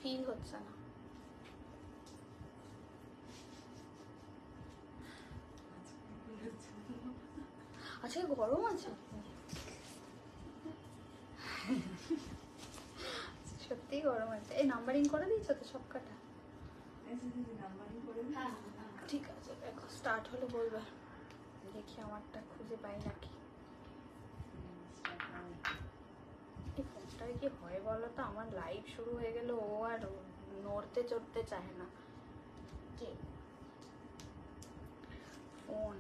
Feel হচ্ছে না। আচ্ছা গরম আছে সত্যি গরম আছে। এই নাম্বারিং করে দিয়েছো তো সব কাটা? ঠিক আছে দেখো স্টার্ট হলে বলবে, দেখি আমারটা খুঁজে পাই নাকি। এই ফোনটায় কি হয় বলো তো, আমার লাইভ শুরু হয়ে গেল ও আর নড়তে চড়তে চায় না। ফোন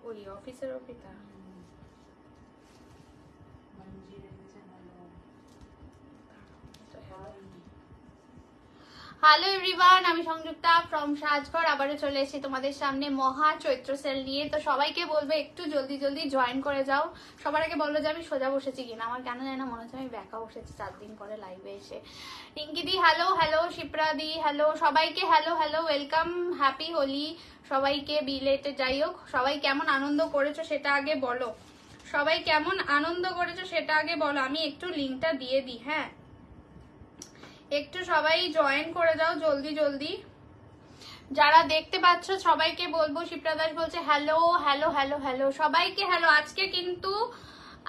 ওই অফিসের অফিসা। হ্যালো এভরিওয়ান, আমি সংযুক্তা ফ্রম সাজঘর আবারও চলে এসেছি তোমাদের সামনে মহা চৈত্র সেল নিয়ে। তো সবাইকে বলবো একটু জলদি জলদি জয়েন করে যাও। সবার আগে বললো যে আমি সোজা বসেছি কিনা, আমার কেন জানি না মনে হচ্ছে আমি ব্যাকা বসেছি 4 দিন পরে লাইভে এসে। Rinki di hello, hello Shipra di hello, সবাইকে hello hello, welcome, happy Holi সবাইকে বিলেটে। যাই হোক, সবাই কেমন আনন্দ করেছো সেটা আগে বলো, সবাই কেমন আনন্দ করেছো সেটা আগে বলো। আমি একটু লিঙ্কটা দিয়ে দিই, হ্যাঁ একটু সবাই জয়েন করে যাও জলদি জলদি। যারা দেখতে পাচ্ছ সবাইকে বলবো, শিপ্রা দাস বলছে হ্যালো হ্যালো হ্যালো হ্যালো, সবাইকে হ্যালো। আজকে কিন্তু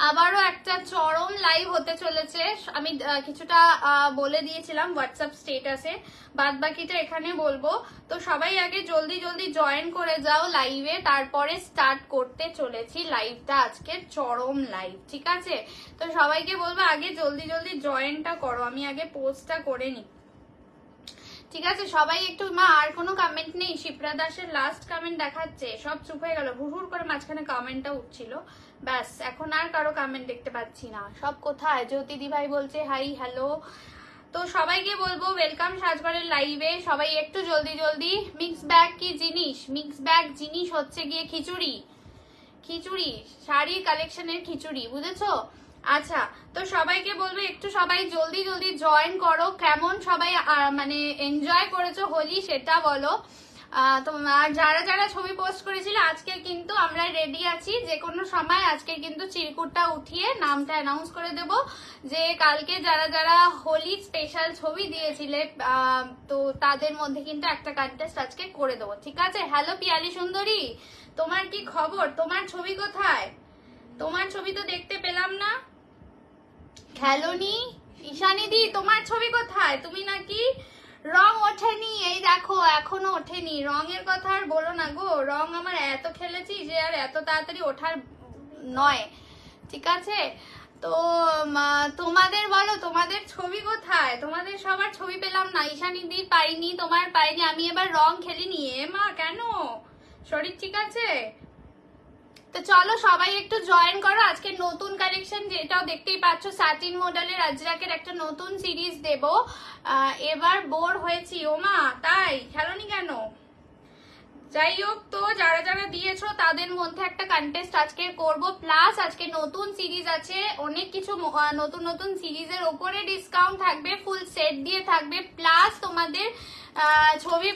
আবারও একটা চরম লাইভ হতে চলেছে, আমি কিছুটা বলে দিয়েছিলাম হোয়াটসঅ্যাপ স্টেটাসে, বাদ বাকিটা এখানে বলবো। তো সবাই আগে জলদি জলদি জয়েন করে যাও লাইভে, তারপরে স্টার্ট করতে চলেছি লাইভটা, আজকে চরম লাইভ, ঠিক আছে? তো সবাইকে বলবো আগে জলদি জলদি জয়েনটা করো, আমি আগে পোস্টটা করে নিই, ঠিক আছে? সবাই একটু, মা আর কোনো কমেন্ট নেই? শিপ্রা দাসের লাস্ট কমেন্ট দেখাচ্ছে, সব চুপ হয়ে গেল, হুড় করে মাঝখানে কমেন্টটা উঠছিল, ব্যাস এখন আর কারো কমেন্ট দেখতে পাচ্ছি না। সব কোথায়? জ্যোতি দি ভাই বলছে হাই হ্যালো। তো সবাইকে বলবো ওয়েলকাম সাজঘরের লাইভে, সবাই একটু জলদি জলদি। মিক্স ব্যাগ কি জিনিস? মিক্স ব্যাগ জিনিস হচ্ছে গিয়ে খিচুড়ি, খিচুড়ি শাড়ির কালেকশনের খিচুড়ি, বুঝেছো? আচ্ছা, তো সবাইকে বলবো একটু সবাই জলদি জলদি জয়েন করো। কেমন সবাই মানে এনজয় করেছো হোলি সেটা বলো। তো আর যারা যারা ছবি পোস্ট করেছিল, আজকে কিন্তু আমরা রেডি আছি, যে কোনো সময় আজকে কিন্তু চিরকুটটা উঠিয়ে নামটা অ্যানাউন্স করে দেব, যে কালকে যারা যারা হোলি স্পেশাল ছবি দিয়েছিলে তো তাদের মধ্যে কিন্তু একটা কন্টেস্ট আজকে করে দেবো, ঠিক আছে? হ্যালো পিয়ালি সুন্দরী, তোমার কি খবর? তোমার ছবি কোথায়? তোমার ছবি তো দেখতে পেলাম না। খেলোনি ঈশানী দি, তোমার ছবি কোথায়? তুমি নাকি রং ওঠেনি, এই দেখো এখনো ওঠেনি। রঙের কথা আর বলো না গো, রং আমার এত খেলেছি যে আর এত তাড়াতাড়ি ওঠার নয়, ঠিক আছে? তো তোমাদের বলো, তোমাদের ছবি কোথায়? তোমাদের সবার ছবি পেলাম না, ঈশানী দি পাইনি, তোমার পাইনি। আমি এবার রং খেলিনি, এ মা কেন? শরীর ঠিক আছে? তো চলো সবাই একটু জয়েন করো। আজকে নতুন কালেকশন, যেটাও দেখতেই পাচ্ছ, সাটিন মডেলের আজরাকের একটা নতুন সিরিজ দেব। এবার বোর হয়েছি, ওমা তাই? খেলোনি কেন? যাই হোক, তো যারা যারা দিয়েছো তাদের মধ্যে একটা কন্টেস্ট আজকে করব, প্লাস আজকে নতুন সিরিজ আছে, অনেক কিছু নতুন নতুন সিরিজের ওপরে ডিসকাউন্ট থাকবে, ফুল সেট দিয়ে থাকবে, প্লাস তোমাদের ছবি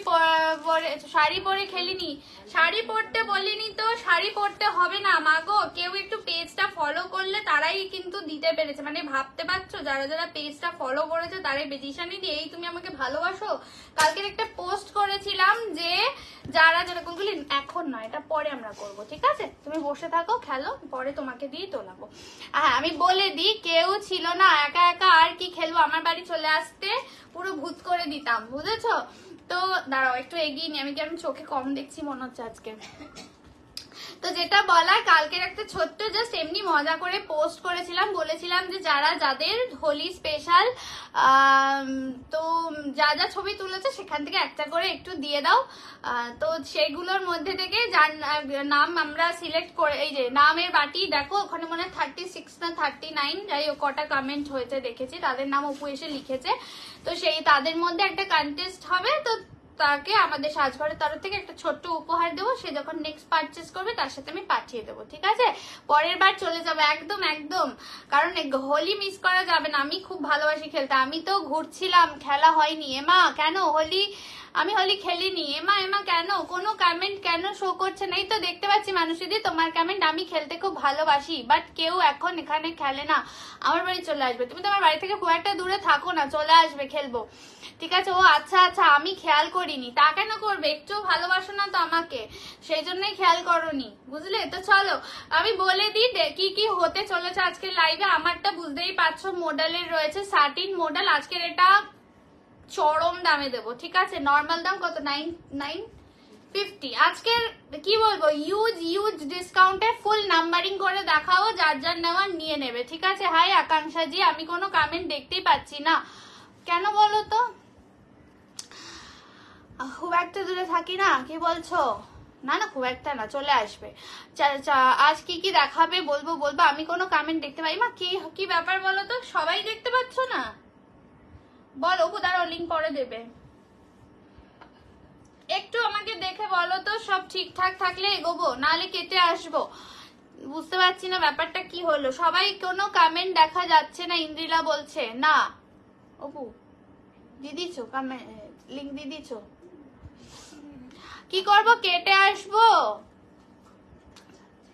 শাড়ি পরে খেলিনি, শাড়ি পরতে বলিনি তো, শাড়ি পরতে হবে না মাগো, কেউ একটু পেজটা ফলো করলে তারাই কিন্তু দিতে পেরেছে, মানে ভাবতে পারছো যারা যারা পেজটা ফলো করেছে তারাই বেজিশানি দিয়ে। এই তুমি আমাকে ভালোবাসো, কালকের একটা পোস্ট করেছিলাম যে যারা যারা কোনগুলি, এখন নয় এটা পরে আমরা করব, ঠিক আছে? তুমি বসে থাকো, খেলো, পরে তোমাকে দিয়ে তোলাবো। হ্যাঁ আমি বলে দিই, কেউ ছিল না, একা একা আর কি খেলবো, আমার বাড়ি চলে আসতে পুরো ভূত করে দিতাম, বুঝেছো? তো দাঁড়াও একটু এগিয়ে নি, আমি কেমন চোখে কম দেখছি মনে হচ্ছে আজকে। তো যেটা বলা, কালকের একটা ছোট্ট জাস্ট এমনি মজা করে পোস্ট করেছিলাম, বলেছিলাম যে যারা যাদের হোলি স্পেশাল তো যা যা ছবি তুলেছে সেখান থেকে একটা করে একটু দিয়ে দাও। তো সেগুলোর মধ্যে থেকে যার নাম আমরা সিলেক্ট করে, এই যে নামের বাটি দেখো ওখানে মনে হয় 36 না 39, যাই হোক কটা কমেন্ট হয়েছে দেখেছি, তাদের নাম অপু এসে লিখেছে। তো সেই তাদের মধ্যে একটা কন্টেস্ট হবে, তো তাকে আমাদের সাজঘরের তরফ থেকে একটা ছোট্ট উপহার দেবো, সে যখন নেক্সট পারচেস করবে তার সাথে আমি পাঠিয়ে দেবো, ঠিক আছে? পরের বার চলে যাবো একদম একদম, কারণ হোলি মিস করা যাবে না, আমি খুব ভালোবাসি খেলতে। আমি তো ঘুরছিলাম, খেলা হয়নি, এমা কেন? হোলি আমি হোলি খেলিনি। এমা এমা কেন কোনো কমেন্ট কেন শো করছে না? এই তো দেখতে পাচ্ছি মানুষদি তোমার কমেন্ট। আমি খেলতে খুব ভালোবাসি, বাট কেউ এখন এখানে খেলে না। আমার বাড়ি চলে আসবে। তুমি তোমার বাড়ি থেকে খুব একটা দূরে থাকো না, চলে আসবে, খেলবো, ঠিক আছে? ও আচ্ছা আচ্ছা, আমি খেয়াল করিনি। তা কেন করবে? একটু ভালোবাসো না তো আমাকে, সেই জন্যই খেয়াল করোনি, বুঝলে? তো চলো আমি বলে দিই কি কি হতে চলেছে আজকে লাইভে। আমারটা বুঝতেই পারছো মডেলের রয়েছে, সাটিন মডেল। আজকের এটা চরম দামে দেবো, ঠিক আছে? নর্মাল দাম কত? 950। আজকের কি বলবো, ইউজ ডিসকাউন্টে ফুল নাম্বারিং করে দেখাবো, যার যার নেওয়ার নিয়ে নেবে, ঠিক আছে? হাই আকাঙ্ক্ষা জি, আমি কোনো কমেন্ট দেখতেই পাচ্ছি না, কেন বলো তো? খুব একটা দূরে থাকি না, কি বলছো? না না, খুব একটা না, চলে আসবে। আজ কি কি দেখাবে বলবো বলবো, আমি কোনো কমেন্ট দেখতে পাই। মা কি ব্যাপার বলো তো, সবাই দেখতে পাচ্ছ না? বলো, দাঁড়াও লিঙ্ক পরে দেবে। একটু আমাকে দেখে বলো তো, সব ঠিকঠাক থাকলে এগোবো, নাহলে কেটে আসবো। বুঝতে পারছি না ব্যাপারটা কি হলো। সবাই কোনো কমেন্ট দেখা যাচ্ছে না, ইন্দ্রিলা বলছে না। অপু দিদিছো কমেন্ট, লিঙ্ক দিদিছো? কি করব, কেটে আসবো?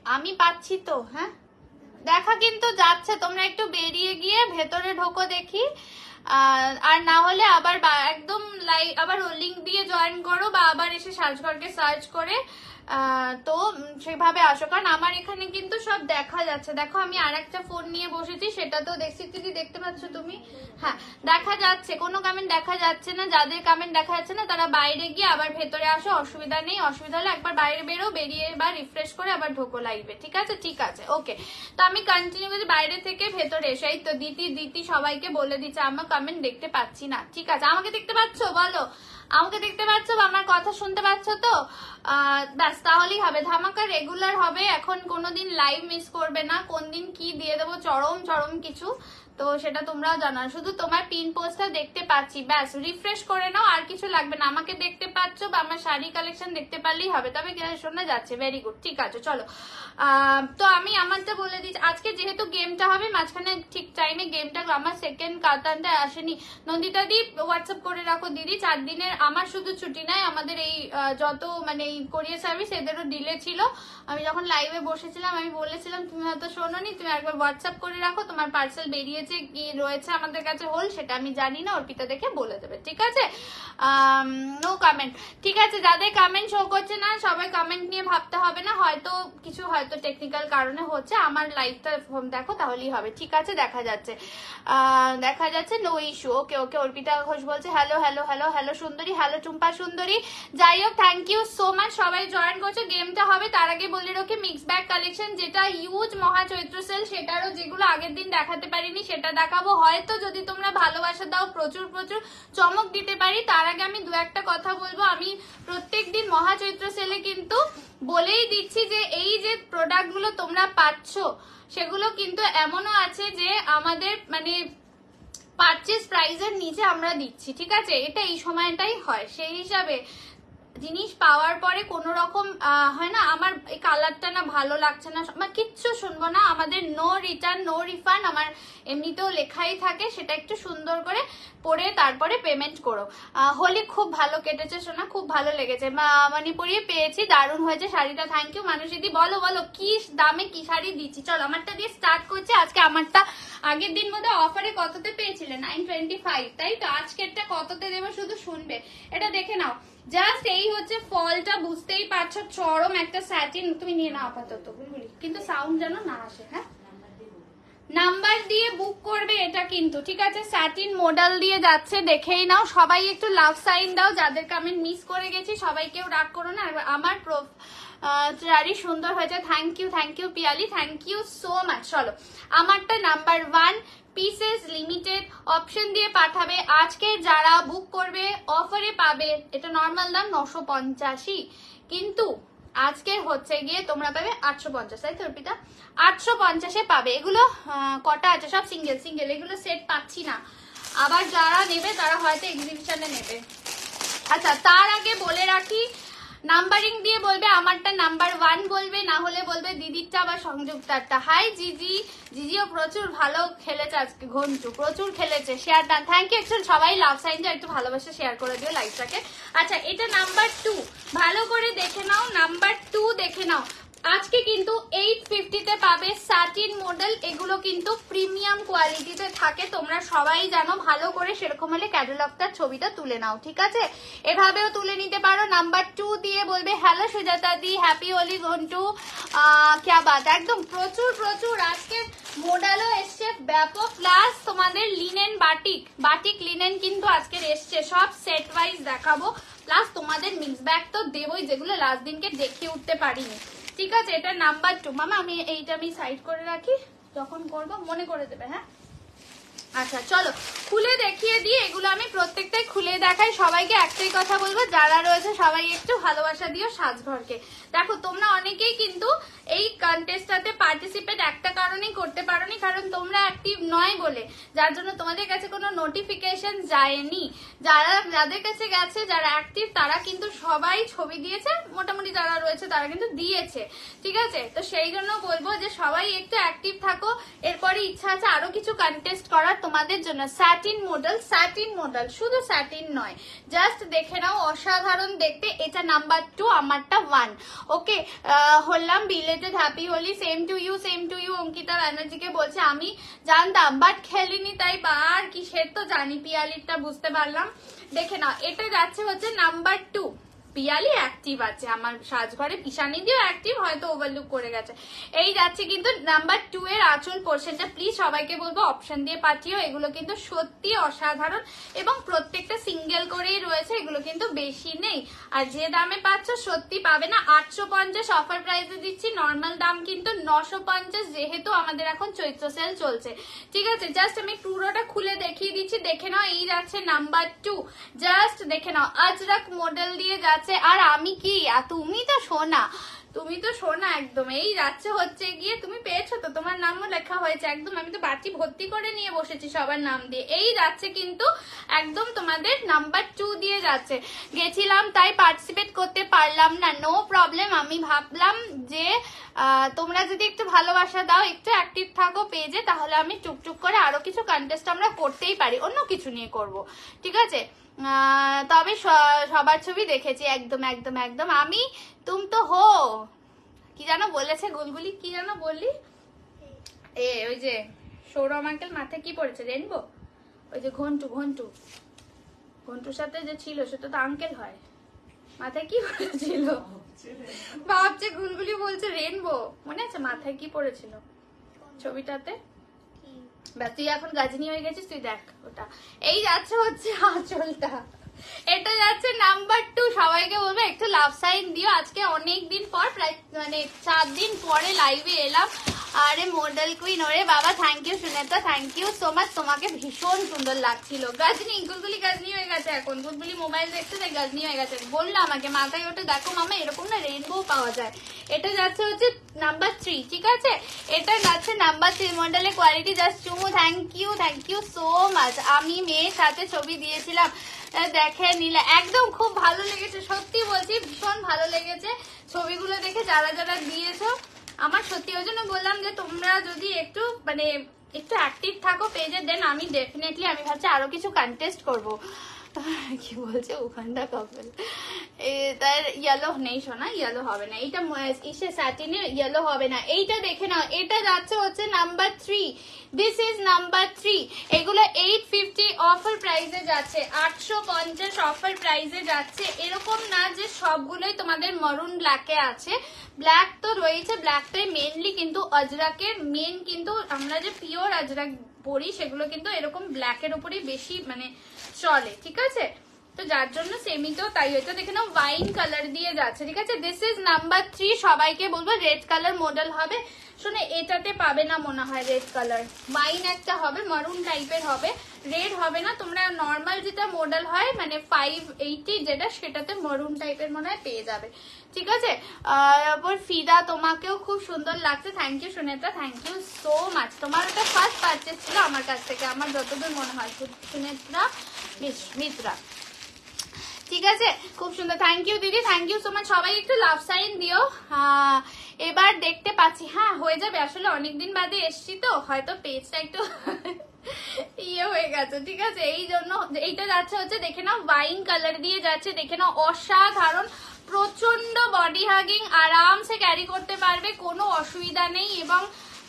আমি পাচ্ছি তো, হ্যাঁ দেখা কিন্তু যাচ্ছে। তোমরা একটু বেরিয়ে গিয়ে ভেতরে ঢোকো দেখি, আর না হলে আবার একদম লাইভ আবার লিঙ্ক দিয়ে জয়েন করো, বা আবার এসে সার্চ ঘরকে সার্চ করে তো সেভাবে আসো। কারণ আমার এখানে কিন্তু সব দেখা যাচ্ছে। দেখো আমি আর একটা ফোন নিয়ে বসেছি, সেটা তো দেখছি, দেখতে পাচ্ছ তুমি? হ্যাঁ দেখা যাচ্ছে। কোনো কমেন্ট দেখা যাচ্ছে না। যাদের কমেন্ট দেখা যাচ্ছে না তারা বাইরে গিয়ে আবার ভেতরে আসো, অসুবিধা নেই। অসুবিধা হলে একবার বাইরে বেরো, বেরিয়ে বা রিফ্রেশ করে আবার ঢোকো লাইভে, ঠিক আছে? ঠিক আছে, ওকে। তো আমি কন্টিনিউ করছি, বাইরে থেকে ভেতরে এসে। এই তো দিতি সবাইকে বলে দিচ্ছে আমার কমেন্ট দেখতে পাচ্ছি না, ঠিক আছে? আমাকে দেখতে পাচ্ছ? বলো আমাকে দেখতে পাচ্ছ, আমার কথা শুনতে পাচ্ছ তো? ব্যাস, তাহলেই হবে। ধামাকা রেগুলার হবে এখন, কোনোদিন লাইভ মিস করবে না। কোন দিন কি দিয়ে দেবো চরম কিছু, তো সেটা তোমরাও জানো। শুধু তোমার পিন পোস্টটা দেখতে পাচ্ছি, ব্যাস রিফ্রেশ করে নাও, আর কিছু লাগবে না। আমাকে দেখতে পাচ্ছ বা আমার শাড়ি কালেকশন দেখতে পারলেই হবে। তবে শোনা যাচ্ছে, ভেরি গুড, ঠিক আছে। চলো তো আমি আমারটা বলে দিচ্ছি। আজকে যেহেতু গেমটা হবে মাঝখানে, ঠিক টাইমে গেমটা, আমার সেকেন্ড কাতানটা আসেনি। নন্দিতা দি হোয়াটসঅ্যাপ করে রাখো দিদি, 4 দিনের আমার শুধু ছুটি নাই, আমাদের এই যত মানে এই কোরিয়ার সার্ভিস এদেরও ডিলে ছিল। আমি যখন লাইভে বসেছিলাম আমি বলেছিলাম, তুমি হয়তো শোনোনি, তুমি একবার হোয়াটসঅ্যাপ করে রাখো, তোমার পার্সেল বেরিয়েছে কি রয়েছে আমাদের কাছে হোল, সেটা আমি জানি না, অর্পিতা দেখে বলে দেবে, ঠিক আছে? নো কমেন্ট, ঠিক আছে? যাদের কমেন্ট শো করছে না সবাই কমেন্ট নিয়ে ভাবতে হবে না, হয়তো কিছু হয়তো টেকনিক্যাল কারণে হচ্ছে। আমার লাইভটা দেখো তাহলেই হবে, ঠিক আছে? দেখা যাচ্ছে নো ইস্যু। ওকে অর্পিতা ঘোষ বলছে হ্যালো হ্যালো হ্যালো হ্যালো সুন্দরী, হ্যালো টুম্পা সুন্দরী। যাই হোক, থ্যাংক ইউ সো মাচ, সবাই জয়েন করছে। গেমটা হবে তার আগে বলে রাখি, মিক্স ব্যাগ কালেকশন যেটা ইউজ মহা চৈত্র সেল, সেটারও যেগুলো আগের দিন দেখাতে পারিনি সেটা দেখাবো। হয়তো যদি তোমরা ভালোবাসা দাও প্রচুর চমক দিতে পারি। তার আগে আমি দু একটা কথা বলবো। আমি প্রত্যেকদিন মহা চৈত্র সেলে কিন্তু বলেই দিচ্ছি যে এই যে প্রোডাক্টগুলো তোমরা পাচ্ছ সেগুলো কিন্তু এমনও আছে যে আমাদের মানে পারচেজ প্রাইসের নিচে আমরা দিচ্ছি, ঠিক আছে? এটা এই সময়টাই হয়, সেই হিসাবে জিনিস পাওয়ার পরে কোনো রকম হয় না আমার এই কালারটা না ভালো লাগছে না, আমার কিচ্ছু শুনবো না। আমাদের নো রিটার্ন নো রিফান্ড আমার এমনিতেও লেখাই থাকে, সেটা একটু সুন্দর করে পরে তারপরে পেমেন্ট করো। হোলি খুব ভালো কেটেছে সোনা, খুব ভালো লেগেছে। মণিপুরি পেয়েছি, দারুণ হয়েছে শাড়িটা, থ্যাংক ইউ। মানুষদি বলো কি দামে কি শাড়ি দিচ্ছি। চলো আমারটা দিয়ে স্টার্ট করছি। আজকে আমারটা আগের দিন মধ্যে অফারে কততে পেয়েছিলে? 925, তাই তো? আজকেরটা কততে দেবো শুধু শুনবে, এটা দেখে নাও। জাস্ট এই হচ্ছে ফলটা, বুঝতেই পারছো চরম একটা স্যাটিন। তুমি নিয়ে নাও আপাতত বুলবুলি, কিন্তু সাউন্ড যেন না আসে। হ্যাঁ, নাম্বার দিয়ে বুক করবে এটা কিন্তু, ঠিক আছে? স্যাটিন মডেল দিয়ে যাচ্ছে, দেখেই নাও। সবাই একটু লাভ সাইন দাও, যাদের কমেন্ট মিস করে গেছি সবাই কেউ রাগ করো না। আমার শাড়ি সুন্দর হয়েছে, thank you Piyali, thank you so much. চলো আমারটা নাম্বার 1 পিসেস লিমিটেড অপশন দিয়ে পাঠাবে। আজকে যারা বুক করবে অফারে পাবে, এটা নর্মাল দাম 985, কিন্তু আজকে হচ্ছে গিয়ে তোমরা পাবে 850, তাই তো অর্পিতা? 850-এ পাবে। এগুলো কটা আছে? সব সিঙ্গেল, এগুলো সেট পাচ্ছি না। আবার যারা নেবে তারা হয়তো এক্সিবিশনে নেবে। আচ্ছা, তার আগে বলে রাখি নাম্বারিং দিয়ে বলবে, আমারটা নাম্বার 1 বলবে, না হলে বলবে দিদিরটা বা সংযুক্তারটা। হাই জিজি, জিজিও প্রচুর ভালো খেলেছে আজকে, ঘন্টু প্রচুর খেলেছে। Share done, thank you. একটু সবাই লাভ সাইনটা একটু ভালোবাসে শেয়ার করে দিও লাইভটাকে। আচ্ছা এটা নাম্বার 2, ভালো করে দেখে নাও, নাম্বার 2 দেখে নাও। আজকে কিন্তু 850 তে পাবে সাটিন মডেল, এগুলো কিন্তু প্রিমিয়াম কোয়ালিটিতে থাকে, তোমরা সবাই জানো ভালো করে। সেরকম হলে ক্যাটালগটার ছবিটা তুলে নাও, ঠিক আছে? এভাবেও তুলে নিতে পারো। নাম্বার 2 দিয়ে বলবে হ্যালো সুজাতা দি, হ্যাপি হোলি ঘন্টু, ক্যা বাত, একদম প্রচুর প্রচুর আজকে মডেলও এসছে ব্যাপক। প্লাস তোমাদের লিনেন বাটিক, বাটিক লিনেন কিন্তু আজকের এসছে, সব সেট ওয়াইজ দেখাবো। প্লাস তোমাদের মিক্স ব্যাগ তো দেবই, যেগুলো লাস্ট দিনকে দেখিয়ে উঠতে পারিনি, ঠিক আছে? এটা নাম্বার 2। মামা আমি এইটা আমি সাইড করে রাখি, যখন করবো মনে করে দেবে, হ্যাঁ? আচ্ছা চলো খুলে দেখিয়ে দিই, এগুলো আমি প্রত্যেকটাই খুলে দেখাই। সবাইকে একটাই কথা বলবো, যারা রয়েছে সবাই একটু ভালোবাসা দিও সাজঘরকে। দেখো তোমরা অনেকেই কিন্তু এই কন্টেস্টটাতে পার্টিসিপেট একটা কারণেই করতে পারোনি, কারণ তোমরা অ্যাক্টিভ নয় বলে, যার জন্য তোমাদের কাছে কোনো নোটিফিকেশন যায়নি। যাদের কাছে গেছে, যারা অ্যাক্টিভ তারা কিন্তু সবাই ছবি দিয়েছে, মোটামুটি যারা রয়েছে তারা কিন্তু দিয়েছে, ঠিক আছে? তো সেই জন্য বলবো যে সবাই একটু অ্যাক্টিভ থাকো। এরপরে ইচ্ছা আছে আরো কিছু কন্টেস্ট করার তোমাদের জন্য। স্যাটিন মডেল, স্যাটিন মডেল, শুধু স্যাটিন নয়, জাস্ট দেখে নাও, অসাধারণ দেখতে। এটা নাম্বার 2, আমারটা 1। ওকে, হলাম belated happy Holi, same to you, same to you. Ankita ব্যানার্জিকে বলছে আমি জানতাম বাট খেলিনি, তাই আর কিসের তো জানি, পিয়ালিরটা বুঝতে পারলাম। দেখে নাও, এটা যাচ্ছে হচ্ছে নাম্বার 2। পিয়ালি অ্যাক্টিভ আছে আমার সাজঘরে, পিসানি দিয়েও অ্যাক্টিভ, হয়তো ওভারলুক করে গেছে। এই যাচ্ছে কিন্তু নাম্বার 2 এর আঁচল পোর্শনটা। প্লিজ সবাইকে বলবো অপশন দিয়ে পাঠিও, এগুলো কিন্তু সত্যি অসাধারণ এবং প্রত্যেকটা সিঙ্গেল করেই রয়েছে, এগুলো কিন্তু বেশি নেই। আর যে দামে পাচ্ছ সত্যি পাবে না। 850 অফার প্রাইসে দিচ্ছি, নর্মাল দাম কিন্তু 950, যেহেতু আমাদের এখন চৈত্র সেল চলছে, ঠিক আছে? জাস্ট আমি পুরোটা খুলে দেখিয়ে দিচ্ছি, দেখে নাও। এই যাচ্ছে নাম্বার 2, জাস্ট দেখে নাও, আজরাক মডেল দিয়ে যাচ্ছে। আর আমি কি, তুমি তো সোনা, তুমি তো সোনা একদম। এই যাচ্ছে হচ্ছে গিয়ে, তুমি পেয়েছো তো, তোমার নামও লেখা হয়েছে একদম, আমি তো বাটি ভর্তি করে নিয়ে বসেছি সবার নাম দিয়ে। এই যাচ্ছে কিন্তু একদম তোমাদের নাম্বার 2 দিয়ে যাচ্ছে। গেছিলাম তাই পার্টিসিপেট করতে পারলাম না, নো প্রবলেম। আমি ভাবলাম যে তোমরা যদি একটু ভালোবাসা দাও, একটু অ্যাক্টিভ থাকো পেজে, তাহলে আমি টুকটুক করে আরো কিছু কন্টেস্ট আমরা করতেই পারি, অন্য কিছু নিয়ে করব, ঠিক আছে? তবে সবার ছবি দেখেছি, একদম একদম একদম। আমি তুম তো হো, কি জানো বলেছে গুলগুলি, কি জানো বললি? ওই যে সৌরভ আঙ্কেল মাথায় কি পড়েছে, রেনবো? ওই যে ঘন্টু, ঘন্টু, ঘন্টুর সাথে যে ছিল সেটা তো আঙ্কেল হয়, মাথায় কি পড়েছিল ভাবছে, গুলগুলি বলছে রেনবো। মনে আছে মাথায় কি পড়েছিল ছবিটাতে? ব্যাস, তুই এখন গাজনি হয়ে গেছিস, তুই দেখ ওটা। এই যাচ্ছে হচ্ছে আঁচলটা, এটা যাচ্ছে নাম্বার 2। সবাইকে বলবো একটু লাভ সাইন দিও। আজকে অনেক দিন পর, প্রায় মানে 4 দিন পরে লাইভে এলাম। আরে মডেল কুইন, ওরে বাবা, thank you Suneta, thank you so much. তোমাকে ভীষণ সুন্দর লাগছিল। গাজনি, গুলগুলি গাজনি হয়ে গেছে এখন, গুলগুলি মোবাইল দেখতে তাই গাজনি হয়ে গেছে। বললো আমাকে মাথায় ওটা দেখো মামা, এরকম না রেইনবো পাওয়া যায়। এটা যাচ্ছে হচ্ছে নাম্বার 3, ঠিক আছে? এটা যাচ্ছে নাম্বার 3 মডেলের কোয়ালিটি জাস্ট চুমু, থ্যাংক ইউ সো মাচ। আমি মেয়ের সাথে ছবি দিয়েছিলাম, দেখে নিলে একদম খুব ভালো লেগেছে, সত্যি বলছি ভীষণ ভালো লেগেছে ছবিগুলো দেখে, যারা যারা দিয়েছো আমার সত্যি। ওই জন্য বললাম যে তোমরা যদি একটু মানে একটু অ্যাক্টিভ থাকো পেজে, দেন আমি ডেফিনেটলি আমি ভাবছি আরো কিছু কন্টেস্ট করবো। কি বলছে ওখানটা কাপল, তার ইয়েলো নেই শোনা, ইয়েলো হবে না, এইটা ইসে স্যাটিনের ইয়েলো হবে না। এইটা দেখে নাও, এটা যাচ্ছে হচ্ছে নাম্বার 3, দিস ইজ নাম্বার 3। এগুলো 850 অফার প্রাইসে যাচ্ছে, 850 অফার প্রাইসে যাচ্ছে। এরকম না যে সবগুলোই তোমাদের মরুন ব্ল্যাকে আছে, ব্ল্যাক তো রয়েছে, ব্ল্যাকটাই মেনলি, কিন্তু অজরাকের মেন কিন্তু আমরা যে পিওর অজরাক পরি সেগুলো কিন্তু এরকম ব্ল্যাকের উপরেই বেশি মানে চলে, ঠিক আছে? তো যার জন্য সেমিতেও তাই হয়তো দেখে নাও, ওয়াইন কালার দিয়ে যাচ্ছে, ঠিক আছে? This is number 3। সবাইকে বলবো রেড কালার মডেল হবে। শুনে এটাতে পাবে না মনে হয় রেড কালার, ওয়াইন একটা হবে, মারুন টাইপের হবে, রেড হবে না। তোমরা নর্মাল যেটা মডেল হয় মানে 580 যেটা, সেটাতে মারুন টাইপের মনে হয় পেয়ে যাবে, ঠিক আছে? তারপর ফিদা, তোমাকেও খুব সুন্দর লাগছে, thank you Sunetra, thank you so much. তোমার ওটা ফার্স্ট পারচেস ছিল আমার কাছ থেকে, আমার যতদূর মনে হয়, সুনেত্রা মিত্রা। ঠিক আছে, খুব সুন্দর। থ্যাংক ইউ দিদি, থ্যাংক ইউ সো মাচ। সবাই একটু লাভ সাইন দিও। এবার দেখতে পাচ্ছি, হ্যাঁ হয়ে যাবে, আসলে অনেকদিন বাদে এসছি তো হয়তো পেজটা একটু ইয়ে হয়ে গেছে, ঠিক আছে, এই জন্য। এইটা যাচ্ছে হচ্ছে দেখে নাও ওয়াইন কালার দিয়ে যাচ্ছে, দেখে নাও অসাধারণ, প্রচন্ড বডি হাগিং, আরামসে ক্যারি করতে পারবে, কোনো অসুবিধা নেই এবং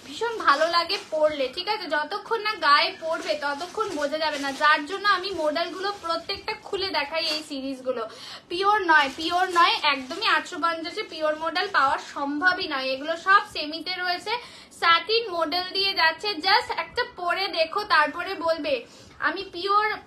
ভীষণ ভালো লাগে পরলে, ঠিক আছে। যতক্ষণ না গায়ে পরবে ততক্ষণ বোঝা যাবে না, যার জন্য আমি মডেলগুলো প্রত্যেকটা খুলে দেখাই। এই সিরিজগুলো পিওর নয়, পিওর নয়, একদমই 850-এ পিওর মডেল পাওয়া সম্ভবই নয়। এগুলো সব সেমিতে রয়েছে, স্যাটিন মডেল দিয়ে যাচ্ছে। জাস্ট একটা পরে দেখো, তারপরে বলবে। আমি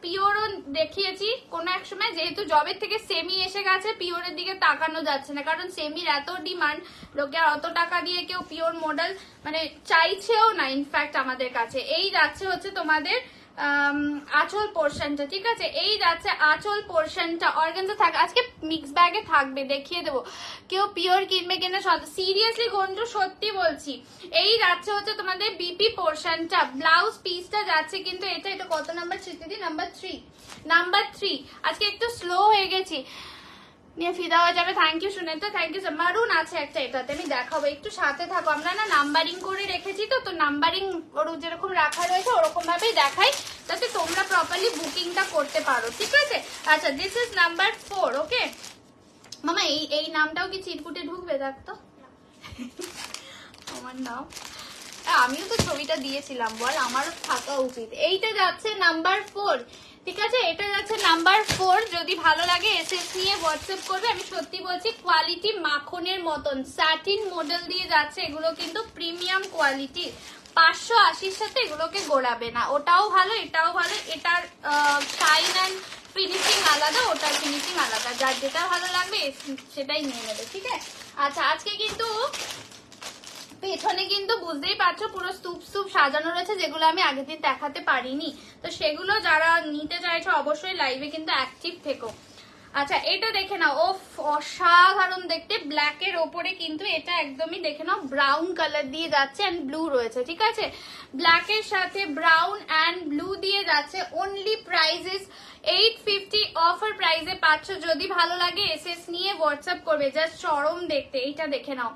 পিওরও দেখিয়েছি কোনো এক সময়, যেহেতু জবের থেকে সেমি এসে গেছে পিওরের দিকে তাকানো যাচ্ছে না, কারণ সেমির এত ডিমান্ড, লোকে আর অত টাকা দিয়ে কেউ পিওর মডেল মানে চাইছেও না ইনফ্যাক্ট আমাদের কাছে। এই যাচ্ছে হচ্ছে তোমাদের আঁচল পোর্শনটা, ঠিক আছে, এই যাচ্ছে আঁচল পোর্শনটা। অর্গানজা থাক, আজকে মিক্স ব্যাগে থাকবে, দেখিয়ে দেবো। কেউ পিওর কিনবে কিনা সিরিয়াসলি গঞ্জু সত্যি বলছি। এই যাচ্ছে হচ্ছে তোমাদের বিপি পোর্শনটা, ব্লাউজ পিসটা যাচ্ছে কিন্তু এটা কত নাম্বার দিদি? নাম্বার 3। আজকে একটু স্লো হয়ে গেছি, নিয়ে ফিদা হয়ে যাবে। Thank you Suneta, thank you. Maroon আছে একটা, এটাতে আমি দেখাবো, একটু সাথে থাকো। আমরা না নাম্বারিং করে রেখেছি তো, তো নাম্বারিং যেরকম রাখা রয়েছে ওরকম ভাবেই দেখাই, যাতে তোমরা প্রপারলি বুকিংটা করতে পারো, ঠিক আছে। আচ্ছা, দিস ইজ নাম্বার 4। ওকে মামা, এই নামটাও কি চিরকুটে ঢুকবে? দেখ তো আমার নাম, আমিও তো ছবিটা দিয়েছিলাম, বল আমারও থাকা উচিত। এইটা যাচ্ছে নাম্বার 4, ঠিক আছে, এটা যাচ্ছে নাম্বার 4। যদি ভালো লাগে এসএস নিয়ে হোয়াটসঅ্যাপ করবে। আমি সত্যি বলছি, কোয়ালিটি মাখনের মতন, স্যাটিন মডেল দিয়ে যাচ্ছে, এগুলো কিন্তু প্রিমিয়াম কোয়ালিটি। 580-র সাথে এগুলোকে গোড়াবে না, ওটাও ভালো এটাও ভালো। এটার শাইন অ্যান্ড ফিনিশিং আলাদা, ওটার ফিনিশিং আলাদা, যার যেটা ভালো লাগবে সেটাই নিয়ে নেবে, ঠিক আছে। আচ্ছা, আজকে কিন্তু পেছনে কিন্তু বুঝতেই পারছো পুরো স্তূপ সাজানো রয়েছে, যেগুলো আমি আগের দিন দেখাতে পারিনি, তো সেগুলো যারা নিতে চাইছো অবশ্যই লাইভে কিন্তু অ্যাক্টিভ থেকো। আচ্ছা, এটা দেখে নাও, ও অসাধারণ দেখতে, ব্ল্যাকের ওপরে কিন্তু এটা একদমই দেখে নাও ব্রাউন কালার দিয়ে যাচ্ছে এন্ড ব্লু রয়েছে, ঠিক আছে, ব্ল্যাকের সাথে ব্রাউন এন্ড ব্লু দিয়ে যাচ্ছে। অনলি প্রাইজেস 850 অফার প্রাইজে পাচ্ছ। যদি ভালো লাগে এসএস নিয়ে হোয়াটসঅ্যাপ করবে, জাস্ট চরম দেখতে। এইটা দেখে নাও,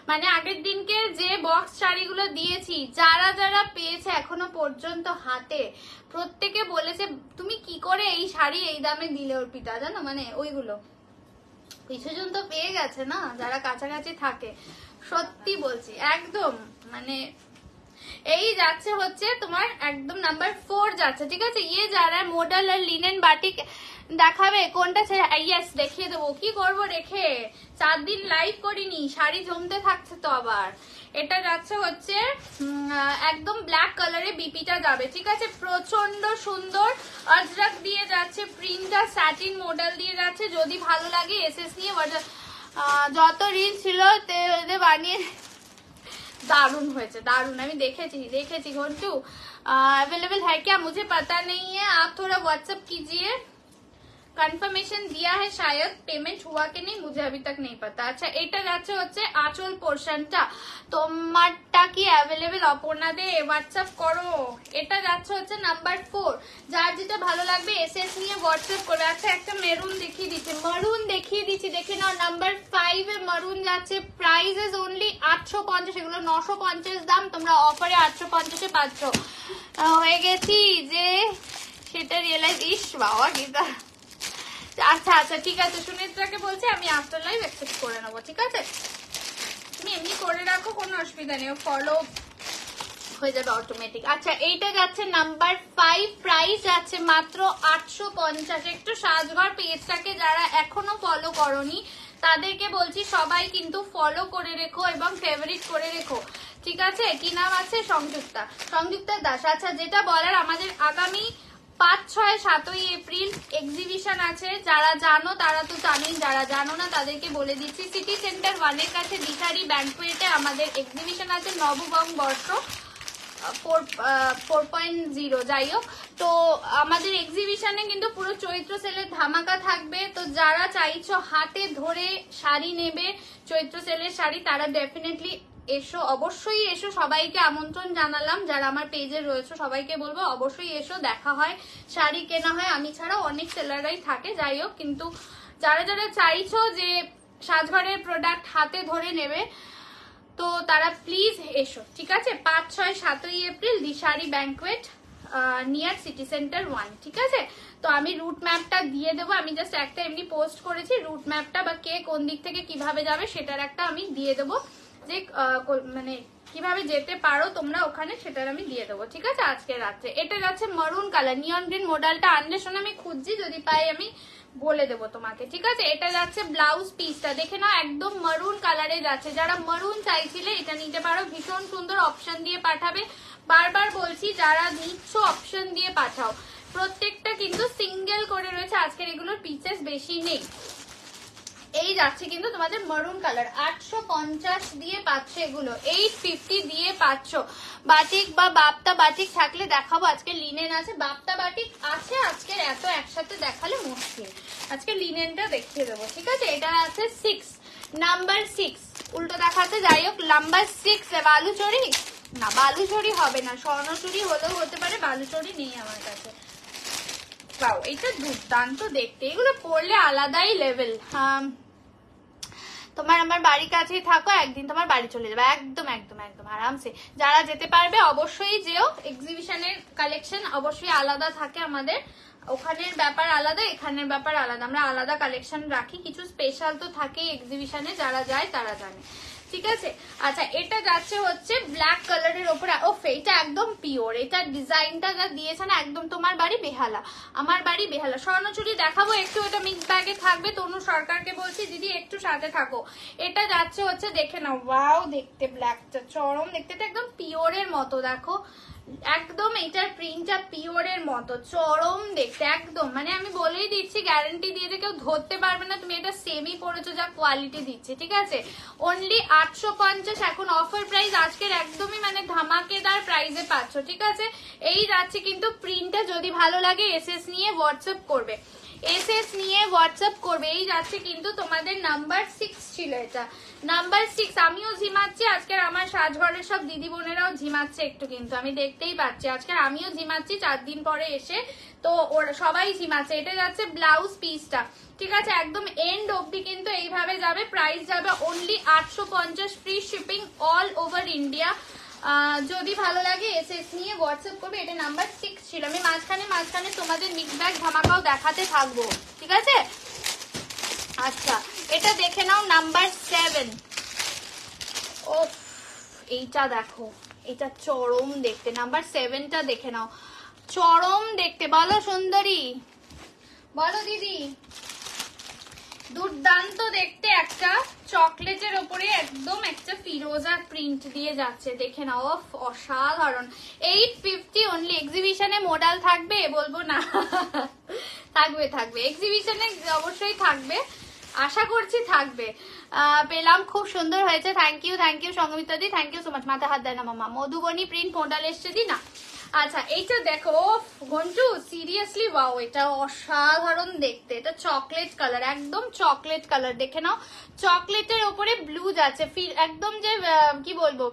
মানে আগের দিনকে যে বক্স শাড়িগুলো দিয়েছি, যারা যারা পেয়েছে এখনো পর্যন্ত হাতে, প্রত্যেকে বলেছে তুমি কি করে এই শাড়ি এই দামে দিলে অর্পিতা, জানো, মানে ওইগুলো কিছুজন তো পেয়ে গেছে না, যারা কাছাকাছি থাকে, সত্যি বলছি একদম। মানে এই যাচ্ছে হচ্ছে তোমার একদম নাম্বার 4 যাচ্ছে, ঠিক আছে। ইয়ে যারা মডেল আর লিনেন বাটিক দেখাবে, কোনটা ছেড়ে ইয়েস দেখিয়ে দেবো, কি করবো রেখে, 4 দিন লাইভ করিনি, শাড়ি জমতে থাকছে তো আবার। এটা যাচ্ছে হচ্ছে একদম ব্ল্যাক কালারে বিপিটা যাবে, ঠিক আছে, প্রচন্ড সুন্দর অজরক দিয়ে যাচ্ছে, প্রিন্টটা স্যাটিন মডেল দিয়ে যাচ্ছে। যদি ভালো লাগে এসএস নিয়ে যত রিল ছিল বানিয়ে, दारुण হয়েছে, दारुण। আমি দেখেছি घंटू अवेलेबल है क्या मुझे पता नहीं है, आप थोड़ा व्हाट्सएप कीजिए। কনফার্মেশন দিয়া है शायद, पेमेंट हुआ कि नहीं मुझे अभी तक नहीं पता। আচ্ছা, এটা যাচ্ছে হচ্ছে আঁচল পোর্শনটা, তোমারটা কি অ্যাভেলেবেল? অপর্ণা দে হোয়াটসঅ্যাপ করো। এটা যাচ্ছে হচ্ছে নাম্বার 4, যার যেটা ভালো লাগবে এসএস নিয়ে হোয়াটসঅ্যাপ করবে। আচ্ছা, একটা মেরুন দেখিয়ে দিচ্ছি, মারুন দেখিয়ে দিচ্ছি, দেখে নাও নাম্বার 5 এ মারুন যাচ্ছে, প্রাইস ইজ অনলি 850, এগুলো 950 দাম, তোমরা অফারে 850-এ পাচ্ছ। হয়ে গেছি যে সেটা রিয়েলাইজ, ইস বাবা গীতা। আচ্ছা আচ্ছা, ঠিক আছে, সুনেত্রাকে বলছি আমি আফটার লাইভ অ্যাকসেপ্ট করে নেবো, ঠিক আছে, তুমি এমনি করে রাখো, কোনো অসুবিধা নেই, ফলো হয়ে যাবে অটোমেটিক। আচ্ছা, এইটা যাচ্ছে নাম্বার 5, প্রাইস যাচ্ছে মাত্র 850। একটু সাজঘর পেজটাকে যারা এখনো ফলো করনি তাদেরকে বলছি সবাই কিন্তু ফলো করে রেখো এবং ফেভারিট করে রেখো, ঠিক আছে। কি নাম আছে? সংযুক্তা দাস। আচ্ছা, যেটা বলার, আমাদের আগামী 5, 6, 7 এপ্রিল এক্সিবিশন আছে, যারা জানো তারা তো জানেন, যারা জানো না তাদেরকে বলে দিচ্ছি। সিটি সেন্টার 1 এর কাছে দিশারি ব্যাংকুয়েটে আমাদের এক্সিবিশন আছে, নববর্ষ 4.0 যাই হোক। তো আমাদের এক্সিবিশনে কিন্তু পুরো চৈত্র সেলের ধামাকা থাকবে। তো যারা চাইছো হাতে ধরে শাড়ি নেবে, চৈত্র সেলের শাড়ি, তারা ডেফিনেটলি এসো, অবশ্যই এসো। সবাইকে আমন্ত্রণ জানালাম, যারা আমার পেজে রয়েছে সবাইকে বলবো অবশ্যই এসো, দেখা হয়, শাড়ি কেনা হয়। আমি ছাড়াও অনেক সেলাররাই থাকে, যাই হোক। কিন্তু যারা যারা চাইছো যে সাজঘরের প্রোডাক্ট হাতে ধরে নেবে, তো তারা প্লিজ এসো, ঠিক আছে? 5, 6, 7ই April Dishari banquet near city centre 1, ঠিক আছে? তো আমি রুট ম্যাপটা দিয়ে দেবো, আমি জাস্ট একটা এমনি পোস্ট করেছি রুট ম্যাপটা, বা কে কোন দিক থেকে কিভাবে যাবে সেটার একটা আমি দিয়ে দেবো, যে মানে কিভাবে যেতে পারো তোমরা ওখানে, সেটার আমি দিয়ে দেবো, ঠিক আছে? আজকে রাত্রে। এটা যাচ্ছে মারুন কালার, নিয়ন গ্রিন মডেলটা আনলে শোনো আমি খুঁজছি, যদি পাই আমি বলে দেবো তোমাকে, ঠিক আছে? এটা যাচ্ছে ব্লাউজ পিসটা, দেখে নাও একদম মারুন কালারে যাচ্ছে। যারা মারুন চাইছিলে এটা নিতে পারো, ভীষণ সুন্দর অপশন দিয়ে পাঠাবে। বারবার বলছি যারা নিচ্ছ অপশন দিয়ে পাঠাও, প্রত্যেকটা কিন্তু সিঙ্গেল করে রয়েছে, আজকের এগুলোর পিসেস বেশি নেই। এই যাচ্ছে কিন্তু তোমাদের মারুন কালার, 850 দিয়ে পাচ্ছ, এগুলো 850 দিয়ে পাচ্ছ। বাটিক বা বাপ্তা বাটিক থাকলে দেখাবো, আজকে লিনেন আছে, বাপ্তা বাটিক আছে, আজকের এত একসাথে দেখালে মুশকিল, আজকে লিনেনটা দেখিয়ে দেবো, ঠিক আছে? এটা আছে 6, নাম্বার 6, উল্টো দেখাতে, যাই হোক নাম্বার 6 বালুচরি না, বালুচরি হবে না, স্বর্ণচুরি হলেও হতে পারে, বালুচরি নেই আমার কাছে। পাও, এটা দুর্দান্ত দেখতে, এগুলো পরলে আলাদাই লেভেল। তোমার আমার বাড়ির কাছেই থাকো, একদিন তোমার বাড়ি চলে যাবে, একদম একদম একদম আরামসে। যারা যেতে পারবে অবশ্যই যেও, এক্সিবিশনের কালেকশন অবশ্যই আলাদা থাকে আমাদের, ওখানের ব্যাপার আলাদা, এখানের ব্যাপার আলাদা, আমরা আলাদা কালেকশন রাখি, কিছু স্পেশাল তো থাকেই এক্সিবিশনে, যারা যায় তারা জানে, ঠিক আছে? আচ্ছা, এটা যাচ্ছে হচ্ছে ব্ল্যাক কালারের ওপরে, ও এটা একদম পিওর, এটা ডিজাইনটা যা দিয়েছে না, একদম তোমার বাড়ি বেহালা, আমার বাড়ি বেহালা। স্বর্ণচুরি দেখাবো একটু, এটা মিক্স ব্যাগে থাকবে, তনু সরকারকে বলছি দিদি একটু সাথে থাকো। এটা যাচ্ছে হচ্ছে, দেখে নাও, ওয়াও দেখতে, ব্ল্যাকটা চরম দেখতে, এটা একদম পিওরের মতো, দেখো একদম এটার প্রিন্টটা পিওরের মতো, চরম দেখতে একদম, মানে আমি বলেই দিচ্ছি, গ্যারান্টি দিয়ে যে কেউ ধরতে পারবে না তুমি এটা সেমি পড়েছো, যা কোয়ালিটি দিচ্ছে, ঠিক আছে? অনলি 850, এখন অফার প্রাইস আজকের একদমই মানে ধামাকেদার প্রাইসে পাচ্ছ, ঠিক আছে? এই যাচ্ছে কিন্তু প্রিন্টটা, যদি ভালো লাগে এসএস নিয়ে হোয়াটসঅ্যাপ করবে, এসএস নিয়ে হোয়াটসঅ্যাপ করবে। এই যাচ্ছে কিন্তু তোমাদের নাম্বার 6 ছিল, এটা নাম্বার 6। আমিও ঝিমাচ্ছি আজকের, আমার সাজঘরের সব দিদি বোনেরাও ঝিমাচ্ছে একটু, কিন্তু আমি দেখতেই পাচ্ছি আজকের আমিও ঝিমাচ্ছি 4 দিন পরে এসে, তো ওরা সবাই ঝিমাচ্ছে। এটা যাচ্ছে ব্লাউজ পিসটা, ঠিক আছে? একদম এন্ড অবধি কিন্তু এইভাবে যাবে, প্রাইস যাবে only 850, free shipping all over India. যদি ভালো লাগে এসএস নিয়ে হোয়াটসঅ্যাপ করবে। এটা নাম্বার 6 ছিল, আমি মাঝখানে তোমাদের মিক্স ব্যাগ ধামাকাও দেখাতে থাকবো, ঠিক আছে? আচ্ছা, এটা দেখে নাও নাম্বার 7। ও এইটা দেখো, এটা চরম দেখতে, নাম্বার 7টা দেখে নাও, চরম দেখতে, বলো সুন্দরী, বলো দিদি, দুর্দান্ত দেখতে, একটা চকলেটের ওপরে একদম একটা ফিরোজা প্রিন্ট দিয়ে যাচ্ছে, দেখে নাও, অসাধারণ। 850 অনলি। এক্সিবিশনে মডেল থাকবে বলবো না, থাকবে থাকবে, এক্সিবিশনে অবশ্যই থাকবে, আশা করছি থাকবে। পেলাম, খুব সুন্দর হয়েছে, থ্যাংক ইউ সঙ্গমিতা di, thank you so much. মাথা হাত দেয় না মামা, মধুবনী প্রিন্ট মডেল এসছে দি না। আচ্ছা, এইটা দেখো ঘন্টু, সিরিয়াসলি ওয়াও, এটা অসাধারণ দেখতে, এটা চকলেট কালার, একদম চকলেট কালার, দেখে নাও, চকলেটের ওপরে ব্লু যাচ্ছে, একদম যে কি বলবো,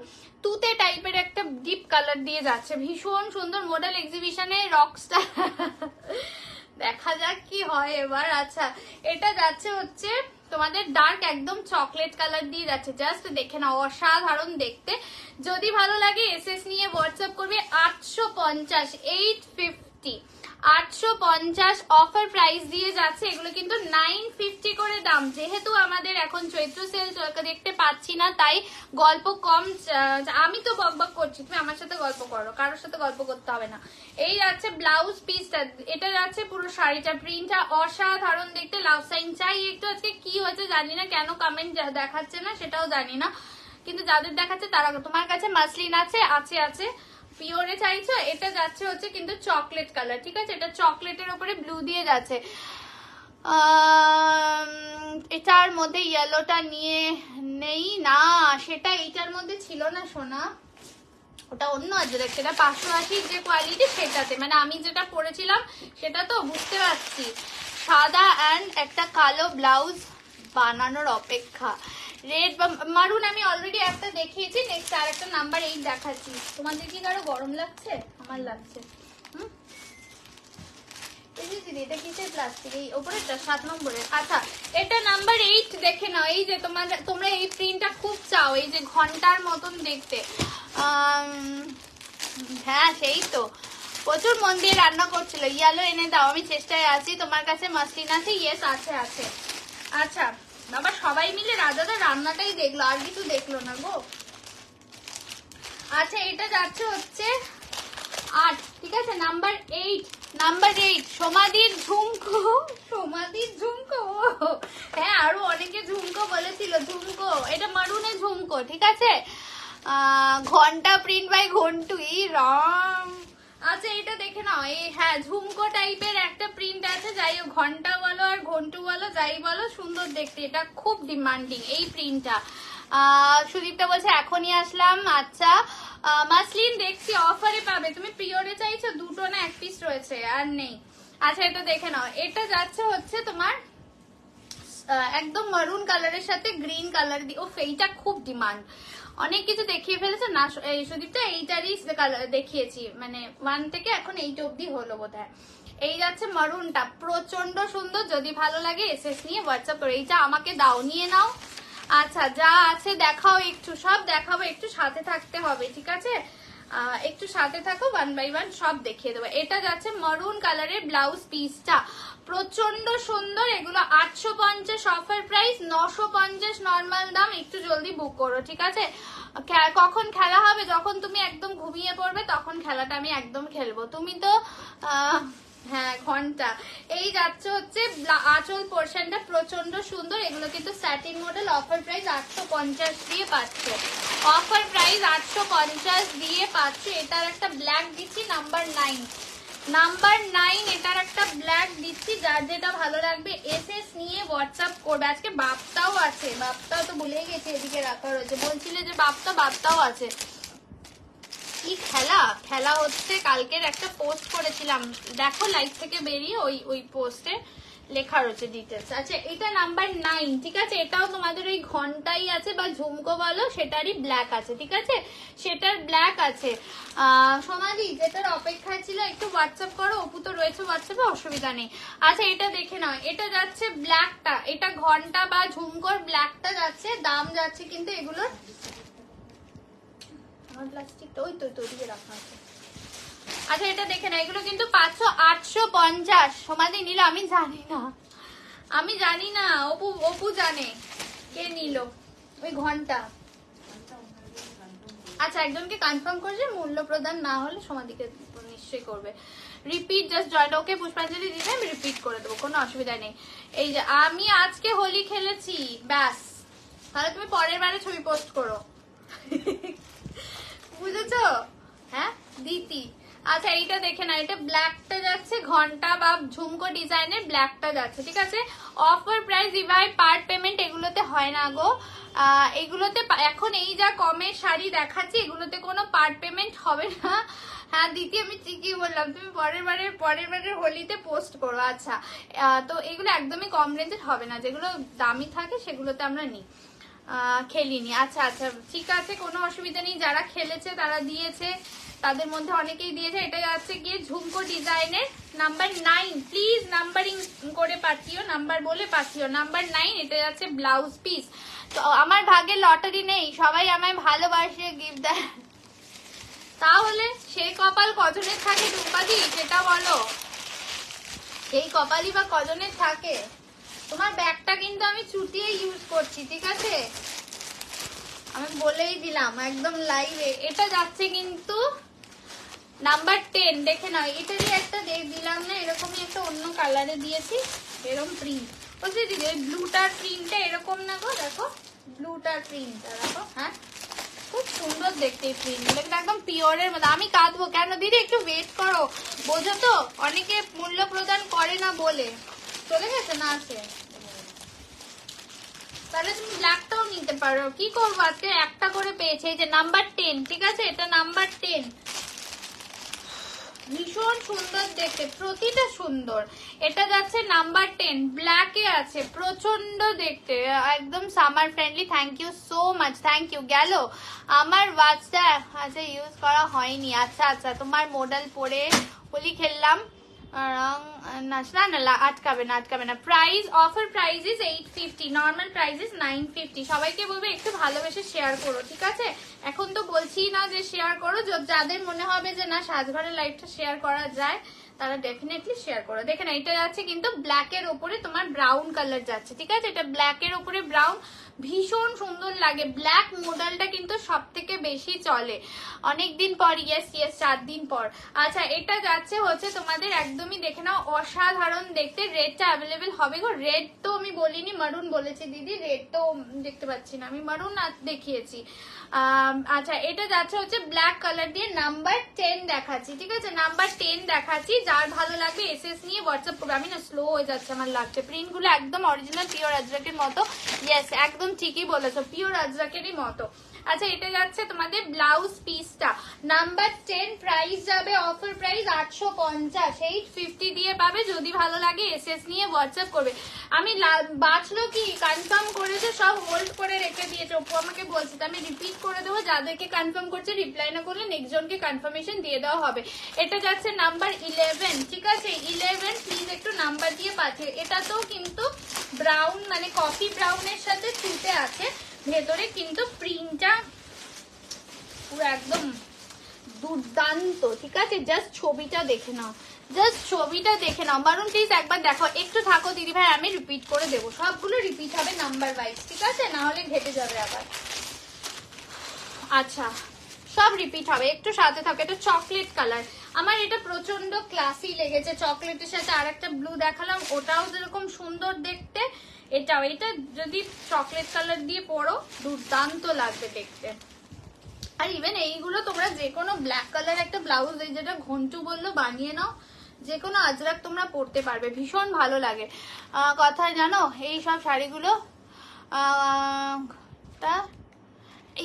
তুতে টাইপের একটা ডিপ কালার দিয়ে যাচ্ছে, ভীষণ সুন্দর মডেল। এক্সিবিশনে রকস্টার, দেখা যাক কি হয় এবার। আচ্ছা, এটা যাচ্ছে হচ্ছে তোমাদের ডার্ক একদম চকলেট কালার দিয়ে যাচ্ছে, জাস্ট দেখে নাও, অসাধারণ দেখতে। যদি ভালো লাগে এসএস নিয়ে হোয়াটসঅ্যাপ করবে। 850, 850, 850 অফার প্রাইস দিয়ে যাচ্ছে, এগুলো কিন্তু 950 করে দাম। যেহেতু আমাদের এখন চৈত্র সেল দেখতে পাচ্ছি না, তাই গল্প কম, আমি তো বকবক করছি, তুমি আমার সাথে গল্প করো, কারোর সাথে গল্প করতে হবে না। এই যাচ্ছে ব্লাউজ পিসটা, এটা যাচ্ছে পুরো শাড়িটা, প্রিন্টটা অসাধারণ দেখতে। লাভ সাইন চাই একটু, আজকে কি হয়েছে জানি না, কেন কমেন্ট দেখাচ্ছে না সেটাও জানি না, কিন্তু যাদের দেখাচ্ছে তারা, তোমার কাছে মাসলিন আছে? আছে আছে, পিওরে চাইছো? এটা যাচ্ছে হচ্ছে কিন্তু চকলেট কালার, ঠিক আছে? এটা চকলেটের উপরে ব্লু দিয়ে যাচ্ছে। এটার মধ্যে ইয়েলোটা নিয়ে নেই না, সেটা এইটার মধ্যে ছিল না সোনা, ওটা অন্য আছে, দেখ সেটা 580 যে কোয়ালিটি সেটাতে, মানে আমি যেটা পরেছিলাম সেটা তো বুঝতে পারছি। সাদা অ্যান্ড একটা কালো ব্লাউজ বানানোর অপেক্ষা। রেড বা মারুন আমি অলরেডি একটা দেখিয়েছি, নেক্সট আর একটা নাম্বার 8 দেখাচ্ছি। তোমাদের কি কারো গরম লাগছে? আমার লাগছে। এটা কিসের প্লাস্টিক? এই উপরেরটা 7 নম্বরের। আচ্ছা এটা নাম্বার 8 দেখে নাও। এই যে তোমরা এই প্রিন্টটা খুব চাও, এই যে ঘন্টার মতন দেখতে। হ্যাঁ সেই তো, প্রচুর মন দিয়ে রান্না করছিল। ইয়ালো এনে দাও, আমি চেষ্টায় আছি। তোমার কাছে মাসলিন আছে? ইয়েস আছে আছে। আচ্ছা বাবা সবাই মিলে রাজাদার রান্নাটাই দেখলো, আর কিছু দেখলো না গো। আচ্ছা এটা যাচ্ছে হচ্ছে 8, ঠিক আছে? নাম্বার 8, নাম্বার 8 সমাধির ঝুমকো। সমাধির ঝুমকো, হ্যাঁ আরো অনেকে ঝুমকো বলেছিল। ঝুমকো এটা মারুনের ঝুমকো, ঠিক আছে? ঘন্টা প্রিন্ট বাই ঘন্টু। এই রাম, আচ্ছা এটা দেখে নাও। এই হ্যাঁ ঝুমকো টাইপের একটা প্রিন্ট আছে। যাই হোক ঘন্টা বলো আর ঘন্টু বলো যাই বলো, সুন্দর দেখতে। এটা খুব ডিমান্ডিং এই প্রিন্টটা। সুদীপ্তা বলছে এখনই আসলাম। আচ্ছা মাসলিন দেখছি অফারে পাবে। তুমি পিওরে চাইছো? দুটো না এক পিস রয়েছে, আর নেই। আচ্ছা এটা দেখে নাও। এটা যাচ্ছে হচ্ছে তোমার একদম মারুন কালারের সাথে গ্রিন কালার দিয়ে। ও এইটা খুব ডিমান্ড, অনেক কিছু দেখিয়ে ফেলেছে না সুদীপ্তা? এইটারই দেখিয়েছি, মানে 1 থেকে এখন 8 অব্দি হলো বোধহয়। এই যাচ্ছে মারুনটা, প্রচন্ড সুন্দর। যদি ভালো লাগে এসএস নিয়ে হোয়াটসঅ্যাপ করে। এইটা আমাকে দাও, নিয়ে নাও। আচ্ছা যা আছে দেখাও একটু, সব দেখাবো, একটু সাথে থাকতে হবে, ঠিক আছে? একটু সাথে থাকো, 1 বাই 1 সব দেখিয়ে দেবো। এটা যাচ্ছে মারুন কালারের ব্লাউজ পিসটা, প্রচন্ড সুন্দর। এগুলো 850 অফার প্রাইস, 950 নর্মাল দাম। একটু জলদি বুক করো, ঠিক আছে? কখন খেলা হবে? যখন তুমি একদম ঘুমিয়ে পড়বে তখন খেলাটা আমি একদম খেলবো। তুমি তো হ্যাঁ ঘন্টা। এই যাচ্ছে হচ্ছে আঁচল পোর্শনটা প্রচন্ড সুন্দর। এগুলো কিন্তু স্যাটিন মডেল, অফার প্রাইস 850 দিয়ে পাচ্ছ। অফার প্রাইস 850 দিয়ে পাচ্ছ। এটার একটা ব্ল্যাক দিচ্ছি নাম্বার 9, নাম্বার 9 এটার একটা ব্ল্যাক দিচ্ছি। যার যেটা ভালো লাগবে এসএস নিয়ে হোয়াটসঅ্যাপ করবে। আজকে বাপ্তাও আছে, বাপ্তাও তো ভুলে গেছি এদিকে রাখা রয়েছে। বলছিলে যে বাপ্তাও আছে। কি খেলা খেলা হচ্ছে, কালকের একটা পোস্ট করেছিলাম দেখো লাইভ থেকে বেরিয়ে, ওই পোস্টে লেখা রয়েছে ডিটেলস। আচ্ছা এটা নাম্বার 9, ঠিক আছে? এটাও তোমাদের ওই ঘন্টাই আছে বা ঝুমকো বলো, সেটারই ব্ল্যাক আছে, ঠিক আছে? সেটার ব্ল্যাক আছে। সোনালি যেটার অপেক্ষায় ছিল একটু হোয়াটসঅ্যাপ করো। অপু তো রয়েছে হোয়াটসঅ্যাপে, অসুবিধা নেই। আচ্ছা এটা দেখে নাও। এটা যাচ্ছে ব্ল্যাকটা, এটা ঘন্টা বা ঝুমকোর ব্ল্যাকটা যাচ্ছে। দাম যাচ্ছে কিন্তু এগুলোর, প্লাস্টিকটা ওই তো ওদিকে রাখা আছে। আচ্ছা এটা দেখে না, এগুলো কিন্তু 850। সমাধি নিল? আমি জানি না। অপু জানে কে নিল ওই ঘন্টা। আচ্ছা একজনকে কনফার্ম করেছে, মূল্য প্রদান না হলে সমাধিকে নিশ্চয়ই করবে। Repeat just join. ওকে পুষ্পাঞ্জলি দিলে আমি রিপিট করে দেবো, কোনো অসুবিধা নেই। এই যে আমি আজকে হোলি খেলেছি, ব্যাস। তাহলে তুমি পরের বারে ছবি পোস্ট করো, বুঝেছো? হ্যাঁ দিতি। আচ্ছা এইটা দেখে না, এটা ব্ল্যাকটা যাচ্ছে, ঘন্টা বা ঝুমকো ডিজাইনের ব্ল্যাকটা যাচ্ছে, ঠিক আছে? অফার প্রাইস ভাই, পার্ট পেমেন্ট এগুলোতে হয় না গো। এগুলোতে এখন এই যা কমের শাড়ি দেখাচ্ছি এগুলোতে কোনো পার্ট পেমেন্ট হবে না। হ্যাঁ দিদি আমি ঠিকই বললাম, তুমি পরের বারের হোলিতে পোস্ট করো। আচ্ছা তো এগুলো একদমই কম রেঞ্জের হবে না, যেগুলো দামি থাকে সেগুলোতে আমরা নিই, খেলিনি। আচ্ছা আচ্ছা ঠিক আছে, কোনো অসুবিধা নেই। যারা খেলেছে তারা দিয়েছে, তাদের মধ্যে অনেকেই দিয়েছে। এটা যাচ্ছে গিয়ে ঝুমকো ডিজাইনের নাম্বার 9। প্লিজ নাম্বারিং করে পাঠিও, নাম্বার বলে পাঠিও। নাম্বার 9 এটা যাচ্ছে ব্লাউজ পিস। তো আমার ভাগ্যে লটারি নেই, সবাই আমায় ভালোবাসে, গিফট দেয়। তাহলে সেই কপাল কজনের থাকে টুম্পাদি, সেটা বলো। সেই কপালই বা কজনের থাকে? তোমার ব্যাগটা কিন্তু আমি চুটিয়ে ইউজ করছি, ঠিক আছে? আমি বলেই দিলাম একদম লাইভে। এটা যাচ্ছে কিন্তু নাম্বার 10, দেখে নাও। এটারই একটা দিলাম না, এরকমই একটা অন্য কালারে দিয়েছি, এরকম প্রিন্ট। বলছি দিদি ওই ব্লুটার প্রিন্টটা এরকম না গো, দেখো ব্লুটার প্রিন্টটা দেখো। হ্যাঁ খুব সুন্দর দেখতে এই প্রিন্টগুলো, একদম পিওরের মধ্যে। আমি কাঁদবো কেন দিদি, একটু ওয়েট করো, বোঝো তো? অনেকে মূল্য প্রদান করে না বলে চলে গেছে না আছে। তাহলে তুমি ব্ল্যাকটাও নিতে পারো, কি করবো আজকে একটা করে পেয়ে পেয়েছি, এই যে নাম্বার 10, ঠিক আছে, এটা নাম্বার 10, ভীষণ সুন্দর দেখতে, প্রতিটা সুন্দর। এটা যাচ্ছে নাম্বার 10, ব্ল্যাকে আছে, প্রচন্ড দেখতে, একদম summer friendly. Thank you so much, thank you. গেল আমার ওয়াচটা, আচ্ছা ইউজ করা হয়নি, আচ্ছা আচ্ছা, তোমার মডেল পরে হোলি খেললাম, না আটকাবে না, আটকাবে না। Price, offer price is 850, normal price is 950। সবাইকে বলবে একটু ভালোবেসে শেয়ার করো, ঠিক আছে? এখন তো বলছি না যে শেয়ার করো, যাদের মনে হবে যে না সাজঘরের লাইভটা শেয়ার করা যায় তারা ডেফিনেটলি শেয়ার করো। দেখেন এটা যাচ্ছে কিন্তু ব্ল্যাকের ওপরে তোমার ব্রাউন কালার যাচ্ছে, ঠিক আছে, এটা ব্ল্যাকের ওপরে ব্রাউন, ভীষণ সুন্দর লাগে। ব্ল্যাক মডেলটা কিন্তু সব থেকে বেশি চলে অনেকদিন পর, ইয়েস ইয়েস 4 দিন পর। আচ্ছা এটা যাচ্ছে হচ্ছে তোমাদের একদমই দেখে নাও, অসাধারণ দেখতে। রেডটা অ্যাভেলেবেল হবে গো, রেড তো আমি বলিনি, মারুন বলেছি দিদি, রেড তো দেখতে পাচ্ছি না আমি, মারুন দেখিয়েছি। আচ্ছা এটা যাচ্ছে হচ্ছে ব্ল্যাক কালার দিয়ে, নাম্বার 10 দেখাচ্ছি, ঠিক আছে, নাম্বার 10 দেখাচ্ছি। যার ভালো লাগবে এসএস নিয়ে হোয়াটসঅ্যাপ করবে। আমি না স্লো হয়ে যাচ্ছে আমার লাগছে, প্রিন্ট গুলো একদম অরিজিনাল পিওর আজরাকের মতো, ইয়েস একদম ঠিকই বলেছো, পিওর আজরাকেরই মতো। আচ্ছা এটা যাচ্ছে তোমাদের ব্লাউজ পিসটা, নাম্বার 10, প্রাইস যাবে অফার প্রাইস 850, 850 দিয়ে পাবে। যদি ভালো লাগে এসএস নিয়ে হোয়াটসঅ্যাপ করবে। আমি বাঁচলো কি কনফার্ম করেছে সব হোল্ড করে রেখে দিয়েছে, ওপো আমাকে বলছে, তো আমি রিপিট করে দেবো, যাদেরকে কনফার্ম করছে রিপ্লাই না করলে নেক্সট জনকে কনফার্মেশন দিয়ে দেওয়া হবে। এটা যাচ্ছে নাম্বার 11, ঠিক আছে, 11, প্লিজ একটু নাম্বার দিয়ে পাঠিয়ে। এটাতেও কিন্তু ব্রাউন মানে কফি ব্রাউনের সাথে সুতে আছে, ভেতরে কিন্তু প্রিন্টটা পুরো একদম দুর্দান্ত, ঠিক আছে, জাস্ট ছবিটা দেখে নাও, জাস্ট ছবিটা দেখে নাও। মারুন প্লিজ একবার দেখো, একটু থাকো দিদি ভাই, আমি রিপিট করে দেবো, সবগুলো রিপিট হবে নাম্বার ওয়াইজ, ঠিক আছে, না হলে ঘেটে যাবে আবার। আচ্ছা সব রিপিট হবে, একটু সাথে থাকো। এটা চকলেট কালার, আমার এটা প্রচন্ড ক্লাসি লেগেছে, চকলেটের সাথে আর একটা ব্লু দেখালাম, ওটাও যেরকম সুন্দর দেখতে, এটাও, এটা যদি চকলেট কালার দিয়ে পরো দুর্দান্ত লাগবে দেখতে। আর ইভেন এইগুলো তোমরা যে কোনো ব্ল্যাক কালার একটা ব্লাউজ, এই যেটা ঘন্টু বললো বানিয়ে নাও, যে কোনো আজরাক তোমরা পরতে পারবে, ভীষণ ভালো লাগে। কথায় জানো এই সব শাড়িগুলো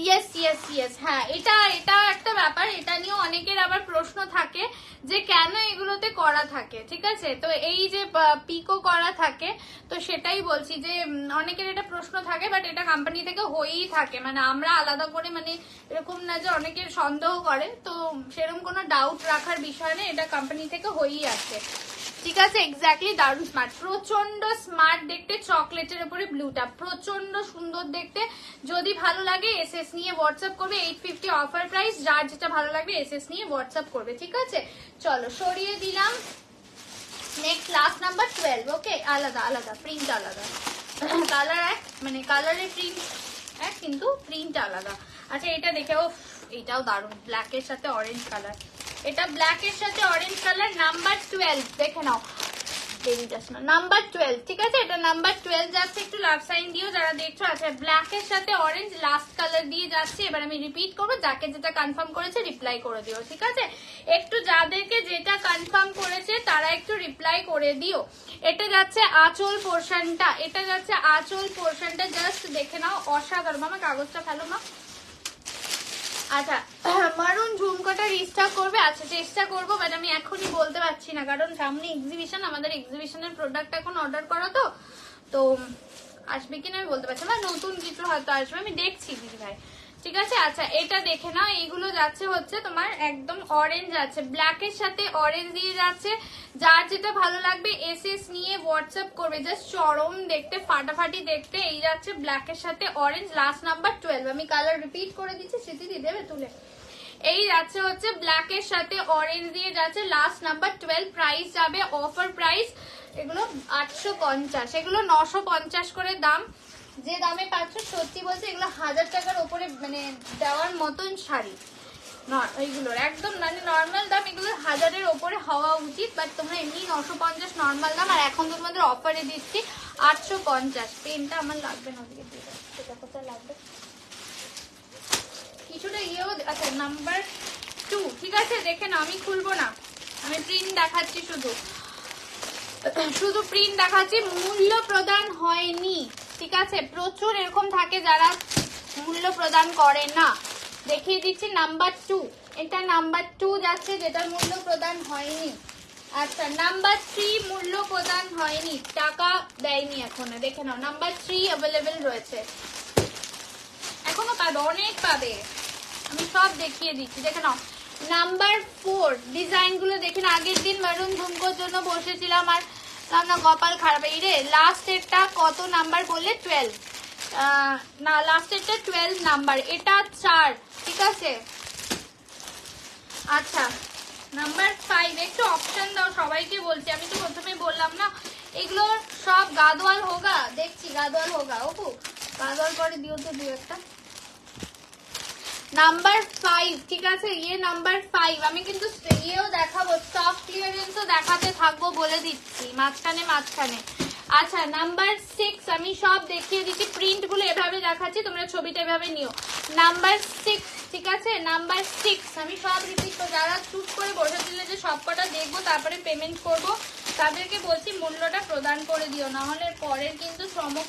ইয়েস ইয়েস ইয়েস, হ্যাঁ এটা এটা একটা ব্যাপার, এটা নিয়েও অনেকের আবার প্রশ্ন থাকে যে কেন এগুলোতে করা থাকে, ঠিক আছে, তো এই যে পিকো করা থাকে, তো সেটাই বলছি যে অনেকের এটা প্রশ্ন থাকে, বাট এটা কোম্পানি থেকে হয়েই থাকে, মানে আমরা আলাদা করে, মানে এরকম না যে অনেকের সন্দেহ করে, তো সেরকম কোনো ডাউট রাখার বিষয় নেই, এটা কোম্পানি থেকে হয়েই আসে, ঠিক আছে, এক্স্যাক্টলি। দারুণ স্মার্ট, প্রচন্ড স্মার্ট দেখতে, চকলেটের উপরে ব্লুটা প্রচন্ড সুন্দর দেখতে। যদি ভালো লাগে এসএস নিয়ে হোয়াটসঅ্যাপ করবে, 850 অফার প্রাইস, যার যেটা ভালো লাগবে এসএস নিয়ে হোয়াটসঅ্যাপ করবে, ঠিক আছে। চলো সরিয়ে দিলাম, নেক্সট লাস্ট নাম্বার 12, ওকে, আলাদা আলাদা প্রিন্ট, আলাদা কালার এক, মানে কালারের প্রিন্ট এক কিন্তু প্রিন্ট আলাদা। আচ্ছা এটা দেখে, ও এটাও দারুণ, ব্ল্যাকের সাথে অরেঞ্জ কালার, এটা ব্ল্যাকের সাথে অরেঞ্জ কালার, নাম্বার 12 দেখে নাও, নাম্বার 12, ঠিক আছে, এটা নাম্বার 12 যাচ্ছে, একটু লাভ সাইন দিও যারা দেখছো। আচ্ছা ব্ল্যাকের সাথে অরেঞ্জ লাস্ট কালার দিয়ে যাচ্ছে, এবার আমি রিপিট করবো, যাকে যেটা কনফার্ম করেছে রিপ্লাই করে দিও, ঠিক আছে, একটু যাদেরকে যেটা কনফার্ম করেছে তারা একটু রিপ্লাই করে দিও। এটা যাচ্ছে আঁচল পোর্শনটা, এটা যাচ্ছে আঁচল পোর্শনটা, জাস্ট দেখে নাও, অসাধারণ। আমার কাগজটা ফেলো না। আচ্ছা মারুন ঝুমকোটা রিস্টক করবে, আচ্ছা চেষ্টা করবো, বাট আমি এখনই বলতে পারছি না, কারণ সামনে এক্সিবিশন, আমাদের এক্সিবিশনের প্রোডাক্ট এখন অর্ডার করা, তো আসবে কিনা আমি বলতে পারছি না, নতুন কিছু হয়তো আসবে, আমি দেখছি দিদি ভাই, ঠিক আছে। আচ্ছা এটা দেখে নাও, এইগুলো যাচ্ছে হচ্ছে তোমার একদম অরেঞ্জ আছে, ব্ল্যাকের সাথে অরেঞ্জ দিয়ে যাচ্ছে, যার যেটা ভালো লাগবে এসএস নিয়ে হোয়াটসঅ্যাপ করবে, জাস্ট চরম দেখতে, ফাটাফাটি দেখতে। এই যাচ্ছে ব্ল্যাকের সাথে অরেঞ্জ, লাস্ট নাম্বার 12, আমি কালার রিপিট করে দিচ্ছি, স্মৃতি দিয়ে দেবে তুলে। এই যাচ্ছে হচ্ছে ব্ল্যাকের সাথে অরেঞ্জ দিয়ে যাচ্ছে, লাস্ট নাম্বার 12, প্রাইস যাবে অফার প্রাইস, এগুলো 850, এগুলো 950 করে দাম, যে দামে পাচ্ছ সত্যি বলছি এগুলো 1000 টাকার উপরে মানে দেওয়ার মতন শাড়ি, এইগুলোর একদম মানে নর্মাল দাম, এগুলো 1000-এর ওপরে হওয়া উচিত, বাট তোমরা এমনি 950 নর্মাল দাম, আর এখন তো তোমাদের অফারে দিচ্ছি 850। পেনটা আমার লাগবে না, ওদিকে দিয়ে দাও, সেটা কোথায় লাগবে কিছুটা ইয়েও। আচ্ছা নাম্বার 2, ঠিক আছে, দেখে না, আমি খুলবো না, আমি প্রিন্ট দেখাচ্ছি, শুধু প্রিন্ট দেখাচ্ছি, মূল্য প্রদান হয়নি, ঠিক আছে, প্রচুর এরকম থাকে যারা মূল্য প্রদান করে না, দেখিয়ে দিচ্ছি নাম্বার 2, এটা নাম্বার 2 যাচ্ছে যেটার মূল্য প্রদান হয়নি। আচ্ছা নাম্বার 3 মূল্য প্রদান হয়নি, টাকা দেয়নি এখনো, দেখে নাও নাম্বার 3 অ্যাভেলেবেল রয়েছে, এখনো পাবে, অনেক পাবে, আমি সব দেখিয়ে দিচ্ছি, দেখে নাও। নাম্বার 4 ডিজাইন গুলো দেখে না, আগের দিন মেরুন ঝুমকোর জন্য বসেছিলাম আর না কপাল খারাপ, এই রে লাস্ট এরটা কত নাম্বার বললে 12, না লাস্ট এরটা 12 নাম্বার, এটা 4, ঠিক আছে। আচ্ছা নাম্বার 5 একটু অপশন দাও, সবাইকে বলছি, আমি তো প্রথমে বললাম না এগুলো সব গাদোয়াল হোগা, দেখছি গাদোয়াল হোগা, ওপু গাদোয়াল করে দিও তো দু একটা। নাম্বার 5, ঠিক আছে, ইয়ে নাম্বার 5, আমি কিন্তু ইয়েও দেখাবো, স্টক ক্লিয়ারেন্সও দেখাতে থাকবো, বলে দিচ্ছি মাঝখানে মাঝখানে। আচ্ছা নাম্বার 6 আমি সব দেখিয়ে দিচ্ছি, প্রিন্ট গুলো এভাবে দেখাচ্ছি, তোমরা ছবিটা এভাবে নিও। নাম্বার 6, ঠিক আছে, নাম্বার 6 আমি সব রিপিট করবো, যারা চুপ করে বসেছিল যে সবকটা দেখবো তারপরে পেমেন্ট করব, তাদেরকে বলছি মূল্যটা প্রদান করে দিও, না হলে পরের কিন্তু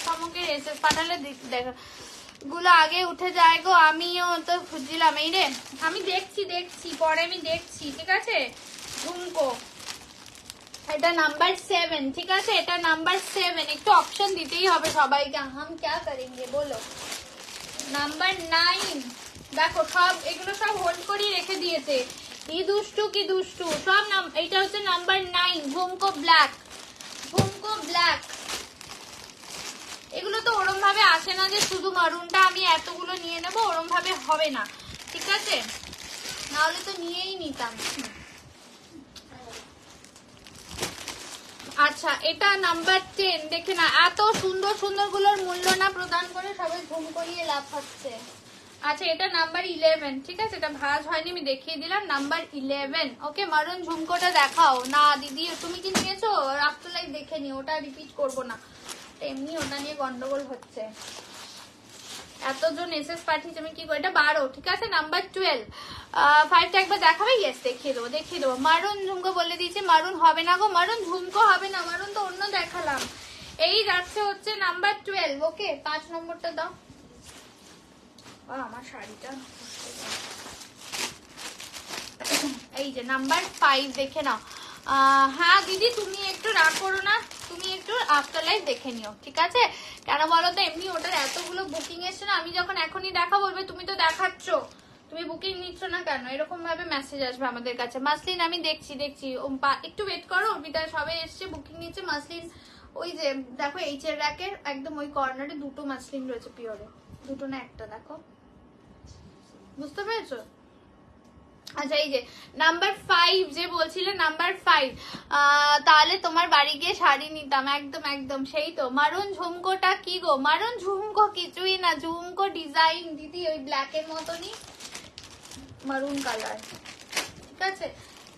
চমকের এসএস পাঠালে দেখা গুলো আগে উঠে যায় গো, আমিও তো খুঁজছিলাম, এই রে আমি দেখছি পরে আমি দেখছি, ঠিক আছে। ঝুমকো এটা নাম্বার 7, ঠিক আছে, এটা নাম্বার 7, একটু অপশন দিতেই হবে সবাইকে, হাম ক্যা করেंगे বলো। নাম্বার 9 দেখো, সব এগুলো সব হোল্ড করিয়ে রেখে দিয়েছে, কি দুষ্টু সব নাম, এইটা হচ্ছে নাম্বার 9 ঝুমকো ব্ল্যাক, ঝুমকো ব্ল্যাক। এগুলো তো ওরম ভাবে আসে না যে শুধু মারুনটা আমি এতগুলো নিয়ে নেবো, ওরম ভাবে হবে না, ঠিক আছে, নাহলে তো নিয়েই নিতাম। আচ্ছা এটা নাম্বার 10, দেখে না এত সুন্দর গুলোর মূল্য না প্রদান করে সবাই ঘুম করিয়ে লাভ হচ্ছে। আচ্ছা এটা নাম্বার 11, ঠিক আছে, এটা ভাঁজ হয়নি, আমি দেখিয়ে দিলাম নাম্বার 11। ওকে মারুন ঝুমকোটা দেখাও না দিদি, তুমি কি নিয়েছো রাফতোলাই দেখে নি, ওটা রিপিট করবো না, এমনি ওটা নিয়ে গন্ডগোল হচ্ছে, এতজন এসএস পাঠিয়েছে আমি কি করি, এটা 12, ঠিক আছে। নাম্বার 12 5টা একবার দেখাবে, ইয়েস দেখিয়ে দেবো। মারুন ঝুমকো বলে দিয়েছে, মারুন হবে না গো, মারুন ঝুমকো হবে না, মারুন তো অন্য দেখালাম, এই যাচ্ছে হচ্ছে নাম্বার 12। ওকে 5 নম্বরটা দাও, আমার শাড়িটা এই যে নাম্বার 5 দেখে নাও। হ্যাঁ দিদি তুমি একটু রাগ করো না, তুমি একটু আফটার লাইফ দেখে নিও, ঠিক আছে, কেন বলো তো এমনি ওটার এতগুলো বুকিং এসছে না, আমি যখন এখনই দেখা বলবে তুমি তো দেখাচ্ছ, তুমি বুকিং নিচ্ছ না কেন, এরকম ভাবে মেসেজ আসবে আমাদের কাছে। মাসলিন আমি দেখছি একটু ওয়েট করো, অর্পিতা সবে এসছে বুকিং নিচ্ছে। মাসলিন ওই যে দেখো এইচ এর র্যাকের একদম ওই কর্নারে দুটো মাসলিন রয়েছে পিওরে, দুটো না একটা, দেখো বুঝতে পেরেছো। আচ্ছা এই যে নাম্বার 5 যে বলছিলে, নাম্বার 5 তাহলে তোমার বাড়ি গিয়ে শাড়ি নিতাম, একদম সেই তো। মারুন ঝুমকোটা কি গো, মারুন ঝুমকো কিছুই না, ঝুমকো ডিজাইন দিদি ওই ব্ল্যাক এর মতনই মারুন কালার, ঠিক আছে।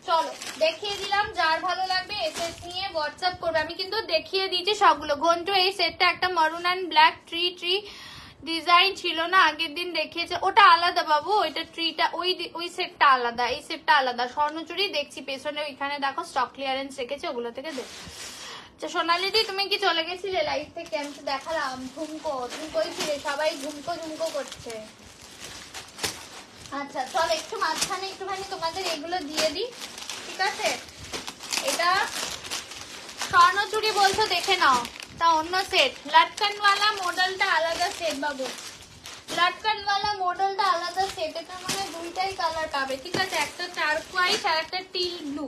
চলো দেখিয়ে দিলাম, যার ভালো লাগবে এসএস নিয়ে হোয়াটসঅ্যাপ করবে, আমি কিন্তু দেখিয়ে দিয়েছি সবগুলো। ঘন্টু এই সেটটা একটা মারুন অ্যান্ড ব্ল্যাক ট্রি ডিজাইন ছিল না, আগের দিন দেখিয়েছে, ওটা আলাদা বাবু, ওইটা ট্রিটা ওই সেটটা আলাদা, এই সেটটা আলাদা। স্বর্ণচুরি দেখছি পেছনে ওইখানে দেখো স্টক ক্লিয়ারেন্স রেখেছে, ওগুলো থেকে দেখ। আচ্ছা সোনালিদি তুমি কি চলে গেছিলে লাইভ থেকে, আমি তো দেখালাম ঝুমকো, তুমি কই ছিলে, সবাই ঝুমকো করছে। আচ্ছা চল একটু মাঝখানে একটুখানি তোমাদের এগুলো দিয়ে দিই, ঠিক আছে। এটা স্বর্ণচুরি বলছো, দেখে নাও, তা অন্য সেট, লটকনওয়ালা মডেলটা আলাদা সেট বাবু, লটকনওয়ালা মডেলটা আলাদা সেট, এটা মানে দুইটাই কালার পাবে, ঠিক আছে, একটা টার্কোয়াইজ আর একটা টিল ব্লু,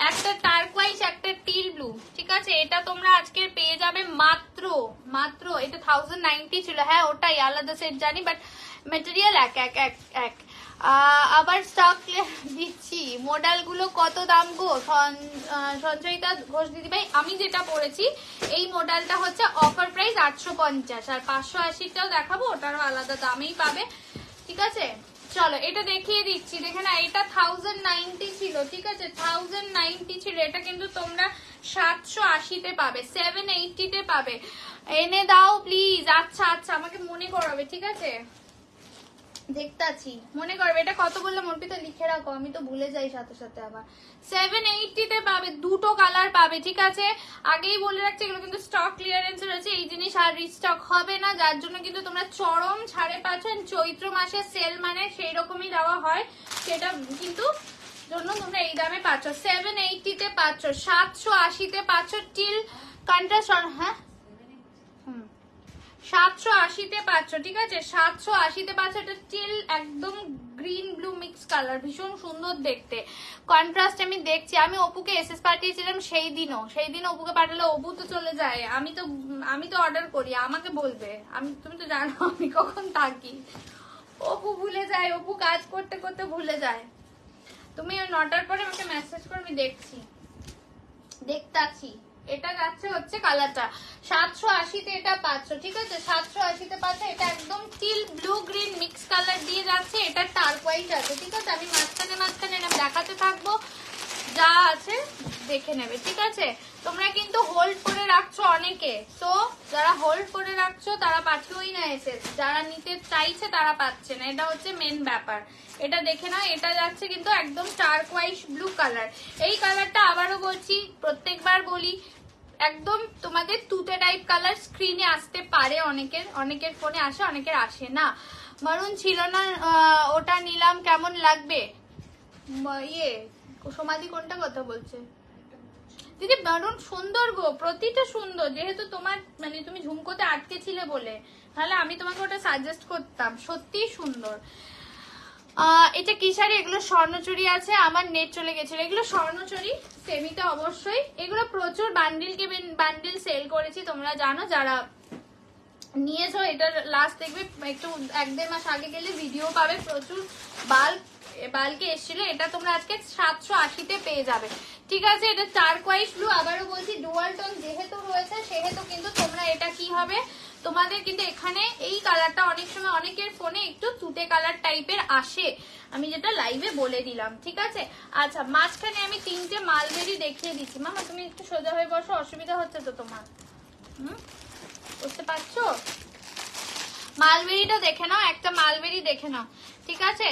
একটা টার্কোয়াইজ একটা টিল ব্লু, ঠিক আছে। এটা তোমরা আজকে পেয়ে যাবে মাত্র এটা 1090 ছিল, হ্যাঁ ওটাই আলাদা সেট জানি, বাট মেটেরিয়াল এক আবার স্টক দিচ্ছি। মডেল গুলো কত দাম গো সঞ্চয়িতা ঘোষ দিদি ভাই, আমি যেটা পড়েছি এই মডেলটা হচ্ছে অফার প্রাইস 850, আর 580টাও দেখাবো, ওটারও আলাদা দামেই পাবে, ঠিক আছে। চলো এটা দেখিয়ে দিচ্ছি, দেখে না, এটা 1090 ছিল, ঠিক আছে, 1090 ছিল, এটা কিন্তু তোমরা 780-তে পাবে, 780-তে পাবে, এনে দাও প্লিজ। আচ্ছা আমাকে মনে করাবে, ঠিক আছে। দেখতে আছি, মনে করবে এটা কত বললাম অর্পিতা লিখে রাখো, আমি তো ভুলে যাই সাথে সাথে আবার। 780 তে পাবে, দুটো কালার পাবে, ঠিক আছে। আগেই বলে রাখছি এগুলো কিন্তু স্টক ক্লিয়ারেন্স রয়েছে, এই জিনিস আর রিস্টক হবে না, যার জন্য কিন্তু তোমরা চরম ছাড়ে পাচ্ছেন। চৈত্র মাসে সেল মানে সেই রকমই দেওয়া হয়, সেটা কিন্তু জন্য তোমরা এই দামে পাচ্ছ। 780 তে পাচ্ছ, 780 তে পাচ্ছ টিল কন্ট্রাস্ট। হ্যাঁ 780 তে পাচ্ছ, ঠিক আছে, 780 তে পাচ্ছ। এটা টিল একদম গ্রিন ব্লু মিক্স কালার, ভীষণ সুন্দর দেখতে, কন্ট্রাস্ট। আমি দেখছি, আমি অপুকে এসএস পাঠিয়েছিলাম সেই দিন অপুকে পাঠালে অপু তো চলে যায়, আমি তো অর্ডার করি, আমাকে বলবে, তুমি তো জানো আমি কখন থাকি, অপু ভুলে যায়, অপু কাজ করতে করতে ভুলে যায়। তুমি ওই 9টার পরে আমাকে মেসেজ করে, আমি দেখতে আছি। এটা যাচ্ছে হচ্ছে কালারটা 780 তে এটা পাচ্ছ, ঠিক আছে, 780 তে পাচ্ছ। এটা একদম till blue green mix colour দিয়ে যাচ্ছে, এটা টার্কোয়াইজ আছে, ঠিক আছে। আমি মাঝখানে এরকম দেখাতে থাকবো, যা আছে দেখে নেবে, ঠিক আছে। তোমরা কিন্তু হোল্ড করে রাখছো অনেকে, তো যারা হোল্ড করে রাখছো তারা পাঠিয়েই না এসে, যারা নিতে চাইছে তারা পাচ্ছে না, এটা হচ্ছে মেন ব্যাপার। এটা দেখে নাও, এটা যাচ্ছে কিন্তু একদম টার্কোয়াইজ ব্লু কালার। এই কালারটা আবারও বলছি, প্রত্যেকবার বলি, একদম তোমাদের তুতে টাইপ কালার স্ক্রিনে আসতে পারে, অনেকের ফোনে আসে, অনেকের আসে না। মারুন ছিল না, ওটা নিলাম, কেমন লাগবে? ইয়ে সমাধি কোনটা কথা বলছে দিদি? মারুন সুন্দর গো, প্রতিটা সুন্দর, যেহেতু তোমার মানে তুমি ঝুমকোতে আটকে ছিলে বলে, তাহলে আমি তোমাকে ওটা সাজেস্ট করতাম, সত্যিই সুন্দর। এটা কি শাড়ি? এগুলো স্বর্ণচুরি আছে, আমার নেট চলে গেছিল। এগুলো স্বর্ণচুরি সেমিতে অবশ্যই, এগুলো প্রচুর বান্ডিল সেল করেছি, তোমরা জানো যারা নিয়েছো। এটা লাস্ট দেখবে একটু 1-1.5 মাস আগে গেলে ভিডিও পাবে, প্রচুর বাল্কে এসেছিল। এটা তোমরা আজকে 780 তে পেয়ে যাবে, ঠিক আছে। এটা টার্কোয়াইজ ব্লু, আবারও বলছি ডুয়াল টোন যেহেতু রয়েছে সেহেতু কিন্তু তোমরা এটা কি হবে, তোমাদের কিন্তু এখানে এই কালারটা অনেক সময় অনেকের ফোনে একটু তুতে কালার টাইপের আসে, আমি যেটা লাইভে বলে দিলাম, ঠিক আছে। আচ্ছা, মাঝখানে আমি 3টে মালবেরি দেখিয়ে দিচ্ছি। মামা তুমি একটু সোজা হয়ে বসো, অসুবিধা হচ্ছে তো তোমার, বুঝতে পারছো? মালবেরিটা দেখে নাও, একটা মালবেরি দেখে নাও, ঠিক আছে।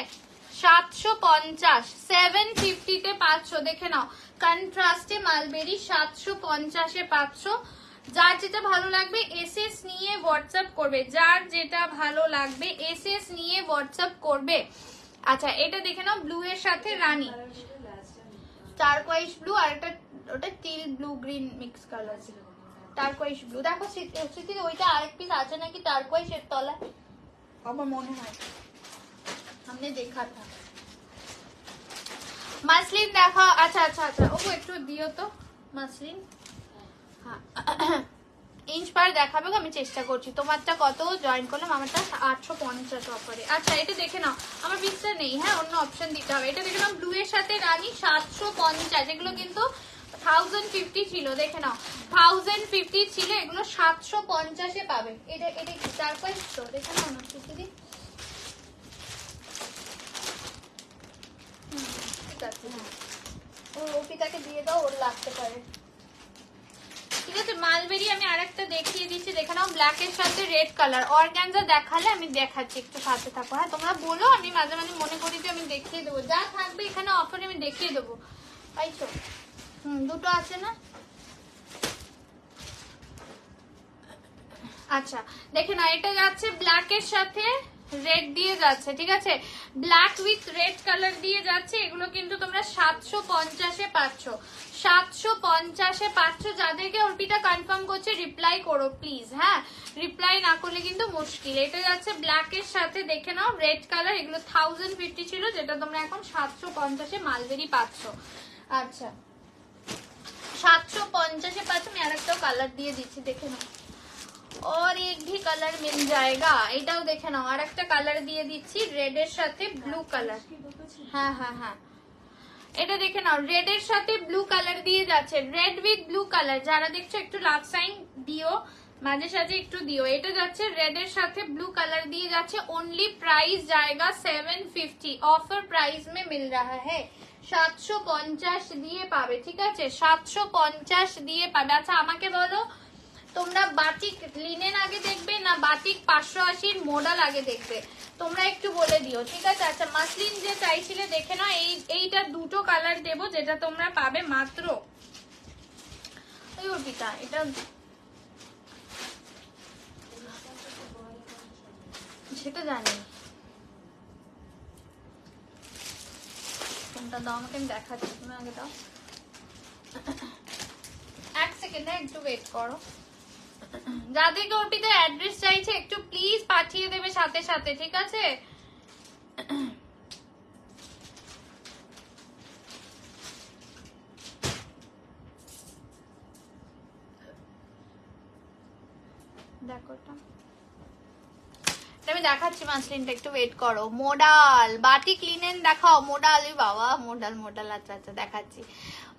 750, 750 তে পাচ্ছ, দেখে নাও, কন্ট্রাস্টে মালবেরি 750 এ পাচ্ছ। যার যেটা ভালো লাগবে এসএস নিয়ে হোয়াটসঅ্যাপ করবে, যার যেটা ভালো লাগবে এসএস নিয়ে হোয়াটসঅ্যাপ করবে। আচ্ছা, এটা দেখে নাও, ব্লু এর সাথে রানী, টার্কোয়াইজ ব্লু, আর একটা ওটা teal blue green mix colour, turquoise blue. দেখো স্মৃতি ওইটা আরেক পিস আছে নাকি টার্কোয়াইজ এর তলায়, আমার মনে হয় हमने देखा था। মাসলিন দেখো, আচ্ছা আচ্ছা আচ্ছা, ও একটু দিও তো মাসলিন। হ্যাঁ, ইঞ্চ পার দেখাবে, আমি চেষ্টা করছি। তোমারটা কত জয়েন করলাম? আমারটা 850 অফারে। আচ্ছা, এটা দেখে নাও, আমার পিসটা নেই, হ্যাঁ অন্য অপশন দিতে হবে। এটা দেখে নাও, ব্লু এর সাথে রানী 750, এগুলো কিন্তু 1050 ছিল, দেখে নাও 1050 ছিল, এগুলো 750 এ পাবে। এটা কি টার্কোয়াইজ তো? দেখে নাও না দিদি, ঠিক আছে। হ্যাঁ, ওর অপিতাকে দিয়ে দাও, ওর লাগতে পারে, ঠিক আছে। মালবেরি আমি আরেকটা দেখিয়ে দিচ্ছি, দেখে নাও, ব্ল্যাক এর সাথে রেড কালার। অর্গানজা দেখালে আমি দেখাচ্ছি, একটু সাথে থাকো, হ্যাঁ তোমরা বলো, আমি মাঝে মাঝে মনে করি যে আমি দেখিয়ে দেবো, যা থাকবে এখানে অফারে আমি দেখিয়ে দেবো, পাইছো? দুটো আছে না? আচ্ছা, দেখে না, এটা যাচ্ছে ব্ল্যাক এর সাথে রেড দিয়ে যাচ্ছে, ঠিক আছে, ব্ল্যাক উইথ রেড কালার দিয়ে যাচ্ছে। এগুলো কিন্তু তোমরা 750 এ পাচ্ছ, 750 এ পাচ্ছ। যাদেরকে অর্পিতা কনফার্ম করছে রিপ্লাই করো প্লিজ, হ্যাঁ রিপ্লাই না করলে কিন্তু মুশকিল। এটা যাচ্ছে ব্ল্যাক এর সাথে, দেখে নাও, রেড কালার। এগুলো 1050 ছিল, যেটা তোমরা এখন 750 এ মালবেরি পাচ্ছ। আচ্ছা, 750 এ পাচ্ছ। আমি আরেকটাও কালার দিয়ে দিচ্ছি, দেখে নাও, और एक भी कलर मिल जाएगा। এটাও দেখে নাও, আর একটা কালার দিয়ে দিচ্ছি রেড এর সাথে ব্লু কালার। হ্যাঁ হ্যাঁ হ্যাঁ, এটা দেখে নাও, রেড এর সাথে ব্লু কালার দিয়ে যাচ্ছে, রেড উইথ ব্লু কালার। যারা দেখছো একটু লাভ সাইন দিও, মাঝে সাঝে একটু দিও। এটা যাচ্ছে রেড এর সাথে ব্লু কালার দিয়ে যাচ্ছে। ओनली प्राइस जाएगा 750, ऑफर प्राइस में मिल रहा है, 750 দিয়ে পাবে, ঠিক আছে, 750 দিয়ে পাবে। আচ্ছা, আমাকে বলো তোমরা বাটিক লিনেন আগে দেখবে না বাটিক 580 মডেল আগে দেখবে, তোমরা একটু বলে দিও, ঠিক আছে? আচ্ছা মাসলিন যে চাইছিলে দেখে নাও, এইটা দুটো কালার দেবো, যেটা তোমরা পাবে মাত্র ওই অর্পিতা, এটা সেটা জানি কোনটা দাও আমাকে, আমি দেখাচ্ছি, তুমি আগে দাও। এক সেকেন্ড একটু ওয়েট করো। যাদেরকে অর্পিতা অ্যাড্রেস চাইছে একটু প্লিজ পাঠিয়ে দেবে সাথে সাথে, ঠিক আছে? দেখো আমি দেখাচ্ছি মাসলিনটা, একটু ওয়েট করো। মোডাল বাটিক লিনেন দেখাও, মোডাল। বাবা মোডাল মোডাল, আচ্ছা আচ্ছা দেখাচ্ছি।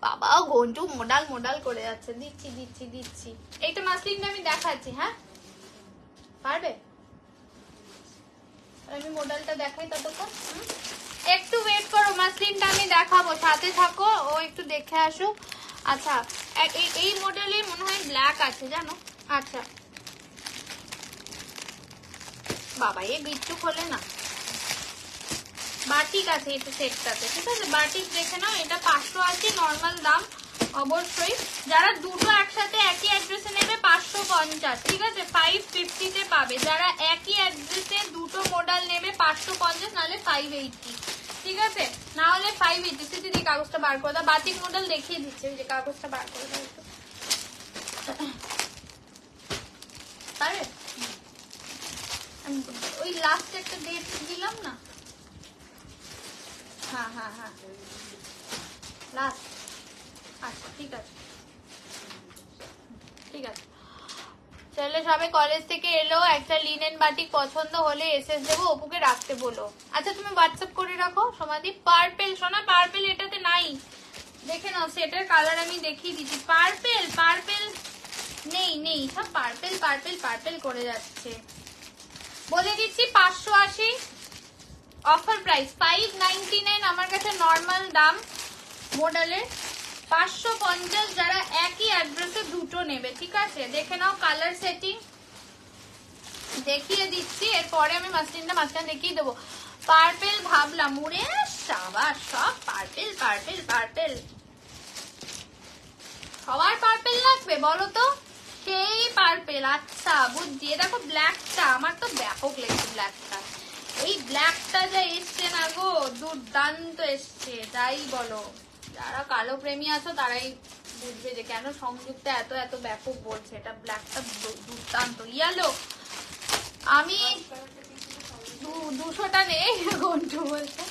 বাবা ঘন্টু মোডাল মোডাল করে যাচ্ছে, দিচ্ছি দিচ্ছি দিচ্ছি। এইটা মাসলিনটা আমি দেখাচ্ছি, হ্যাঁ পারবে? আমি মোডালটা দেখাই ততক্ষণ, একটু ওয়েট করো, মাসলিনটা আমি দেখাবো, সাথে থাকো, ও একটু দেখে আসুক। আচ্ছা এই মডেলে মনে হয় ব্ল্যাক আছে জানো। আচ্ছা বাবা এ বিচ্ছু খোলে না, বাটিক আছে এটা সেটটাতে, ঠিক আছে? বাটিক দেখে নাও, এটা 580 নর্মাল দাম অবশ্যই। যারা দুটো একসাথে একই অ্যাড্রেসে নেবে 550, ঠিক আছে? 550 তে পাবে। যারা একই অ্যাড্রেসে দুটো মডেল নেবে 550, নাহলে 580, ঠিক আছে? না হলে 580। সিটি কাগজটা বার করে দাও, বাটিক মডেল দেখিয়ে দিচ্ছে, ওই যে কাগজটা বার করে দাও একটু, পারবে? ওই লাস্ট একটা ডেট দিলাম না, হ্যাঁ হ্যাঁ হ্যাঁ লাস্ট। আচ্ছা ঠিক আছে ঠিক আছে। চলে সবে কলেজ থেকে এলো, একটা লিনেন বাটিক পছন্দ হলে এসএস দেবো, অপুকে রাখতে বলো। আচ্ছা তুমি হোয়াটসঅ্যাপ করে রাখো সমাধি। পার্পেল সোনা, পার্পেল এটাতে নাই, দেখে নাও, সেটার কালার আমি দেখিয়ে দিচ্ছি। পার্পেল পার্পেল নেই নেই, সব পার্পেল পার্পেল পার্পেল করে যাচ্ছে। বলে দিচ্ছি 580 অফার প্রাইস, 599 আমার কাছে নর্মাল দাম মডেলের, 550 যারা একই অ্যাড্রেসে দুটো নেবে, ঠিক আছে? দেখে নাও কালার সেটিং দেখিয়ে দিচ্ছি, এরপরে আমি মাসলিনটা মাঝখানে দেখিয়ে দেবো। পার্পেল ভাবলাম, ওরে সাবাস, সব পার্পেল পার্পেল পার্পেল, সবার পার্পেল লাগবে বলো তো? সেই পার্পেল, আচ্ছা বুঝছি। দেখো ব্ল্যাকটা আমার তো ব্যাপক লেগেছে, ব্ল্যাকটা, এই ব্ল্যাকটা যা এসছে না গো, দুর্দান্ত এসছে, যাই বলো। যারা কালো প্রেমী আছো তারাই বুঝবে যে কেন সংযুক্ত এত এত ব্যাপক বলছে, এটা ব্ল্যাকটা দুর্দান্ত। ইয়ালো আমি 200টা নেই ঘন্টু বলছে,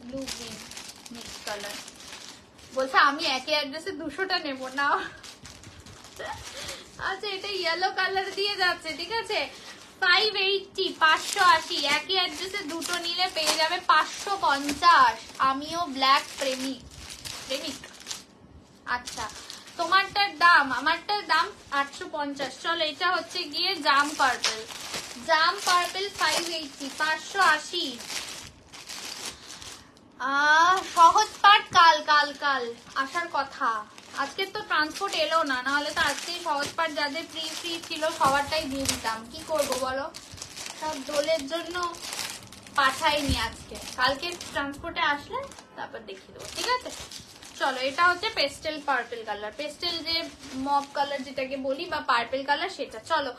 ব্লু গ্রিন মিক্স কালার বলছে, আমি একই অ্যাড্রেসে 200টা নেবো না। আচ্ছা এটা ইয়েলো কালার দিয়ে যাচ্ছে, ঠিক আছে? 580 580, একই অ্যাড্রেসে দুটো নিলে পেয়ে যাবে 550। আমিও ব্ল্যাক প্রেমিক। আচ্ছা তোমারটার দাম, আমারটার দাম 850। চলো এটা হচ্ছে গিয়ে জাম পার্পল, জাম পার্পল 580, 580। সহজ পাঠ কাল কাল কাল আসার কথা, আজকে তো ট্রান্সপোর্ট এলো না, নাহলে তো আজকেই সহজ পাঠ যাদের ফ্রি ছিল সবারটাই দিয়ে দিতাম। কি করবো বলো, সব দোলের জন্য পাঠাইনি আজকে, কালকে ট্রান্সপোর্টে আসলে তারপর দেখিয়ে দেবো, ঠিক আছে? চলো এটা হচ্ছে পেস্টেল পার্পল কালার, পেস্টেল যে মপ কালার যেটাকে বলি বা পার্পল কালার সেটা। চলো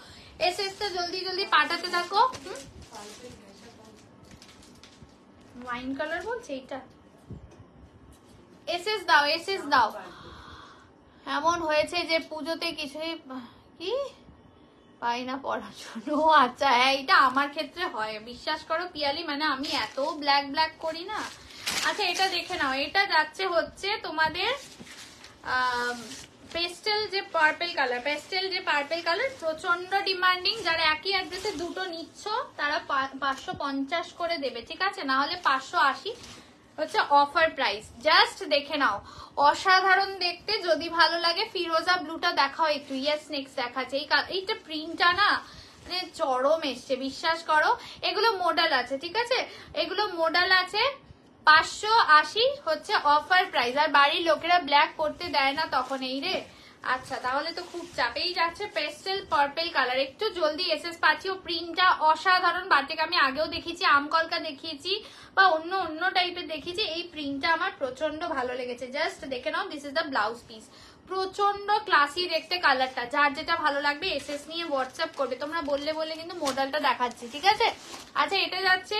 এসএসটা জলদি জলদি পাঠাতে থাকো। ওয়াইন কালার বলছে এটা, এসএস দাও এসএস দাও। এমন হয়েছে যে পুজোতে কিছুই কি পাই না পড়ার জন্য। আচ্ছা হ্যাঁ এটা আমার ক্ষেত্রে হয়, বিশ্বাস করো পিয়ালি, মানে আমি এত ব্ল্যাক ব্ল্যাক করি না। আচ্ছা এটা দেখে নাও, এটা যাচ্ছে হচ্ছে তোমাদের পেস্টেল যে পার্পল কালার, পেস্টেল যে পার্পল কালার প্রচন্ড ডিমান্ডিং। যারা একই অ্যাড্রেসে দুটো নিচ্ছ তারা 550 করে দেবে, ঠিক আছে? না হলে 580 হচ্ছে অফার প্রাইস। জাস্ট দেখে নাও, অসাধারণ দেখতে। যদি ভালো লাগে ফিরোজা ব্লুটা দেখাও একটু। ইয়েস নেক্সট দেখাচ্ছে, এইটা প্রিন্টটা না মানে চরম এসছে, বিশ্বাস করো। এগুলো মডেল আছে, ঠিক আছে? এগুলো মডেল আছে, 580 হচ্ছে অফার প্রাইস। আর বাড়ির লোকেরা ব্ল্যাক করতে দেয় না তখন, এই রে। আচ্ছা তাহলে তো খুব চাপেই যাচ্ছে। পেস্টেল পার্পল কালার, একটু জলদি এসএস পাচ্ছি। ও প্রিন্টটা অসাধারণ। বাটিক আমি আগেও দেখিয়েছি, আমকলকা দেখিয়েছি বা অন্য অন্য টাইপের দেখিয়েছি। এই প্রিন্টটা আমার প্রচন্ড ভালো লেগেছে। জাস্ট দেখে নাও, this is the blouse piece. প্রচন্ড ক্লাসি দেখতে কালারটা। যার যেটা ভালো লাগবে এসএস নিয়ে হোয়াটসঅ্যাপ করবে। তোমরা বললে বলে কিন্তু মডেলটা দেখাচ্ছি, ঠিক আছে? আচ্ছা এটা যাচ্ছে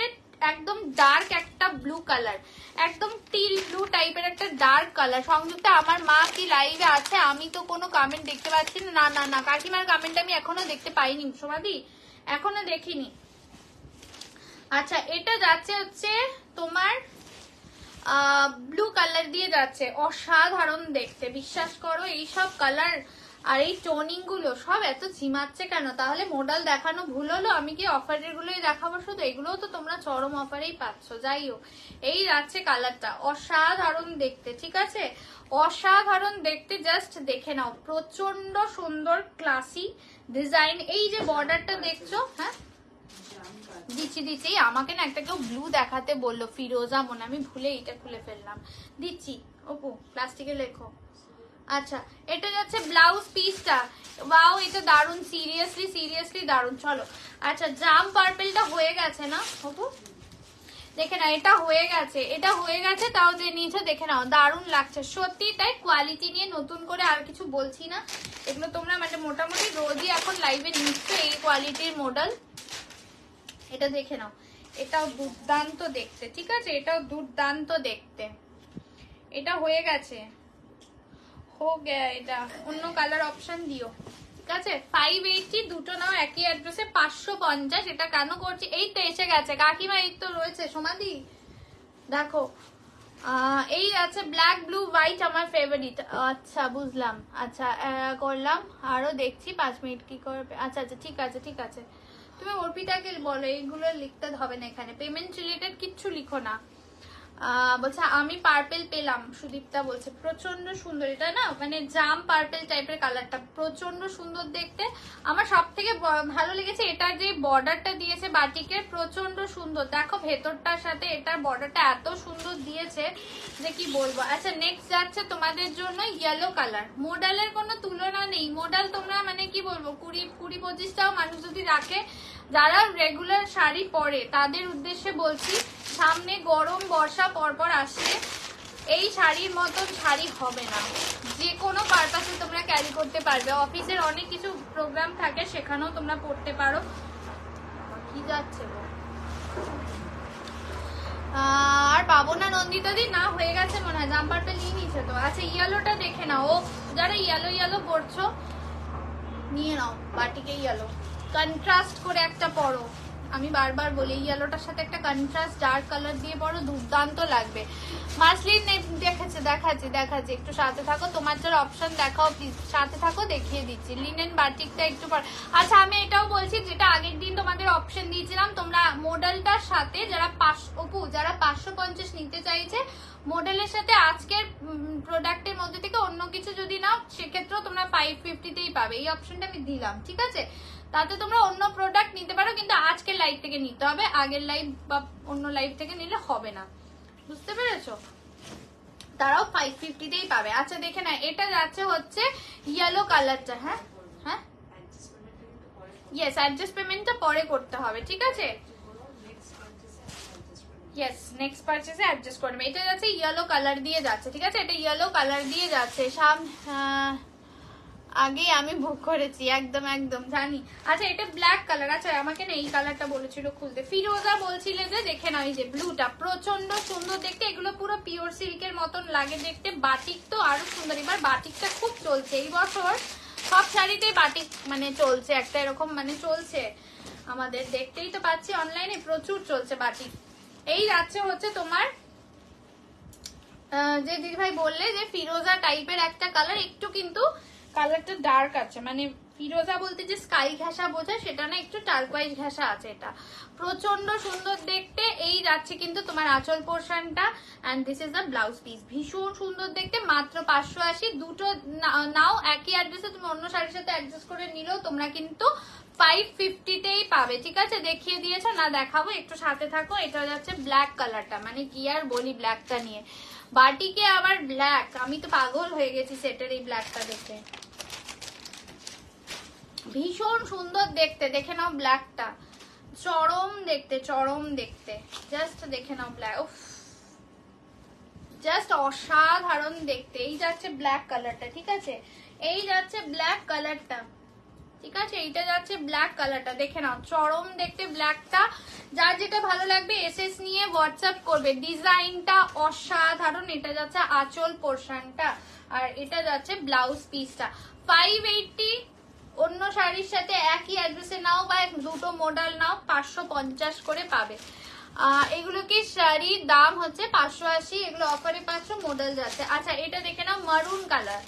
একদম ডার্ক একটা ব্লু কালার, একদম টিল ব্লু টাইপের একটা ডার্ক কালার। সংযুক্তা আমার মা কি লাইভে আছে? আমি তো কোনো কমেন্ট দেখতে পাচ্ছি না। না না কাকিমার কমেন্ট আমি এখনো দেখতে পাইনি সোমাদি, এখনো দেখিনি। আচ্ছা এটা যাচ্ছে হচ্ছে তোমার ব্লু কালার দিয়ে যাচ্ছে, অসাধারণ দেখতে। বিশ্বাস করো এইসব কালার আর এই টোনিং গুলো সব এত ঝিমাচ্ছে কেন? তাহলে মডেল দেখানো ভুল হলো। আমি কি অফারের গুলোই দেখাবো শুধু? এগুলোও তো তোমরা চরম অফারেই পাচ্ছ। যাই হোক, এই যাচ্ছে কালারটা, অসাধারণ দেখতে, ঠিক আছে? অসাধারণ দেখতে, জাস্ট দেখে নাও। প্রচন্ড সুন্দর ক্লাসি ডিজাইন। এই যে বর্ডারটা দেখছো, হ্যাঁ দিচ্ছি আমাকে না একটা কেউ ব্লু দেখাতে বললো, ফিরোজা মনে, আমি ভুলে এইটা খুলে ফেললাম। দিচ্ছি ওপো, প্লাস্টিকে লেখো। আচ্ছা এটা যাচ্ছে ব্লাউজ পিসটা। ওয়াও এটা দারুন, সিরিয়াসলি দারুন। চলো আচ্ছা জাম পার্পলটা হয়ে গেছে না ওপো? দেখে নাও এটা হয়ে গেছে, তাও যে নিয়েছো দেখে নাও, দারুণ লাগছে সত্যি। তাই কোয়ালিটি নিয়ে নতুন করে আর কিছু বলছি না, এগুলো তোমরা মানে মোটামুটি রোজই এখন লাইভে নিচ্ছ এই কোয়ালিটির মডেল। এটা দেখে নাও, এটাও দুর্দান্ত দেখতে, ঠিক আছে? এটাও দুর্দান্ত দেখতে। এটা হয়ে গেছে, এটা অন্য কালার অপশন দিও, ঠিক আছে? 580 দুটো নাও একই অ্যাড্রেসে, 550। এটা কেন করছি? এই তো এসে গেছে কাকিমা, এই তো রয়েছে সমাধি, দেখো। এই আছে ব্ল্যাক ব্লু হোয়াইট, আমার ফেভারিট। আচ্ছা বুঝলাম। আচ্ছা করলাম, আরো দেখছি 5 মিনিট কি করবে। আচ্ছা ঠিক আছে। তুমি অর্পিতাকে বলো এইগুলো লিখতে হবে না এখানে, পেমেন্ট রিলেটেড কিচ্ছু লিখো না। বলছে আমি পার্পেল পেলাম, সুদীপ্তা বলছে। প্রচন্ড সুন্দর এটা না, মানে জাম পার্পেল টাইপের কালারটা, প্রচন্ড সুন্দর দেখতে। আমার সব থেকে ভালো লেগেছে এটার যে বর্ডারটা দিয়েছে বাটিকের, প্রচন্ড সুন্দর। দেখো ভেতরটার সাথে এটার বর্ডারটা এত সুন্দর দিয়েছে যে কি বলবো। আচ্ছা নেক্সট যাচ্ছে তোমাদের জন্য ইয়েলো কালার। মডেলের কোনো তুলনা নেই। মডেল তোমরা মানে কি বলবো 20-25টাও মানুষ যদি রাখে, যারা রেগুলার শাড়ি পরে তাদের উদ্দেশ্যে বলছি, সামনে গরম বর্ষা পরপর আসলে এই শাড়ির মতন শাড়ি হবে না। যে কোনো পারপাসে তোমরা ক্যারি করতে পারবে। অফিসের অনেক কিছু প্রোগ্রাম থাকে, সেখানেও তোমরা পড়তে পারো। কি যাচ্ছে আর পাবো না নন্দিতা দি, না হয়ে গেছে মনে হয়, জাম্পারটা নিয়ে নিচ্ছে তো। আচ্ছা ইয়েলোটা দেখে নাও, যারা ইয়েলো পরছো নিয়ে নাও, বাটিকে ইয়েলো কন্ট্রাস্ট করে একটা পরো। আমি বারবার বলি ইয়েলোটার সাথে একটা কন্ট্রাস্ট ডার্ক কালার দিয়ে পরো, দুর্দান্ত লাগবে। মাসলিন দেখাচ্ছি, একটু সাথে থাকো। তোমার যারা অপশন দেখাও প্লিজ, সাথে থাকো, দেখিয়ে দিচ্ছি। লিনেন বাটিকটা একটু পর। আচ্ছা আমি এটাও বলছি, যেটা আগের দিন তোমাদের অপশন দিয়েছিলাম, তোমরা মডেলটার সাথে যারা 550 নিতে চাইছে, মডেলের সাথে আজকের প্রোডাক্টের মধ্যে থেকে অন্য কিছু যদি নাও, সেক্ষেত্রেও তোমরা 550তেই পাবে। এই অপশনটা আমি দিলাম, ঠিক আছে? তাতে তোমরা অন্য প্রোডাক্ট নিতে পারো, কিন্তু আজকের লাইভ থেকে নিতে হবে, আগের লাইভ বা অন্য লাইভ থেকে নিলে হবে না, বুঝতে পেরেছো? তারাও 550তেই পাবে। আচ্ছা দেখে না, এটা যাচ্ছে হচ্ছে ইয়েলো কালারটা। হ্যাঁ ইয়েস, অ্যাডজাস্ট পেমেন্টটা পরে করতে হবে, ঠিক আছে? ইয়েস, নেক্সট পারচেজে অ্যাডজাস্ট করবে। এটা যাচ্ছে ইয়েলো কালার দিয়ে যাচ্ছে, ঠিক আছে? এটা ইয়েলো কালার দিয়ে যাচ্ছে। আগে আমি বুক করেছি, একদম জানি। আচ্ছা এটা ব্ল্যাক কালার। আচ্ছা আমাকে না এই কালারটা বলেছিল খুলতে, ফিরোজা বলছিলে যে দেখে নাও, এই যে ব্লুটা প্রচন্ড সুন্দর দেখতে। এগুলো পুরো পিওর সিল্কের মতন লাগে দেখতে। বাটিক তো আরো সুন্দর। এবার বাটিকটা খুব চলছে এই বছর, সব শাড়িতেই বাটিক মানে চলছে, একটা এরকম মানে চলছে আমাদের, দেখতেই তো পাচ্ছি অনলাইনে প্রচুর চলছে বাটিক। এই যাচ্ছে হচ্ছে তোমার যে দিদিভাই বললে যে ফিরোজা টাইপের একটা কালার, একটু কিন্তু কালারটা ডার্ক আছে, মানে ফিরোজা বলতে যে স্কাই ঘাসা বোঝায় সেটা না, একটু টার্কোয়াইজ ঘাসা আছে। এটা প্রচন্ড সুন্দর দেখতে। এই যাচ্ছে কিন্তু তোমার আঁচল পোর্শনটা, and this is the blouse piece. ভীষণ সুন্দর দেখতে, মাত্র 580। দুটো নাও একই অ্যাড্রেসে, তুমি অন্য শাড়ির সাথে অ্যাডজাস্ট করে নিলেও তোমরা কিন্তু 550তেই পাবে, ঠিক আছে? দেখিয়ে দিয়েছো না, দেখাবো, একটু সাথে থাকো। এটা যাচ্ছে ব্ল্যাক কালারটা, মানে কি আর বলি ব্ল্যাকটা নিয়ে। বাটিকে আবার ব্ল্যাক, আমি তো পাগল হয়ে গেছি সেটের এই ব্ল্যাকটা দেখে। ভীষণ সুন্দর দেখতে, দেখে নাও ব্ল্যাকটা, চরম দেখতে, চরম দেখতে, জাস্ট দেখে নাও ব্ল্যাক, উফ জাস্ট অসাধারণ দেখতে। এই যাচ্ছে ব্ল্যাক কালারটা, ঠিক আছে, এই যাচ্ছে ব্ল্যাক কালারটা, ঠিক আছে, এইটা যাচ্ছে ব্ল্যাক কালারটা, দেখে নাও চরম দেখতে ব্ল্যাকটা। যার যেটা ভালো লাগবে এসএস নিয়ে হোয়াটসঅ্যাপ করবে। ডিজাইনটা অসাধারণ। এটা যাচ্ছে আঁচল পোর্শনটা, আর এটা যাচ্ছে ব্লাউজ পিসটা। 580, অন্য শাড়ির সাথে একই অ্যাড্রেসে নাও বা দুটো মডেল নাও 550 করে পাবে। এগুলো কি শাড়ির দাম হচ্ছে 580, এগুলো অফারে পাচ্ছ, মডেল যাচ্ছে। আচ্ছা এটা দেখে নাও মারুন কালার,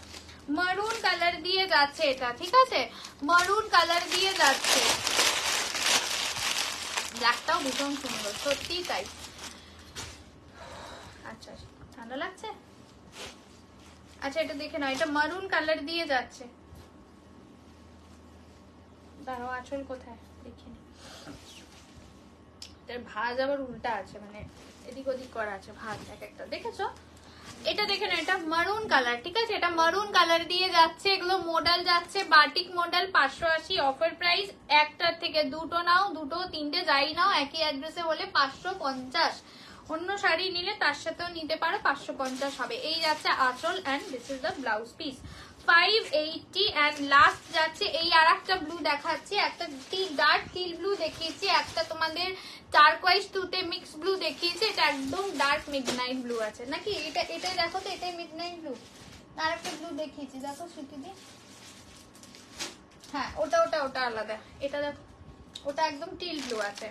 মারুন কালার দিয়ে যাচ্ছে এটা, ঠিক আছে, মারুন কালার দিয়ে যাচ্ছে। ব্ল্যাকটাও ভীষণ সুন্দর, সত্যি তাই। আচ্ছা ঠান্ডা লাগছে। আচ্ছা এটা দেখে নাও, এটা মারুন কালার দিয়ে যাচ্ছে। দাঁড়াও আঁচল কোথায় দেখিনি, ভাঁজ আবার উল্টা আছে, মানে এদিক ওদিক করা আছে ভাঁজ এক একটা, দেখেছো? এটা দেখে না, এটা মারুন কালার, ঠিক আছে, এটা মারুন কালার দিয়ে যাচ্ছে। এগুলো মডেল যাচ্ছে বাটিক মডেল 580, অফার প্রাইস। একটার থেকে দুটো নাও, দুটো তিনটে যাই নাও একই অ্যাড্রেসে হলে 550। অন্য শাড়ি নিলে তার সাথেও নিতে পারো, 550 হবে। এই যাচ্ছে আঁচল and this is the blouse piece, 580। And last যাচ্ছে এই আর একটা ব্লু দেখাচ্ছি, একটা ডার্ক টিল ব্লু দেখিয়েছি, একটা তোমাদের টারকোয়াইজ তুতে মিক্স ব্লু দেখিয়েছি, এটা একদম ডার্ক মিডনাইট ব্লু আছে নাকি, এটা এটাই দেখো তো, এটাই মিডনাইট ব্লু। আর একটা ব্লু দেখিয়েছি, দেখো সুতিদি, হ্যাঁ ওটা ওটা ওটা আলাদা, এটা দেখো ওটা একদম টিল ব্লু আছে।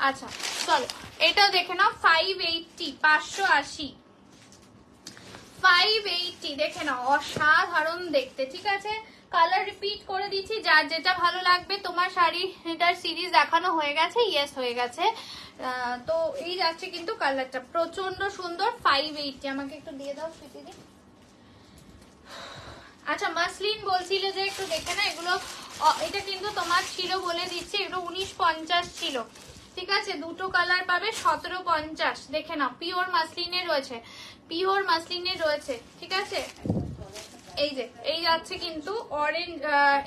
আচ্ছা চলো এটাও দেখে নাও, 580, 580, 580 দেখে নাও, অসাধারণ দেখতে, ঠিক আছে। কালার রিপিট করে দিচ্ছি, যার যেটা ভালো লাগবে। তোমার শাড়িটার সিরিজ দেখানো হয়ে গেছে, ইয়েস হয়ে গেছে। তো এই যাচ্ছে কিন্তু কালারটা প্রচন্ড সুন্দর, 580। আমাকে একটু দিয়ে দাও সুতিদি। আচ্ছা মাসলিন বলছিলে যে একটু দেখে না, এগুলো এটা কিন্তু তোমার ছিল বলে দিচ্ছি, এগুলো 1950 ছিল, ঠিক আছে। দুটো কালার পাবে 1750, দেখে নাও পিওর মাসলিনে রয়েছে, পিওর মাসলিনে রয়েছে, ঠিক আছে। এই যে এই যাচ্ছে কিন্তু অরেঞ্জ,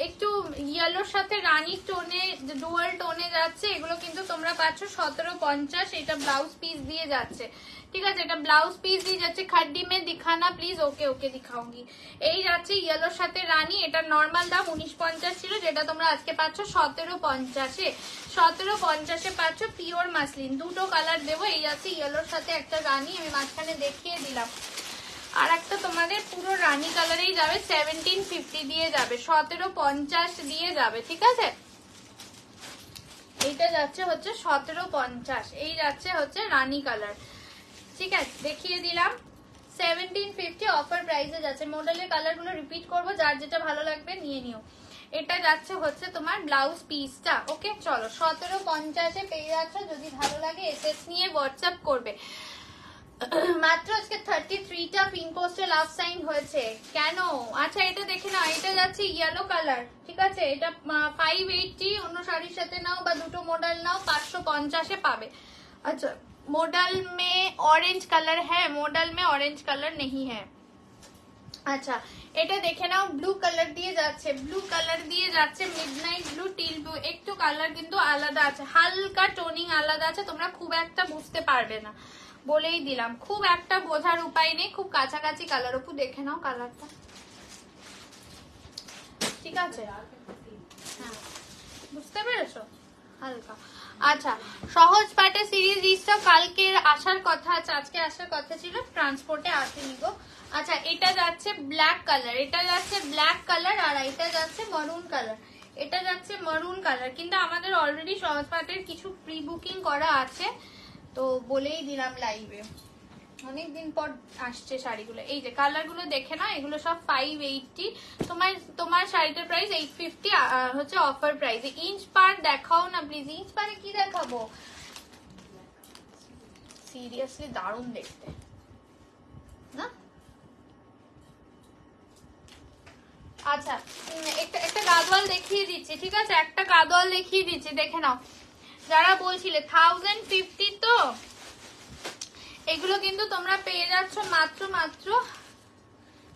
একটু ইয়েলোর সাথে রানী টোনে, ডুয়াল টোনে যাচ্ছে, এগুলো কিন্তু তোমরা পাচ্ছ 1750। এটা ব্লাউজ পিস দিয়ে যাচ্ছে, ঠিক আছে, এটা ব্লাউজ পিস দিয়ে যাচ্ছে। খাড্ডি মে দিখানা প্লিজ, ওকে ওকে দিখাউঙ্গি। এই যাচ্ছে ইয়েলোর সাথে রানী, এটা নর্মাল দাম 1950 ছিল, যেটা তোমরা আজকে পাচ্ছ 1750-এ, 1750-এ পাচ্ছ পিওর মাসলিন। দুটো কালার দেবো, এই যাচ্ছে ইয়েলোর সাথে একটা রানী, আমি মাঝখানে দেখিয়ে দিলাম। আর একটা তোমাদের পুরো রানী কালারেই যাবে, 1750 দিয়ে যাবে, 1750 দিয়ে যাবে, ঠিক আছে। এইটা যাচ্ছে হচ্ছে 1750, এই যাচ্ছে হচ্ছে রানী কালার, ঠিক আছে, দেখিয়ে দিলাম। 1750 অফার প্রাইসে যাচ্ছে। মডেলের কালার গুলো রিপিট করবো, যার যেটা ভালো লাগবে নিয়ে নিও। এটা যাচ্ছে হচ্ছে তোমার ব্লাউজ পিসটা, ওকে। চলো 1750-এ পেয়ে যাচ্ছ, যদি ভালো লাগে এসএস নিয়ে হোয়াটসঅ্যাপ করবে। মাত্র আজকে 33টা পিন পোস্টে লাভ সাইন হয়েছে কেন? আচ্ছা এটা দেখে নাও, এটা যাচ্ছে ইয়েলো কালার, ঠিক আছে, এটা 580, অন্য শাড়ির সাথে নাও বা দুটো মডেল নাও 550-এ পাবে। अच्छा मॉडल में ऑरेंज कलर है, मॉडल में ऑरेंज कलर नहीं है। আচ্ছা এটা দেখে নাও, ব্লু কালার দিয়ে যাচ্ছে, ব্লু কালার দিয়ে যাচ্ছে, মিডনাইট ব্লু, টিল ব্লু, একটু কালার কিন্তু আলাদা আছে, হালকা টোনিং আলাদা আছে, তোমরা খুব একটা বুঝতে পারবে না, বলেই দিলাম, খুব একটা বোঝার উপায় নেই, খুব কাছাকাছি কালার। উপর দেখে নাও কালারটা, ঠিক আছে, হ্যাঁ বুঝতে পেরেছো, হালকা। আচ্ছা সহজ পাটে সিরিজ লিস্টটা কালকে আসার কথা আছে, আজকে আসার কথা ছিল, ট্রান্সপোর্টে আসেনি গো। আচ্ছা এটা যাচ্ছে ব্ল্যাক কালার, এটা যাচ্ছে ব্ল্যাক কালার, আর এটা যাচ্ছে মারুন কালার, এটা যাচ্ছে মারুন কালার। কিন্তু আমাদের অলরেডি সহজ পাটের কিছু প্রি বুকিং করা আছে, তো বলেই দিলাম লাইভে, অনেকদিন পর আসছে শাড়িগুলো। এই যে কালার গুলো দেখে না, এগুলো সব 580। তোমার শাড়িটার প্রাইস 850 হচ্ছে অফার প্রাইস। ইঞ্চ পার দেখাও না প্লিজ, ইঞ্চ পারে কি দেখাবো, সিরিয়াসলি দারুণ দেখতে না। আচ্ছা একটা গাদোয়াল দেখিয়ে দিচ্ছি, ঠিক আছে, একটা গাদোয়াল দেখিয়ে দিচ্ছি, দেখে নাও। যারা বলছিলে 1050 তো, এগুলো কিন্তু তোমরা পেয়ে যাচ্ছ মাত্র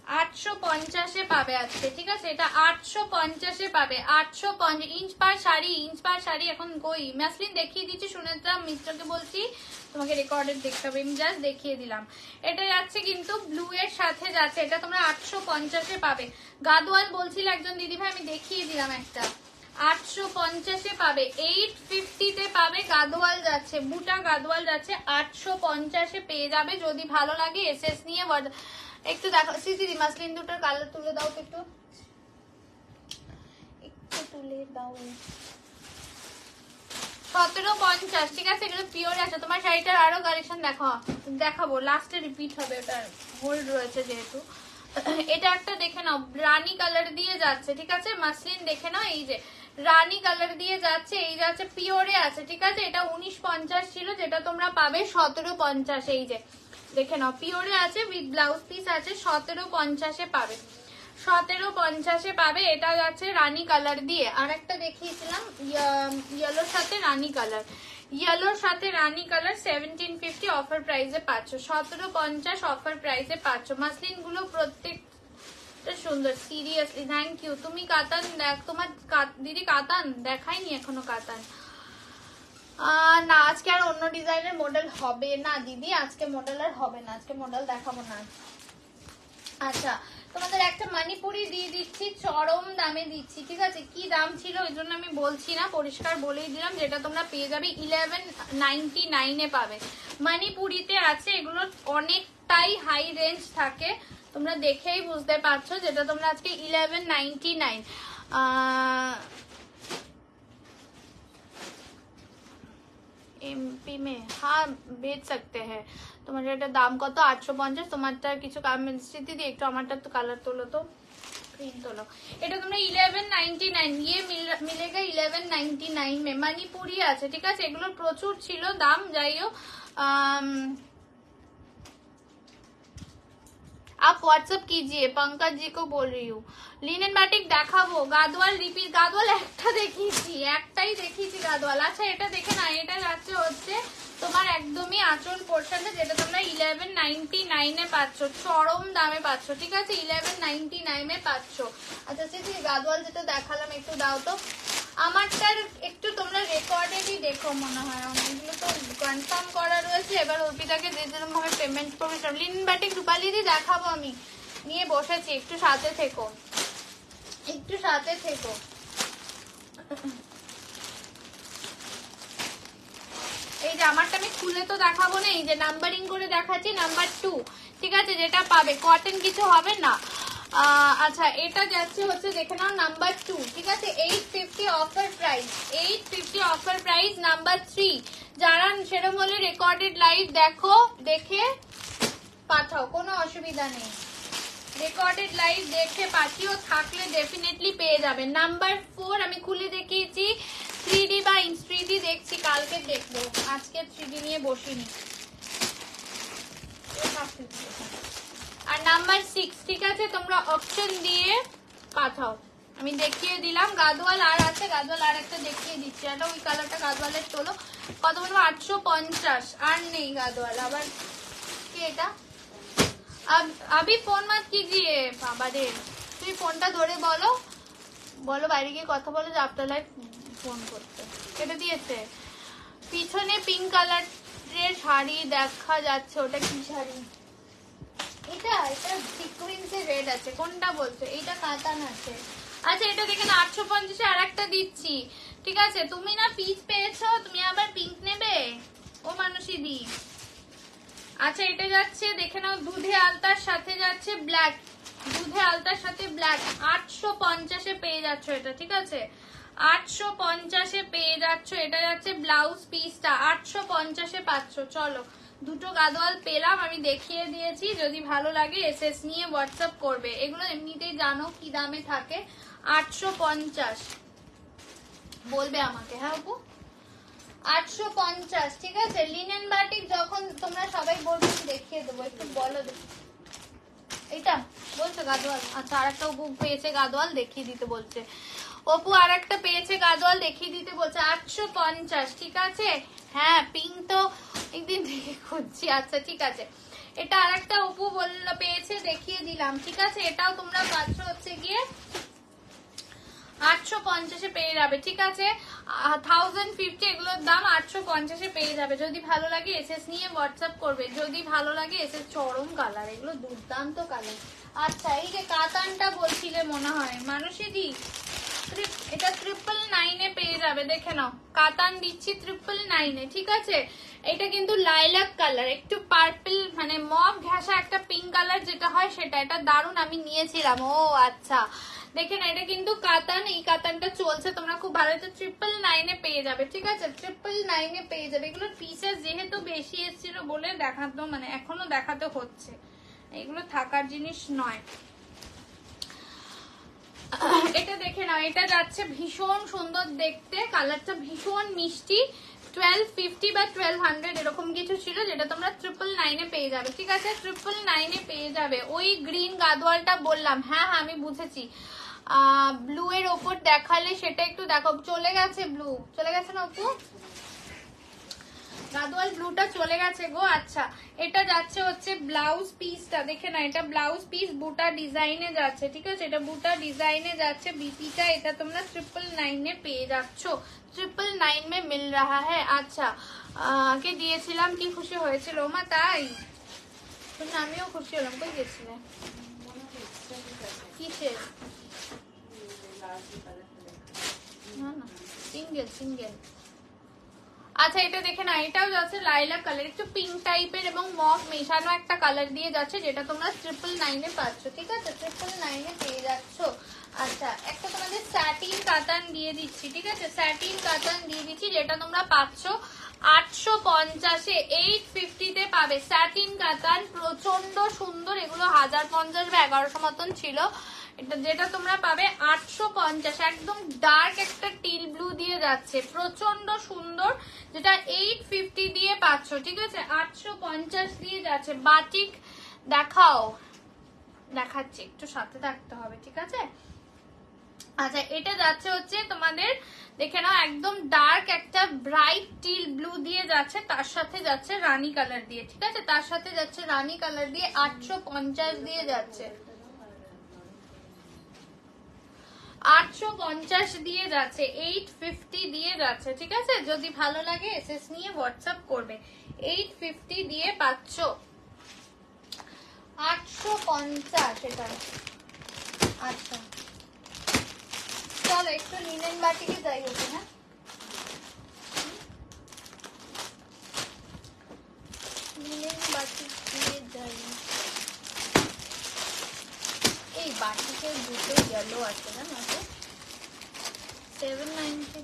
850-এ পাবে আজকে, ঠিক আছে? এটা 850-এ পাবে, 850 ইঞ্চ পার শাড়ি। এখন কই মাসলিন দেখিয়ে দিচ্ছি, সুনেত্রা মিস্টারকে বলছি তোমাকে রেকর্ডেড দেখতে হবে, আমি জাস্ট দেখিয়ে দিলাম। এটা যাচ্ছে কিন্তু ব্লু এর সাথে যাচ্ছে, এটা তোমরা 850-এ পাবে। গাদোয়াল বলছিল একজন দিদি ভাই, আমি দেখিয়ে দিলাম একটা, 850-এ পাবে। 850-তে পাবে, গাদোয়াল যাচ্ছে, বুটা গাদোয়াল যাচ্ছে, 850-এ পেয়ে যাবে। যদি ভালো লাগে এসএস নিয়ে একটু দেখো দিদি, মাসলিন দুটোর কালার তুলে দাও তো, একটু তুলে দাও। 1750, ঠিক আছে? এগুলো পিওর আছে। তোমার শাড়িটার আরো কালেকশন দেখাবো, লাস্টে রিপিট হবে, ওটা হোল্ড রয়েছে যেহেতু। এটা একটা দেখে নাও, রানী কালার দিয়ে যাচ্ছে, ঠিক আছে? মাসলিন দেখে নাও, এই যে রানী কালার দিয়ে যাচ্ছে, এই যাচ্ছে পিওরে আছে, ঠিক আছে? এটা 1950 ছিল, যেটা তোমরা পাবে 1750। এই যে দেখে নাও, পিওরে আছে, উইথ ব্লাউজ পিস আছে, 1750-এ পাবে, 1750-এ পাবে। এটা যাচ্ছে রানী কালার দিয়ে। আর একটা দেখিয়েছিলাম ইয়েলোর সাথে রানী কালার, 1750 অফার প্রাইসে পাচ্ছ, 1750 অফার প্রাইসে পাচ্ছ। মাসলিন গুলো প্রত্যেকটা সুন্দর, সিরিয়াসলি থ্যাংক ইউ। তুমি কাতান দেখ, তোমার দিদি কাতান দেখাইনি এখনো, কাতান না। আজকে আর অন্য ডিজাইনের মডেল হবে না দিদি, আজকে মডেল আর হবে না, আজকে মডেল দেখাবো না। আচ্ছা, তোমাদের একটা মণিপুরি দিয়ে দিচ্ছি, চরম দামে দিচ্ছি, ঠিক আছে? কি দাম ছিল ওই জন্য আমি বলছি না, পরিষ্কার বলেই দিলাম, যেটা তোমরা পেয়ে যাবে 1199-এ পাবে। মণিপুরিতে আছে, এগুলো অনেকটাই হাই রেঞ্জ থাকে, তোমরা দেখেই বুঝতে পারছো, যেটা তোমরা আজকে 1199 এমপি মে হ্যাঁ বেচ सकते हैं। তোমার এটা দাম কত? 850। তোমারটা কিছু স্মৃতি দিয়ে একটু আমারটা তো কালার তোলো, তো স্ক্রিন তোলো। এটা তোমরা 1199, ইয়ে মিলেগা 1199 মে। মণিপুরি আছে, ঠিক আছে? এগুলোর প্রচুর ছিল দাম, যাই হোক। आप व्हाट्सएप कीजिए, पंकज जी को बोल रही हूँ। লিনেন বাটিক দেখাবো, গাদওয়াল রিপিট, গাদওয়াল একটা দেখিয়েছি, একটাই দেখিয়েছি গাদওয়াল। আচ্ছা এটা দেখে না, এটা যাচ্ছে হচ্ছে তোমার একদমই আঁচল পোর্শনটা, যেটা তোমরা 1199-এ পাচ্ছ, চরম দামে পাচ্ছ, ঠিক আছে? 1199-এ পাচ্ছ। আচ্ছা ঠিক গাদওয়াল যেটা দেখালাম একটু দাও তো, আমারটার একটু তোমরা রেকর্ডেডই দেখো, মনে হয় অনেকগুলো তো কনফার্ম করা রয়েছে। এবার অর্পিতাকে যে যেরকম ভাবে পেমেন্ট করবে, লিনেন বাটিক রূপালি দি দেখাবো, আমি নিয়ে বসেছি, একটু সাথে থেকো, একটু সাথে থেকো। এই যে আমারটা আমি খুলে তো দেখাবো না, এই যে নাম্বারিং করে দেখাচ্ছি, নাম্বার 2, ঠিক আছে? যেটা পাবে কটন কিছু হবে না। আচ্ছা এটা যাচ্ছে হচ্ছে দেখে নাও নাম্বার 2, ঠিক আছে? 850 offer price, 850 offer price, number 3। যারা সেরকম হলে রেকর্ডেড লাইভ দেখো, দেখে পাঠাও, কোনো অসুবিধা নেই, রেকর্ডেড লাইভ দেখে পাঠিও, থাকলে ডেফিনেটলি পেয়ে যাবে। নাম্বার 4 আমি খুলে দেখিয়েছি, 3D বা ইনস্ট্রিডি দেখছি, কালকে দেখবো, আজকে 3D নিয়ে বসিনি। আর নাম্বার 6, ঠিক আছে? তোমরা অপশন দিয়ে পাঠাও, আমি দেখিয়ে দিলাম। গাদওয়াল আর আছে, গাদওয়াল আর একটা দেখিয়ে দিচ্ছি, এটা ওই কালারটা গাদওয়ালের তোলো, কত বলবো? 850। আর নেই গাদওয়াল। আবার কি এটা? আবি ফোন মত কিজিয়ে, বাবা রে, তুই ফোনটা ধরে বলো, বলো বাইরে গিয়ে কথা বলো, যে আফটার লাইফ ফোন করতে। এটা দিয়েছে পিছনে পিঙ্ক কালারের শাড়ি দেখা যাচ্ছে, ওটা কি শাড়ি? এটা এটা সিকোয়েন্সে রেড আছে, কোনটা বলছো? এইটা কাতান আছে। আচ্ছা এটা দেখে না, 850-এ আর একটা দিচ্ছি, ঠিক আছে? তুমি না পিচ পেয়েছো, তুমি আবার পিঙ্ক নেবে, ও মানুষই দি। আচ্ছা এটা যাচ্ছে দেখে নাও, দুধে আলতার সাথে যাচ্ছে ব্ল্যাক, দুধে আলতার সাথে ব্ল্যাক, 850-এ পেয়ে যাচ্ছ এটা, ঠিক আছে? 850-এ পেয়ে যাচ্ছ। এটা যাচ্ছে ব্লাউজ পিসটা, 850-এ পাচ্ছ। চলো দুটো গাদওয়াল পেলাম, আমি দেখিয়ে দিয়েছি, যদি ভালো লাগে এসএস নিয়ে হোয়াটসঅ্যাপ করবে। এগুলো এমনিতেই জানো কি দামে থাকে, 850 বলবে আমাকে, হ্যাঁ আপু 850, ঠিক আছে? লিনেন বাটিক যখন তোমরা সবাই বলবে দেখিয়ে দেবো, একটু বলো দেখি। এটা বলছো গাদওয়াল? আচ্ছা আর একটা অপু পেয়েছে গাদওয়াল, দেখিয়ে দিতে বলছে। অপু আর একটা পেয়েছে গাদওয়াল, দেখিয়ে দিতে বলছে, 850, ঠিক আছে? হ্যাঁ পিঙ্ক তো একদিন থেকে খুঁজছি। আচ্ছা ঠিক আছে, এটা আরেকটা অপু বললো পেয়েছে, দেখিয়ে দিলাম। ঠিক আছে, এটাও তোমরা পাচ্ছ হচ্ছে গিয়ে 850-এ পেয়ে যাবে। ঠিক আছে, 1050 এগুলোর দাম 850-এ পেয়ে যাবে। যদি ভালো লাগে এসএস নিয়ে হোয়াটসঅ্যাপ করবে, যদি ভালো লাগে এসএস। চরম কালার, এগুলো দুর্দান্ত কালার। আচ্ছা, এই যে কাতানটা বলছিলে মনে হয় মানসীদি, এটা 999-এ পেয়ে যাবে। দেখে নাও, কাতান দিচ্ছি 999-এ। ঠিক আছে, এটা কিন্তু লাইলাক কালার, একটু পার্পল মানে মভ ঘেঁষা একটা পিঙ্ক কালার যেটা হয় সেটা। এটা দারুণ, আমি নিয়েছিলাম। ও আচ্ছা, দেখে না, এটা কিন্তু কাতান, এই কাতানটা চলছে, তোমরা খুব ভালো। এটা 999-এ পেয়ে যাবে। ঠিক আছে, 999-এ পেয়ে যাবে। এগুলোর পিসেস যেহেতু বেশি এসেছিল বলে দেখাতো, মানে এখনো দেখাতে হচ্ছে, এগুলো থাকার জিনিস নয়। এটা দেখে নাও, এটা যাচ্ছে ভীষণ সুন্দর দেখতে, কালারটা ভীষণ মিষ্টি। 1250 বা 1200 এরকম কিছু ছিল, যেটা তোমরা 999-এ পেয়ে যাবে। ঠিক আছে, 999-এ পেয়ে যাবে। ওই গ্রিন গাদোয়ালটা বললাম, হ্যাঁ হ্যাঁ আমি বুঝেছি। ব্লু এর ওপর দেখালে সেটা একটু দেখো। চলে গেছে ব্লু, চলে গেছে না আপু? গাদোয়াল ব্লুটা চলে গেছে গো। আচ্ছা, এটা যাচ্ছে হচ্ছে ব্লাউজ পিসটা, দেখে না, এটা ব্লাউজ পিস বুটা ডিজাইনে যাচ্ছে। ঠিক আছে, এটা বুটা ডিজাইনে যাচ্ছে। বিপিটা এটা তোমরা 999-এ পেয়ে যাচ্ছ। 999 মে মিল রাহা হ্যাঁ। আচ্ছা, কে দিয়েছিলাম, কি খুশি হয়েছিল মা, তাই আমিও খুশি হলাম। কই গেছিলে? কিসের? না না, সিঙ্গেল সিঙ্গেল। আচ্ছা, এটা দেখে না, এটাও যাচ্ছে লাইলাক কালার, একটু পিঙ্ক টাইপের এবং মফ মেশানো একটা কালার দিয়ে যাচ্ছে, যেটা তোমরা 999-এ পাচ্ছ। ঠিক আছে, 999-এ পেয়ে যাচ্ছ। আচ্ছা, একটা তোমাদের স্যাটিন কাতান দিয়ে দিচ্ছি। ঠিক আছে, স্যাটিন কাতান দিয়ে দিচ্ছি, যেটা তোমরা পাচ্ছ 850-এ। 850-তে পাবে স্যাটিন কাতান, প্রচন্ড সুন্দর। এগুলো 1050 বা 1100 মতন ছিল, এটা যেটা তোমরা পাবে 850। একদম ডার্ক একটা টিল ব্লু দিয়ে যাচ্ছে, প্রচন্ড সুন্দর, যেটা 850 দিয়ে পাচ্ছ। ঠিক আছে, 850 দিয়ে যাচ্ছে। বাটিক দেখাও, দেখাচ্ছি, একটু সাথে থাকতে হবে। ঠিক আছে, আচ্ছা, এটা যাচ্ছে হচ্ছে তোমাদের, দেখে নাও, একদম ডার্ক একটা ব্রাইট টিল ব্লু দিয়ে যাচ্ছে, তার সাথে যাচ্ছে রানী কালার দিয়ে। ঠিক আছে, তার সাথে যাচ্ছে রানী কালার দিয়ে, 850 দিয়ে যাচ্ছে। 850 দিয়ে যাচ্ছে, 850 দিয়ে যাচ্ছে। ঠিক আছে, যদি ভালো লাগে এসএস নিয়ে হোয়াটসঅ্যাপ করবে। 850 দিয়ে পাচ্ছ, 850 এটা। আচ্ছা, চলো একটু লিনেন বাটিকে যাই ওকে। হ্যাঁ, লিনেন বাটিক দিয়ে যাই। এই বাটিকের দুটো ইয়েলো আছে না, 790।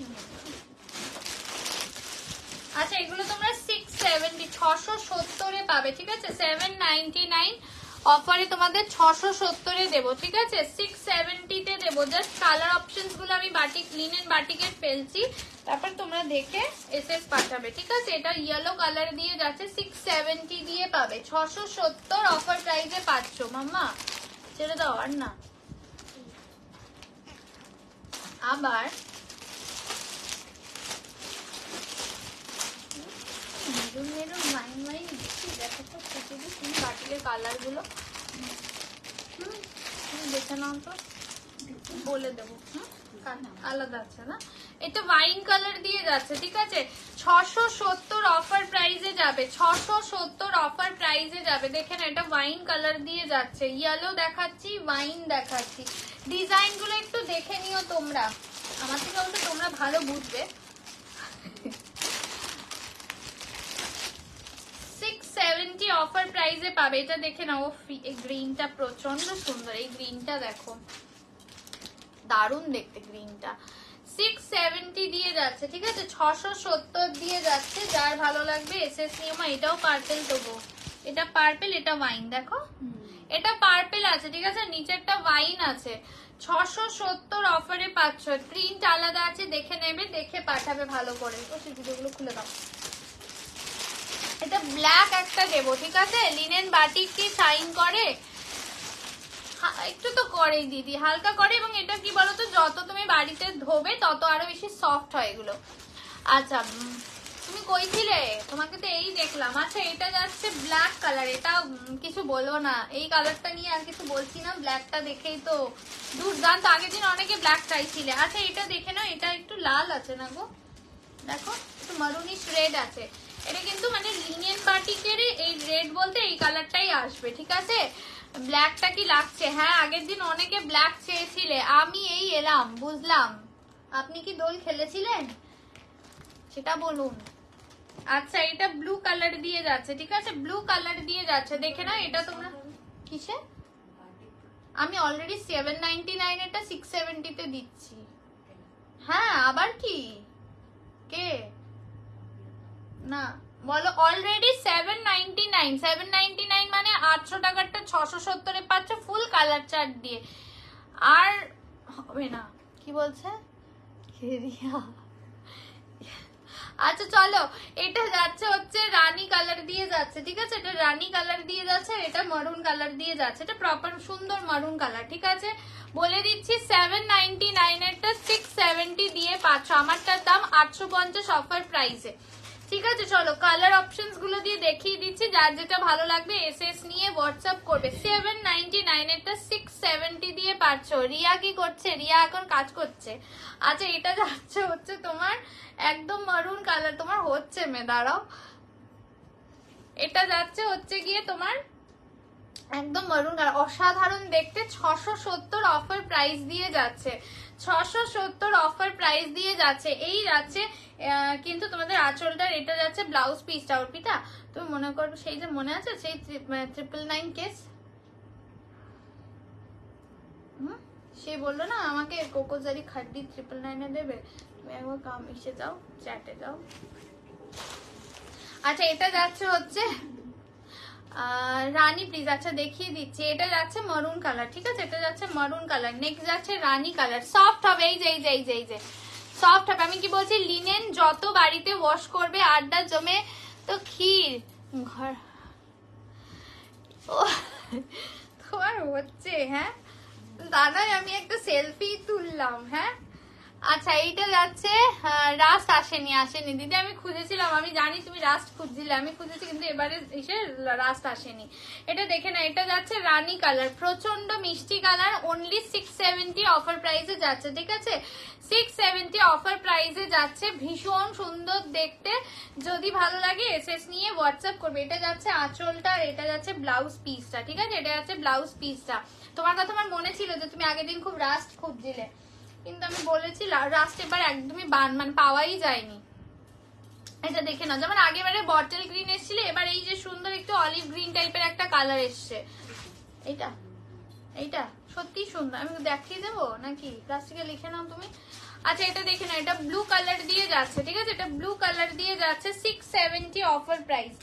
আচ্ছা, এগুলো তোমরা 670 670-এ পাবে। ঠিক আছে, 799 অফারে তোমাদের 670-এ দেবো। ঠিক আছে, 670-তে দেবো। জাস্ট কালার অপশনস গুলো আমি বাটিক, লিনেন বাটিকের ফেলছি, তারপর তোমরা দেখে এসএস পাঠাবে। ঠিক আছে, এটা ইয়েলো কালার দিয়ে যাচ্ছে, 670 দিয়ে পাবে। 670 অফার প্রাইসে পাচ্ছ। মাম্মা ছেড়ে দাও, আর না। আবার মেরুন মেরুন মাইন মাইন দেখছি, দেখো তো খুঁজে তুমি বাটিকের কালার গুলো দেখে নাও তো, বলে দেবো। আলাদা আছে না, এটা ওয়াইন কালার দিয়ে যাচ্ছে। ঠিক আছে, 670 অফার প্রাইসে যাবে। 670 অফার প্রাইসে যাবে। দেখেন, এটা ওয়াইন কালার দিয়ে যাচ্ছে, ইয়েলো দেখাচ্ছি, ওয়াইন দেখাচ্ছি। ডিজাইন গুলো একটু দেখে নিও তোমরা, আমার থেকে অবশ্য তোমরা ভালো বুঝবে। 670 অফার প্রাইসে পাবে। এটা দেখে নাও, এই গ্রিনটা প্রচন্ড সুন্দর, এই গ্রিনটা দেখো, দারুণ দেখতে গ্রিনটা। 670 দিয়ে যাচ্ছে। ঠিক আছে, 670 দিয়ে যাচ্ছে। যার ভালো লাগবে এসএস নিয়মা। এটাও পার্পেল দেবো, এটা পার্পেল, এটা ওয়াইন। দেখো, এটা পার্পেল আছে। ঠিক আছে, নিচেরটা ওয়াইন আছে। 670 অফারে পাচ্ছ। প্রিন্ট আলাদা আছে, দেখে নেবে, দেখে পাঠাবে ভালো করে। তো সেই ভিডিওগুলো খুলে দাও। এটা ব্ল্যাক একটা দেবো। ঠিক আছে, লিনেন বাটিক কি শাইন করে? একটু তো করেই দিদি, হালকা করে। এবং এটা কি বলতো, যত তুমি বাড়িতে ধোবে তত আরো বেশি সফট হয় এগুলো। আচ্ছা, তুমি কই ছিলে? তোমাকে তো এই দেখলাম। আচ্ছা এটা যাচ্ছে ব্ল্যাক কালার, এটা কিছু বলবো না, এই কালারটা নিয়ে আর কিছু বলছি না, ব্ল্যাকটা দেখেই তো দুর্দান্ত। আগের দিন অনেকে ব্ল্যাক চাইছিলে। আচ্ছা এটা দেখে নাও, এটা একটু লাল আছে না গো, দেখো একটু মারুনিশ রেড আছে। এটা কিন্তু মানে লিনেন বাটিকের এই রেড বলতে এই কালারটাই আসবে, ঠিক আছে? ব্ল্যাকটা কি লাগছে? হ্যাঁ আগের দিন অনেকে ব্ল্যাক চেয়েছিলে, আমি এই এলাম, বুঝলাম। আপনি কি দোল খেলেছিলেন সেটা বলুন। আচ্ছা এটা ব্লু কালার দিয়ে যাচ্ছে, ঠিক আছে? ব্লু কালার দিয়ে যাচ্ছে, দেখে না এটা তোমরা। কিসে? আমি অলরেডি 799 এটা 670 তে দিচ্ছি। হ্যাঁ আবার কি কে না বলো? অলরেডি 799 মানে 800 টাকারটা 670 এ পাচ্ছ ফুল কালার চার্ট দিয়ে। আর হবে না। কি বলছে? আচ্ছা চলো, এটা যাচ্ছে হচ্ছে রানী কালার দিয়ে যাচ্ছে, ঠিক আছে? এটা রানী কালার দিয়ে যাচ্ছে, এটা মারুন কালার দিয়ে যাচ্ছে, এটা প্রপার সুন্দর মারুন কালার, ঠিক আছে? বলে দিচ্ছি 799 এরটা 670 দিয়ে পাচ্ছ, আমারটার দাম 850 অফার প্রাইসে, ঠিক আছে? চলো কালার অপশনস গুলো দিয়ে দেখিয়ে দিচ্ছি, যার যেটা ভালো লাগবে এসএস নিয়ে হোয়াটসঅ্যাপ করবে। 799 এরটা 670 দিয়ে পাচ্ছ। রিয়া কি করছে? রিয়া এখন কাজ করছে। আচ্ছা এটা যাচ্ছে হচ্ছে তোমার একদম মারুন কালার, তোমার হচ্ছে মে দাঁড়াও, এটা যাচ্ছে হচ্ছে গিয়ে তোমার একদম মারুন কালার, অসাধারণ দেখতে। 670 অফার প্রাইস দিয়ে যাচ্ছে, 670 অফার প্রাইস দিয়ে যাচ্ছে। এই যাচ্ছে কিন্তু তোমাদের আঁচলটার এটা যাচ্ছে ব্লাউজ পিসটা। অর্পিতা তুমি মনে করো সেই যে মনে আছে সেই 999 কেস, সে বললো না আমাকে কোকোজারি খাড্ডি 999 দেবে, তুমি একবার কাম এসে যাও, চ্যাটে যাও। আচ্ছা এটা যাচ্ছে হচ্ছে রানী প্লিজ, আচ্ছা দেখিয়ে দিচ্ছি, এটা যাচ্ছে মারুন কালার, ঠিক আছে? এটা যাচ্ছে মারুন কালার। নেক্সট যাচ্ছে রানী কালার, সফট হবে, এই যে এই যে এই যে এই যে সফট হবে। আমি কি বলছি, লিনেন যত বাড়িতে ওয়াশ করবে আড্ডা জমে তো ক্ষীর ঘর তোমার হচ্ছে। হ্যাঁ দাদাই আমি একটা সেলফি তুললাম। হ্যাঁ আচ্ছা এইটা যাচ্ছে রাস্ট আসেনি দিদি, আমি খুঁজেছিলাম, আমি জানি তুমি রাস্ট খুঁজছিলে, আমি খুঁজেছি কিন্তু এবারে এসে রাস্ট আসেনি। এটা দেখে না, এটা যাচ্ছে রানী কালার, প্রচন্ড মিষ্টি কালার, অনলি 670 অফার প্রাইসে যাচ্ছে, ঠিক আছে? 670 অফার প্রাইসে যাচ্ছে, ভীষণ সুন্দর দেখতে। যদি ভালো লাগে এসএস নিয়ে হোয়াটসঅ্যাপ করবে। এটা যাচ্ছে আঁচলটা, এটা যাচ্ছে ব্লাউজ পিসটা, ঠিক আছে? এটা যাচ্ছে ব্লাউজ পিসটা। তোমার কথা আমার মনে ছিল যে তুমি আগের দিন খুব রাস্ট খুঁজছিলে, কিন্তু আমি বলেছি রাস্ট এবার একদমই মানে পাওয়াই যায়নি। এটা দেখে না, যেমন আগেবারে বটল গ্রিন এসেছিল, এবার এই যে সুন্দর একটু অলিভ গ্রিন টাইপের একটা কালার এসছে। এইটা এইটা সত্যি সুন্দর, আমি দেখিয়ে দেবো নাকি? প্লাস্টিকে লিখে নাও তুমি। আচ্ছা এটা দেখে না, এটা ব্লু কালার দিয়ে যাচ্ছে, ঠিক আছে? এটা ব্লু কালার দিয়ে যাচ্ছে, 670 অফার প্রাইস,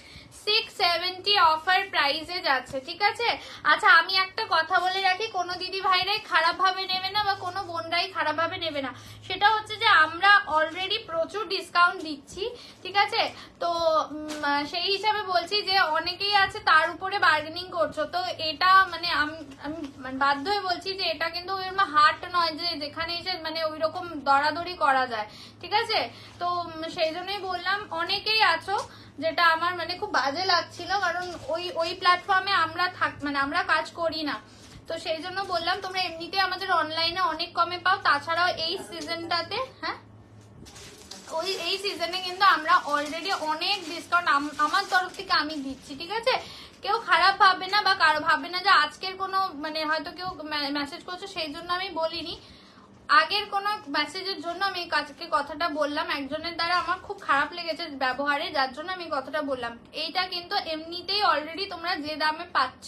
670 অফার প্রাইসে যাচ্ছে, ঠিক আছে? আচ্ছা আমি একটা কথা বলে রাখি, কোনো দিদি ভাইরাই খারাপ ভাবে নেবে না বা কোনো বোনরাই খারাপ ভাবে নেবে না। সেটা হচ্ছে যে আমরা অলরেডি প্রচুর ডিসকাউন্ট দিচ্ছি, ঠিক আছে? তো সেই হিসাবে বলছি যে অনেকেই আছে তার উপরে বার্গেনিং করছো, তো এটা মানে আমি বাধ্য হয়ে বলছি যে এটা কিন্তু হাট নয় যে যেখানে এসে মানে ওই রকম দরাদরি করা যায়, ঠিক আছে? তো সেই জন্যই বললাম, অনেকেই আছো, যেটা আমার মানে খুব বাজে লাগছিল, কারণ ওই প্ল্যাটফর্মে আমরা মানে আমরা কাজ করি না, তো সেই জন্য বললাম। তোমরা এমনিতে আমাদের অনলাইনে অনেক কমে পাও, তাছাড়াও এই সিজনটাতে, হ্যাঁ এই সিজনে কিন্তু আমরা অলরেডি অনেক ডিসকাউন্ট আমার তরফ থেকে আমি দিচ্ছি, ঠিক আছে? কেউ খারাপ ভাববে না বা কারো ভাববে না যে আজকের কোনো মানে হয়তো কেউ মেসেজ করছে সেই জন্য আমি বলিনি, আগের কোনো মেসেজের জন্য আমি আজকে কথাটা বললাম। একজনের দ্বারা আমার খুব খারাপ লেগেছে ব্যবহারে, যার জন্য আমি কথাটা বললাম। এইটা কিন্তু এমনিতেই অলরেডি তোমরা যে দামে পাচ্ছ,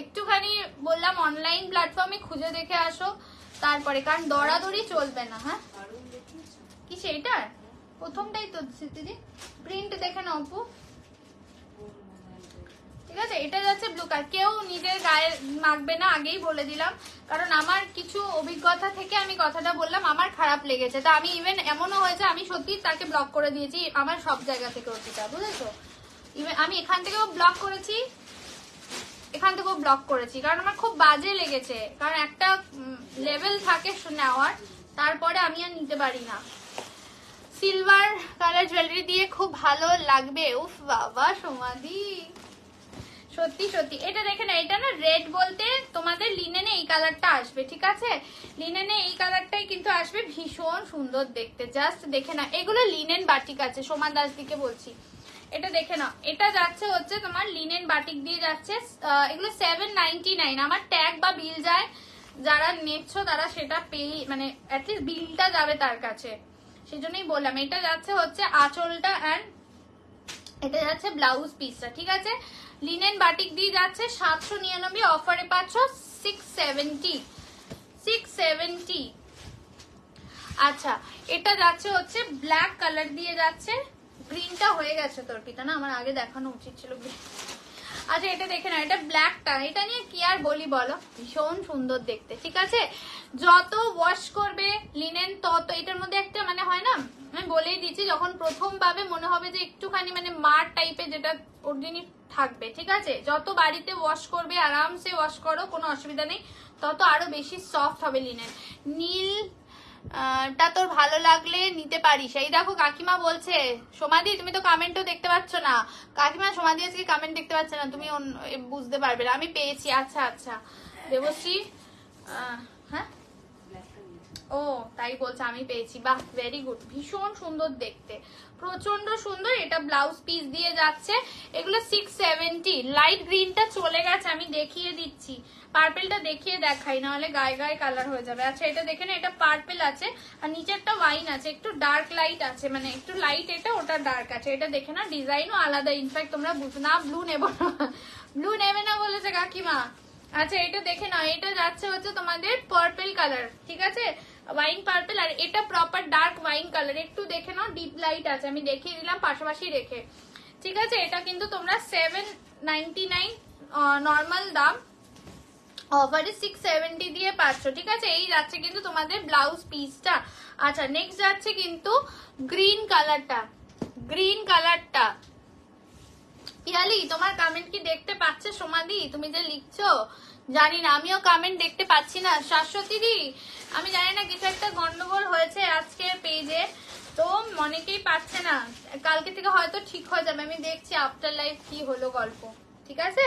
একটুখানি বললাম অনলাইন প্ল্যাটফর্মে খুঁজে দেখে আসো তারপরে, কারণ দরাদরি চলবে না। হ্যাঁ কি সেইটার প্রথমটাই তো দিদি, প্রিন্ট দেখে নাও অপু, ঠিক আছে? এটা যাচ্ছে ব্লু কালার, কেউ নিজের গায়ে মাখবে না, আগেই বলে দিলাম, কারণ আমার কিছু অভিজ্ঞতা থেকে আমি কথাটা বললাম, আমার খারাপ লেগেছে। তা আমি ইভেন এমনও হয়েছে আমি সত্যি তাকে ব্লক করে দিয়েছি আমার সব জায়গা থেকে, অর্পিতা বুঝেছো? ইভেন আমি এখান থেকেও ব্লক করেছি, এখান থেকেও ব্লক করেছি, কারণ আমার খুব বাজে লেগেছে, কারণ একটা লেভেল থাকে নেওয়ার, তারপরে আমি আর নিতে পারি না। সিলভার কালার জুয়েলারি দিয়ে খুব ভালো লাগবে। উফ বাবা সমাধি, সত্যি সত্যি। এটা দেখে না, এটা না রেড বলতে তোমাদের লিনেনে এই কালারটা আসবে, ঠিক আছে? লিনেনে এই কালারটাই কিন্তু আসবে, ভীষণ সুন্দর দেখতে। জাস্ট দেখে না, এগুলো লিনেন বাটিক আছে, সোমান দাস দিকে বলছি। এটা দেখে না, এটা যাচ্ছে হচ্ছে তোমার লিনেন বাটিক দিয়ে যাচ্ছে। এগুলো 799। আমার ট্যাগ বা বিল যায়, যারা নেছো তারা সেটা পেয়ে, মানে অ্যাটলিস্ট বিলটা যাবে তার কাছে, সেই জন্যই বললাম। এটা যাচ্ছে হচ্ছে আঁচলটা অ্যান্ড এটা যাচ্ছে ব্লাউজ পিসটা, ঠিক আছে? লিনেন বাটিক দিয়ে যাচ্ছে 799, অফারে পাচ্ছ 670। আচ্ছা, এটা যাচ্ছে হচ্ছে ব্ল্যাক কালার দিয়ে যাচ্ছে। গ্রিনটা হয়ে গেছে তোর পিতা না, আমার আগে দেখানো উচিত ছিল। আচ্ছা এটা দেখে না, এটা ব্ল্যাকটা, এটা নিয়ে কি আর বলি বলো, ভীষণ সুন্দর দেখতে, ঠিক আছে? যত ওয়াশ করবে লিনেন তত এটার মধ্যে একটা মানে হয় না, আমি বলেই দিচ্ছি, যখন প্রথম পাবে মনে হবে যে একটুখানি মানে মার টাইপের, যেটা অর্ডিনারি থাকবে, ঠিক আছে? যত বাড়িতে ওয়াশ করবে, আরামসে ওয়াশ করো, কোনো অসুবিধা নেই, তত আরো বেশি সফট হবে লিনেন। নীল টা তোর ভালো লাগলে নিতে পারিস। এই দেখো কাকিমা বলছে, সোমাদি তুমি তো কমেন্টও দেখতে পাচ্ছ না। কাকিমা, সোমাদি আজকে কমেন্ট দেখতে পাচ্ছে না, তুমি বুঝতে পারবে না। আমি পেয়েছি। আচ্ছা আচ্ছা দেবশ্রী, হ্যাঁ ও তাই বলছে, আমি পেয়েছি। বাহ, ভেরি গুড, ভীষণ সুন্দর দেখতে, প্রচন্ড সুন্দর। এটা ব্লাউজ পিস দিয়ে যাচ্ছে। এগুলো 670। লাইট গ্রিনটা চলে গেছে, আমি দেখিয়ে দিচ্ছি। পার্পেলটা দেখিয়ে দেখাই, নাহলে গায়ে গায়ে কালার হয়ে যাবে। আচ্ছা এটা দেখে না, এটা পার্পেল আছে আর নিচে একটা ওয়াইন আছে, একটু ডার্ক লাইট আছে, মানে একটু লাইট এটা, ওটা ডার্ক আছে। এটা দেখে না, ডিজাইনও আলাদা। ইনফ্যাক্ট তোমরা বুঝো না, ব্লু নেবো না, ব্লু নেবে না বলেছে কাকিমা। আচ্ছা এটা দেখে না, এটা যাচ্ছে হচ্ছে তোমাদের পার্পেল কালার, ঠিক আছে? ওয়াইন পার্পেল, আর এটা প্রপার ডার্ক ওয়াইন কালার। একটু দেখে নাও, ডিপ লাইট আছে, আমি দেখিয়ে দিলাম পাশাপাশি রেখে, ঠিক আছে? এটা কিন্তু তোমরা 799 নর্মাল দাম, অফারে 670 দিয়ে পাচ্ছ, ঠিক আছে? এই যাচ্ছে কিন্তু তোমাদের ব্লাউজ পিসটা। আচ্ছা নেক্সট যাচ্ছে কিন্তু গ্রিন কালারটা। গ্রিন কালারটা পিয়ালি, তোমার কমেন্ট কি দেখতে পাচ্ছে সোমাদি? তুমি যে লিখছো জানি না, আমিও কমেন্ট দেখতে পাচ্ছি না। শাশ্বতী দি, আমি জানি না, কিছু একটা গন্ডগোল হয়েছে আজকের পেজে, তো অনেকেই পাচ্ছে না। কালকে থেকে হয়তো ঠিক হয়ে যাবে, আমি দেখছি আফটার লাইফ কি হলো গল্প, ঠিক আছে?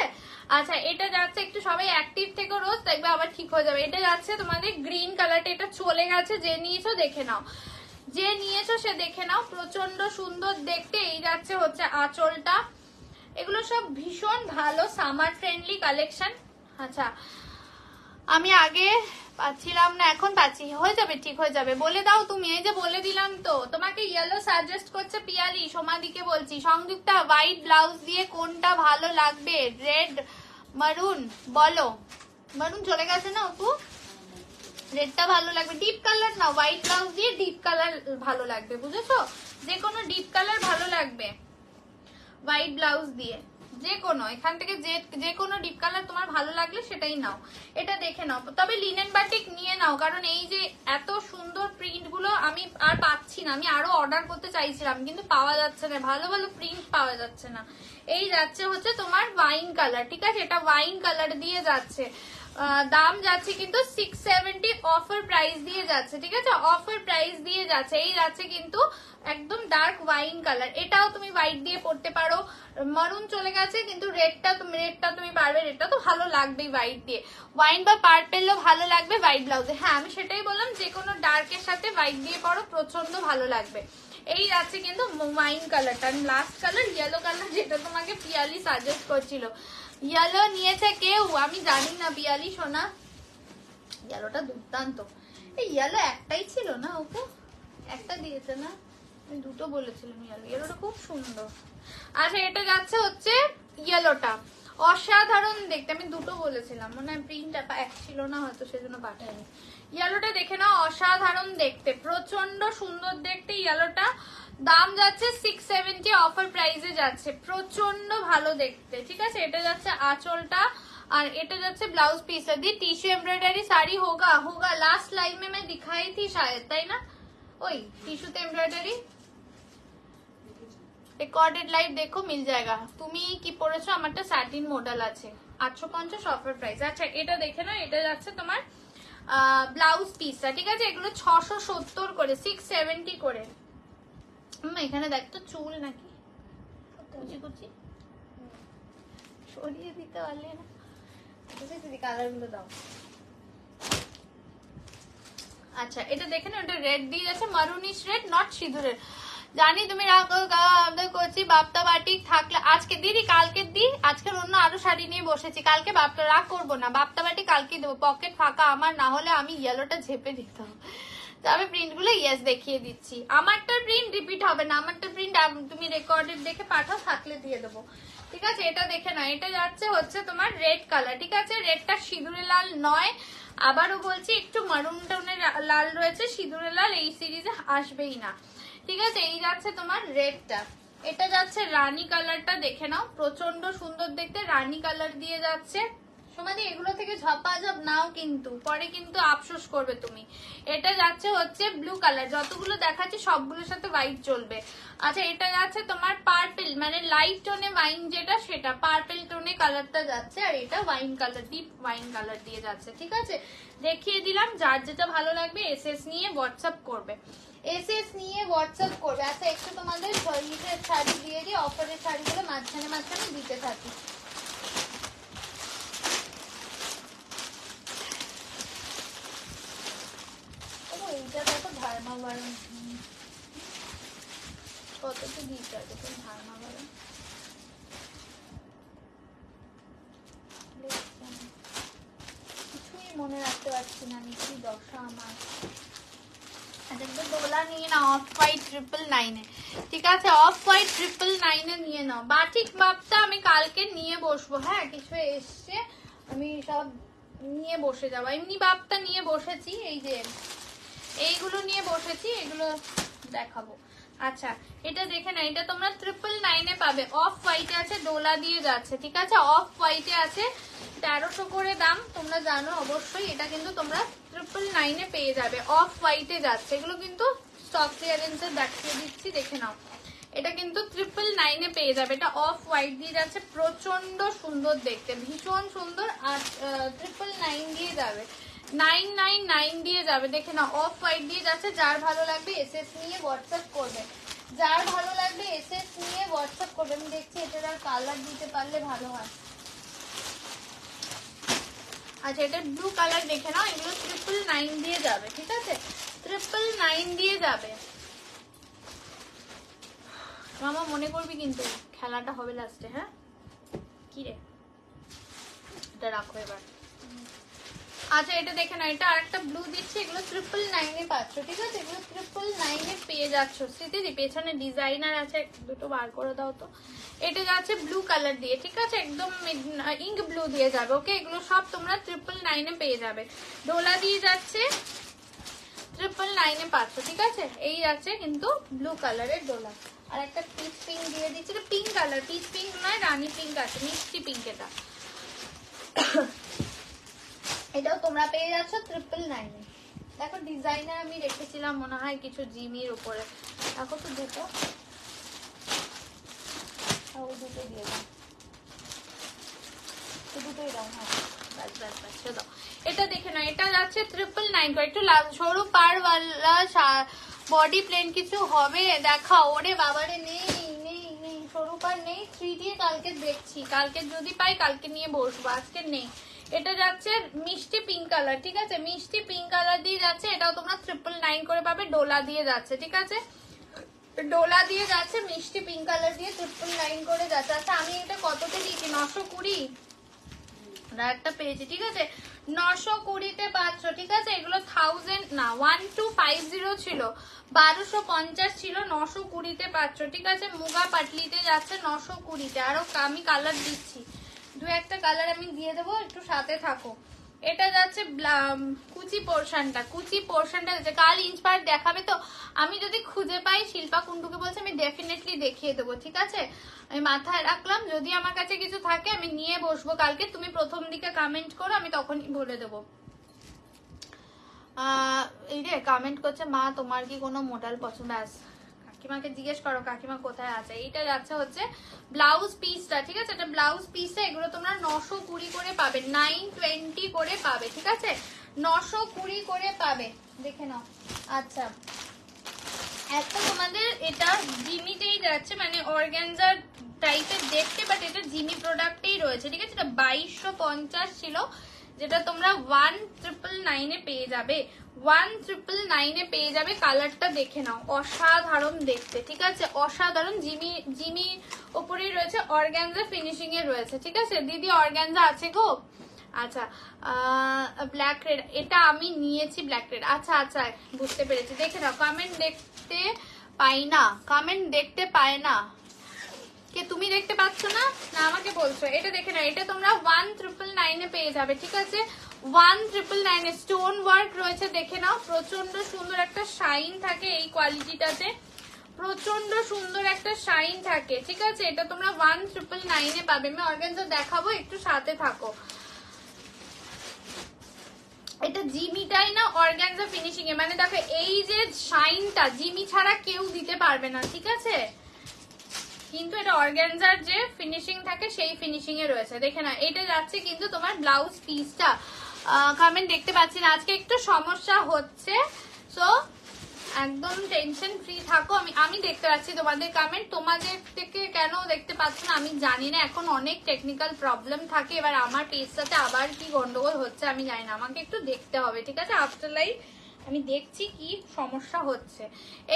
আচ্ছা এটা যাচ্ছে, একটু সবাই অ্যাক্টিভ থেকে রোজ, দেখবে আবার ঠিক হয়ে যাবে। এটা যাচ্ছে তোমাদের গ্রিন কালারটা, এটা চলে গেছে, যে নিয়েছো দেখে নাও, যে নিয়েছো সে দেখে নাও, প্রচন্ড সুন্দর দেখতে। এই যাচ্ছে হচ্ছে আঁচলটা। এগুলো সব ভীষণ ভালো সামার ফ্রেন্ডলি কালেকশন। আচ্ছা আমি আগে পাচ্ছিলাম না, এখন পাচ্ছি, হয়ে যাবে, ঠিক হয়ে যাবে। বলে দাও তুমি, এই যে বলে দিলাম তো তোমাকে। ইয়েলো সাজেস্ট করছে পিয়ালি, সোমাদিকে বলছি। সংযুক্তা, হোয়াইট ব্লাউজ দিয়ে কোনটা ভালো লাগবে? রেড, মারুন? বলো। মারুন চলে গেছে না অপু? রেডটা ভালো লাগবে, ডিপ কালার না, হোয়াইট ব্লাউজ দিয়ে ডিপ কালার ভালো লাগবে, বুঝেছো? যে কোনো ডিপ কালার ভালো লাগবে হোয়াইট ব্লাউজ দিয়ে, যে কোনো এখান থেকে যে কোনো ডিপ কালার তোমার ভালো লাগলে সেটাই নাও। এটা দেখে নাও, তবে লিনেন বাটিক নিয়ে নাও, কারণ এই যে এত সুন্দর প্রিন্ট গুলো আমি আর পাচ্ছি না। আমি আরো অর্ডার করতে চাইছিলাম কিন্তু পাওয়া যাচ্ছে না, ভালো ভালো প্রিন্ট পাওয়া যাচ্ছে না। এই যাচ্ছে হচ্ছে তোমার ওয়াইন কালার, ঠিক আছে? এটা ওয়াইন কালার দিয়ে যাচ্ছে, দাম যাচ্ছে কিন্তু 670, অফার প্রাইস দিয়ে যাচ্ছে, ঠিক আছে? অফার প্রাইস দিয়ে যাচ্ছে। এই যাচ্ছে কিন্তু একদম ডার্ক ওয়াইন কালার, এটাও তুমি হোয়াইট দিয়ে পরতে পারো। মারুন চলে গেছে, কিন্তু রেডটা তুমি পারবে, রেডটা তো ভালো লাগবেই হোয়াইট দিয়ে। ওয়াইন বা পার্পেলও ভালো লাগবে হোয়াইট ব্লাউজে। হ্যাঁ আমি সেটাই বললাম, যে কোনো ডার্কের সাথে হোয়াইট দিয়ে পরো, প্রচন্ড ভালো লাগবে। এই যাচ্ছে কিন্তু ওয়াইন কালারটা। লাস্ট কালার ইয়েলো কালার, যেটা তোমাকে পিয়ালি সাজেস্ট করছিল। ইয়েলো নিয়েছে কেউ? আমি জানি না পিয়ালি সোনা, ইয়েলোটা দুর্দান্ত। এই ইয়েলো একটাই ছিল না ওকে, একটা দিয়েছে না? আমি দুটো বলেছিলাম। ইয়েলোটা খুব সুন্দর। আচ্ছা এটা যাচ্ছে হচ্ছে ইয়েলোটা, অসাধারণ দেখতে। আমি দুটো বলেছিলাম, মনে হয় প্রিন্টটা এক ছিল না হয়তো, সেজন্য পাঠাইনি। ইয়েলোটা দেখে নাও, অসাধারণ দেখতে, প্রচন্ড সুন্দর দেখতে ইয়েলোটা। দাম যাচ্ছে 670, অফার প্রাইসে যাচ্ছে, প্রচন্ড ভালো দেখতে, ঠিক আছে? এটা যাচ্ছে आंचलটা, और এটা যাচ্ছে ব্লাউজ পিস। दी टिश्यू एम्ब्रॉयडरी साड़ी होगा होगा, लास्ट लाइव में मैं दिखाई थी शायद, তাই না? ওই টিস্যুতে এমব্রয়ডারি রেকর্ডেড লাইভ দেখো, মিল जाएगा। তুমি কি পরেছো? আমারটা স্যাটিন মডেল আছে, 850 অফার প্রাইস। আচ্ছা এটা দেখে নাও, এটা যাচ্ছে তোমার ব্লাউজ পিসটা, ঠিক আছে? এগুলো 670 করে, 670 করে। এখানে দেখ তো চুল নাকি কুচি কুচি সরিয়ে দিতে পারলে না, কালার গুলো দাও। আচ্ছা এটা দেখে না, ওটা রেড দিয়ে যাচ্ছে, মারুনিশ রেড, নট সিঁদুরের। জানি তুমি রাগ করছি, বাপ্তা বাটিক থাকলে আজকে দিদি কালকে দি, আজকের অন্য আরো শাড়ি নিয়ে বসেছি, কালকে বাপ্তা রাগ করবো না, বাপ্তা বাটি কালকে দেবো, পকেট ফাঁকা আমার, না হলে আমি ইয়েলোটা ঝেপে দিতাম। তবে প্রিন্ট গুলো ইয়েস দেখিয়ে দিচ্ছি, আমারটা প্রিন্ট রিপিট হবে না, আমারটা প্রিন্ট তুমি রেকর্ডেড দেখে পাঠাও, থাকলে দিয়ে দেবো, ঠিক আছে। এটা দেখে না, এটা যাচ্ছে হচ্ছে তোমার রেড কালার, ঠিক আছে। রেডটা সিঁদুরে লাল নয়, আবারও বলছি একটু মারুন টাউনের লাল রয়েছে, সিঁদুরে লাল এই সিরিজে আসবেই না, ঠিক আছে। এই যাচ্ছে তোমার রেডটা, এটা যাচ্ছে রানী কালারটা, দেখে নাও প্রচন্ড সুন্দর দেখতে, রানী কালার দিয়ে যাচ্ছে। সমাধি এগুলো থেকে ঝপাঝপ নাও কিন্তু, পরে কিন্তু আফসোস করবে তুমি। এটা যাচ্ছে হচ্ছে ব্লু কালার, যতগুলো দেখাচ্ছে সবগুলোর সাথে হোয়াইট চলবে। আচ্ছা এটা যাচ্ছে তোমার পার্পল, মানে লাইট টোনে ওয়াইন যেটা সেটা পার্পল টোনে কালারটা যাচ্ছে, আর এটা wine colour, deep wine colour দিয়ে যাচ্ছে, ঠিক আছে। দেখিয়ে দিলাম, যার যেটা ভালো লাগবে এসএস নিয়ে হোয়াটসঅ্যাপ করবে, এসএস নিয়ে হোয়াটসঅ্যাপ করবে। আচ্ছা একটু তোমাদের ঈদের শাড়ি দিয়ে দিই, অফারের শাড়িগুলো মাঝখানে মাঝখানে দিতে থাকি। এইটা দেখো ধারণা বাড়ান কতটা দিতে আছে, ধারণা বাড়ান কিছুই মনে রাখতে পারছি না, কি দশা আমার। দোলা নিয়ে নাও অফ হোয়াইট 999-এ, ঠিক আছে, অফ হোয়াইট 999-এ নিয়ে নাও। বাটিক মাপটা আমি কালকে নিয়ে বসবো, হ্যাঁ কিছু এসছে আমি সব নিয়ে বসে যাবো, এমনি বাপটা নিয়ে বসেছি, এই যে এইগুলো নিয়ে বসেছি, এগুলো দেখাবো। আচ্ছা এটা দেখে না, এটা তোমরা 999-এ পাবে, অফ হোয়াইটে আছে, ডোলা দিয়ে যাচ্ছে, ঠিক আছে, অফ হোয়াইটে আছে, 1300 করে দাম, তোমরা জানো অবশ্যই। এটা কিন্তু তোমরা 999-এ পেয়ে যাবে, অফ হোয়াইটে যাচ্ছে, এগুলো কিন্তু স্টক ক্লিয়ারেন্সে দেখিয়ে দিচ্ছি, দেখে নাও। এটা কিন্তু 999-এ পেয়ে যাবে, এটা অফ হোয়াইট দিয়ে যাচ্ছে, প্রচন্ড সুন্দর দেখতে, ভীষণ সুন্দর, আর 999 দিয়ে যাবে, 999 দিয়ে যাবে, দেখে না অফ হোয়াইট দিয়ে যাচ্ছে। যার ভালো লাগবে এসএস নিয়ে হোয়াটসঅ্যাপ করবে, যার ভালো লাগবে এসএস নিয়ে হোয়াটসঅ্যাপ করবে। আমি দেখছি এটার আর কালার দিতে পারলে ভালো হয়। আচ্ছা এটা ব্লু কালার দেখে নাও, এগুলো 999 দিয়ে যাবে, ঠিক আছে, 999 দিয়ে যাবে। মামা মনে করবি কিন্তু খেলাটা হবে লাস্টে, হ্যাঁ কি রে, এটা রাখো এবার। আচ্ছা এটা দেখে না, এটা আরেকটা ব্লু দিচ্ছে, এগুলো 999-এ পাচ্ছ, ঠিক আছে, এগুলো 999-এ পেয়ে যাচ্ছ। স্মৃতি পেছনে ডিজাইনার আছে, দুটো বার করে দাও তো। এটা যাচ্ছে ব্লু কালার দিয়ে, ঠিক আছে, একদম ইঙ্ক ব্লু দিয়ে যাবে, ওকে। এগুলো সব তোমরা 999-এ পেয়ে যাবে, ডোলা দিয়ে যাচ্ছে, 999-এ পাচ্ছ, ঠিক আছে। এই যাচ্ছে কিন্তু ব্লু কালারের ডোলা, আর একটা পিচ পিঙ্ক দিয়ে দিচ্ছে, এটা পিঙ্ক কালার, পিচ পিঙ্ক নয় রানী পিঙ্ক আছে, মিষ্টি পিঙ্ক এটা। এটাও তোমরা পেয়ে যাচ্ছ 999-এ। দেখো ডিজাইনার আমি রেখেছিলাম মনে হয় কিছু জিমির উপরে, দেখো তো দুটো, ওই দুটো দিয়ে দাও, দুটোই দাও, হ্যাঁ দাও। এটা দেখে না, এটা যাচ্ছে 999 করে, একটু সরু পাড়ওয়ালা বডি প্লেন কিছু হবে দেখাও। ওরে বাবারে নেই নেই নেই, সরু পাড় নেই, 3D কালকে দেখছি, কালকে যদি পাই কালকে নিয়ে বসবো, আজকে নেই। এটা যাচ্ছে মিষ্টি পিঙ্ক কালার, ঠিক আছে, মিষ্টি পিঙ্ক কালার দিয়ে যাচ্ছে, এটাও তোমরা 999 করে পাবে, ডোলা দিয়ে যাচ্ছে, ঠিক আছে, ডোলা দিয়ে যাচ্ছে, মিষ্টি পিঙ্ক কালার দিয়ে 999 করে যাচ্ছে। আচ্ছা আমি এটা কততে দিয়েছি, 920 একটা পেয়েছি, ঠিক আছে, 920-তে পাচ্ছ, ঠিক আছে। এগুলো 1000 না 1250 ছিল, 1250 ছিল, 920-তে পাচ্ছ, ঠিক আছে। মুগা পাটলিতে যাচ্ছে 920-তে, আরো আমি কালার দিচ্ছি, দু একটা কালার আমি দিয়ে দেবো, একটু সাথে থাকো। এটা যাচ্ছে কুচি পোর্শনটা যাচ্ছে, কাল ইন্সপায়ার দেখাবে তো, আমি যদি খুঁজে পাই, শিল্পা কুন্ডুকে বলছে, আমি ডেফিনেটলি দেখিয়ে দেবো, ঠিক আছে, আমি মাথায় রাখলাম, যদি আমার কাছে কিছু থাকে আমি নিয়ে বসবো কালকে, তুমি প্রথম দিকে কমেন্ট করো, আমি তখনই বলে দেবো। এই রে কমেন্ট করছে, মা তোমার কি কোনো মডেল পছন্দ আছে, কাকিমাকে জিজ্ঞেস করো কাকিমা কোথায় আছে। এইটা যাচ্ছে হচ্ছে ব্লাউজ পিসটা, ঠিক আছে, এটা ব্লাউজ পিসটা, এগুলো তোমরা 920 করে পাবে, 920 করে পাবে, ঠিক আছে, 920 করে পাবে, দেখে নাও। আচ্ছা একটা তোমাদের এটা জিমিতেই যাচ্ছে, মানে অর্গানজার টাইপের দেখতে, বাট এটা জিমি প্রোডাক্টেই রয়েছে, ঠিক আছে। এটা 2250 ছিল, যেটা তোমরা 1999 এ পেয়ে যাবে। 1999 এ পেয়ে যাবে। কালারটা দেখে নাও, অসাধারণ দেখতে, ঠিক আছে, অসাধারণ। জিমি ওপরেই রয়েছে, অর্গানজা ফিনিশিং এ রয়েছে, ঠিক আছে। দিদি অর্গানজা আছে গো। আচ্ছা, ব্ল্যাক রেড, এটা আমি নিয়েছি ব্ল্যাক রেড। আচ্ছা আচ্ছা, বুঝতে পেরেছি। দেখে নাও, কমেন্ট দেখতে পাই না, কমেন্ট দেখতে পায় না কে? তুমি দেখতে পাচ্ছ না, না আমাকে বলছো? এটা দেখে নাও, এটা তোমরা 1999 এ পেয়ে যাবে, ঠিক আছে। 1999 এ স্টোন ওয়ার্ক রয়েছে, দেখে নাও। প্রচন্ড সুন্দর একটা শাইন থাকে এই কোয়ালিটিটাতে, প্রচন্ড সুন্দর একটা শাইন থাকে, ঠিক আছে। এটা তোমরা 1999 এ পাবে। আমি অর্গানজা দেখাবো, একটু সাথে থাকো। এটা জিমিটাই না অর্গানজা ফিনিশিং এ, মানে দেখো এই যে শাইনটা জিমি ছাড়া কেউ দিতে পারবে না, ঠিক আছে। কিন্তু এটা অর্গানজার যে ফিনিশিং থাকে সেই ফিনিশিং এ রয়েছে, দেখে না। এটা যাচ্ছে কিন্তু তোমার ব্লাউজ পিসটা। কমেন্ট দেখতে পাচ্ছি না, আজকে একটু সমস্যা হচ্ছে, সো একদম টেনশন ফ্রি থাকো। আমি দেখতে পাচ্ছি তোমাদের কমেন্ট, তোমাদের থেকে কেন দেখতে পাচ্ছ না আমি জানি না। এখন অনেক টেকনিক্যাল প্রবলেম থাকে, এবার আমার পেজটাতে আবার কি গন্ডগোল হচ্ছে আমি জানি না, আমাকে একটু দেখতে হবে, ঠিক আছে। আফটার লাইভ আমি দেখছি কি সমস্যা হচ্ছে।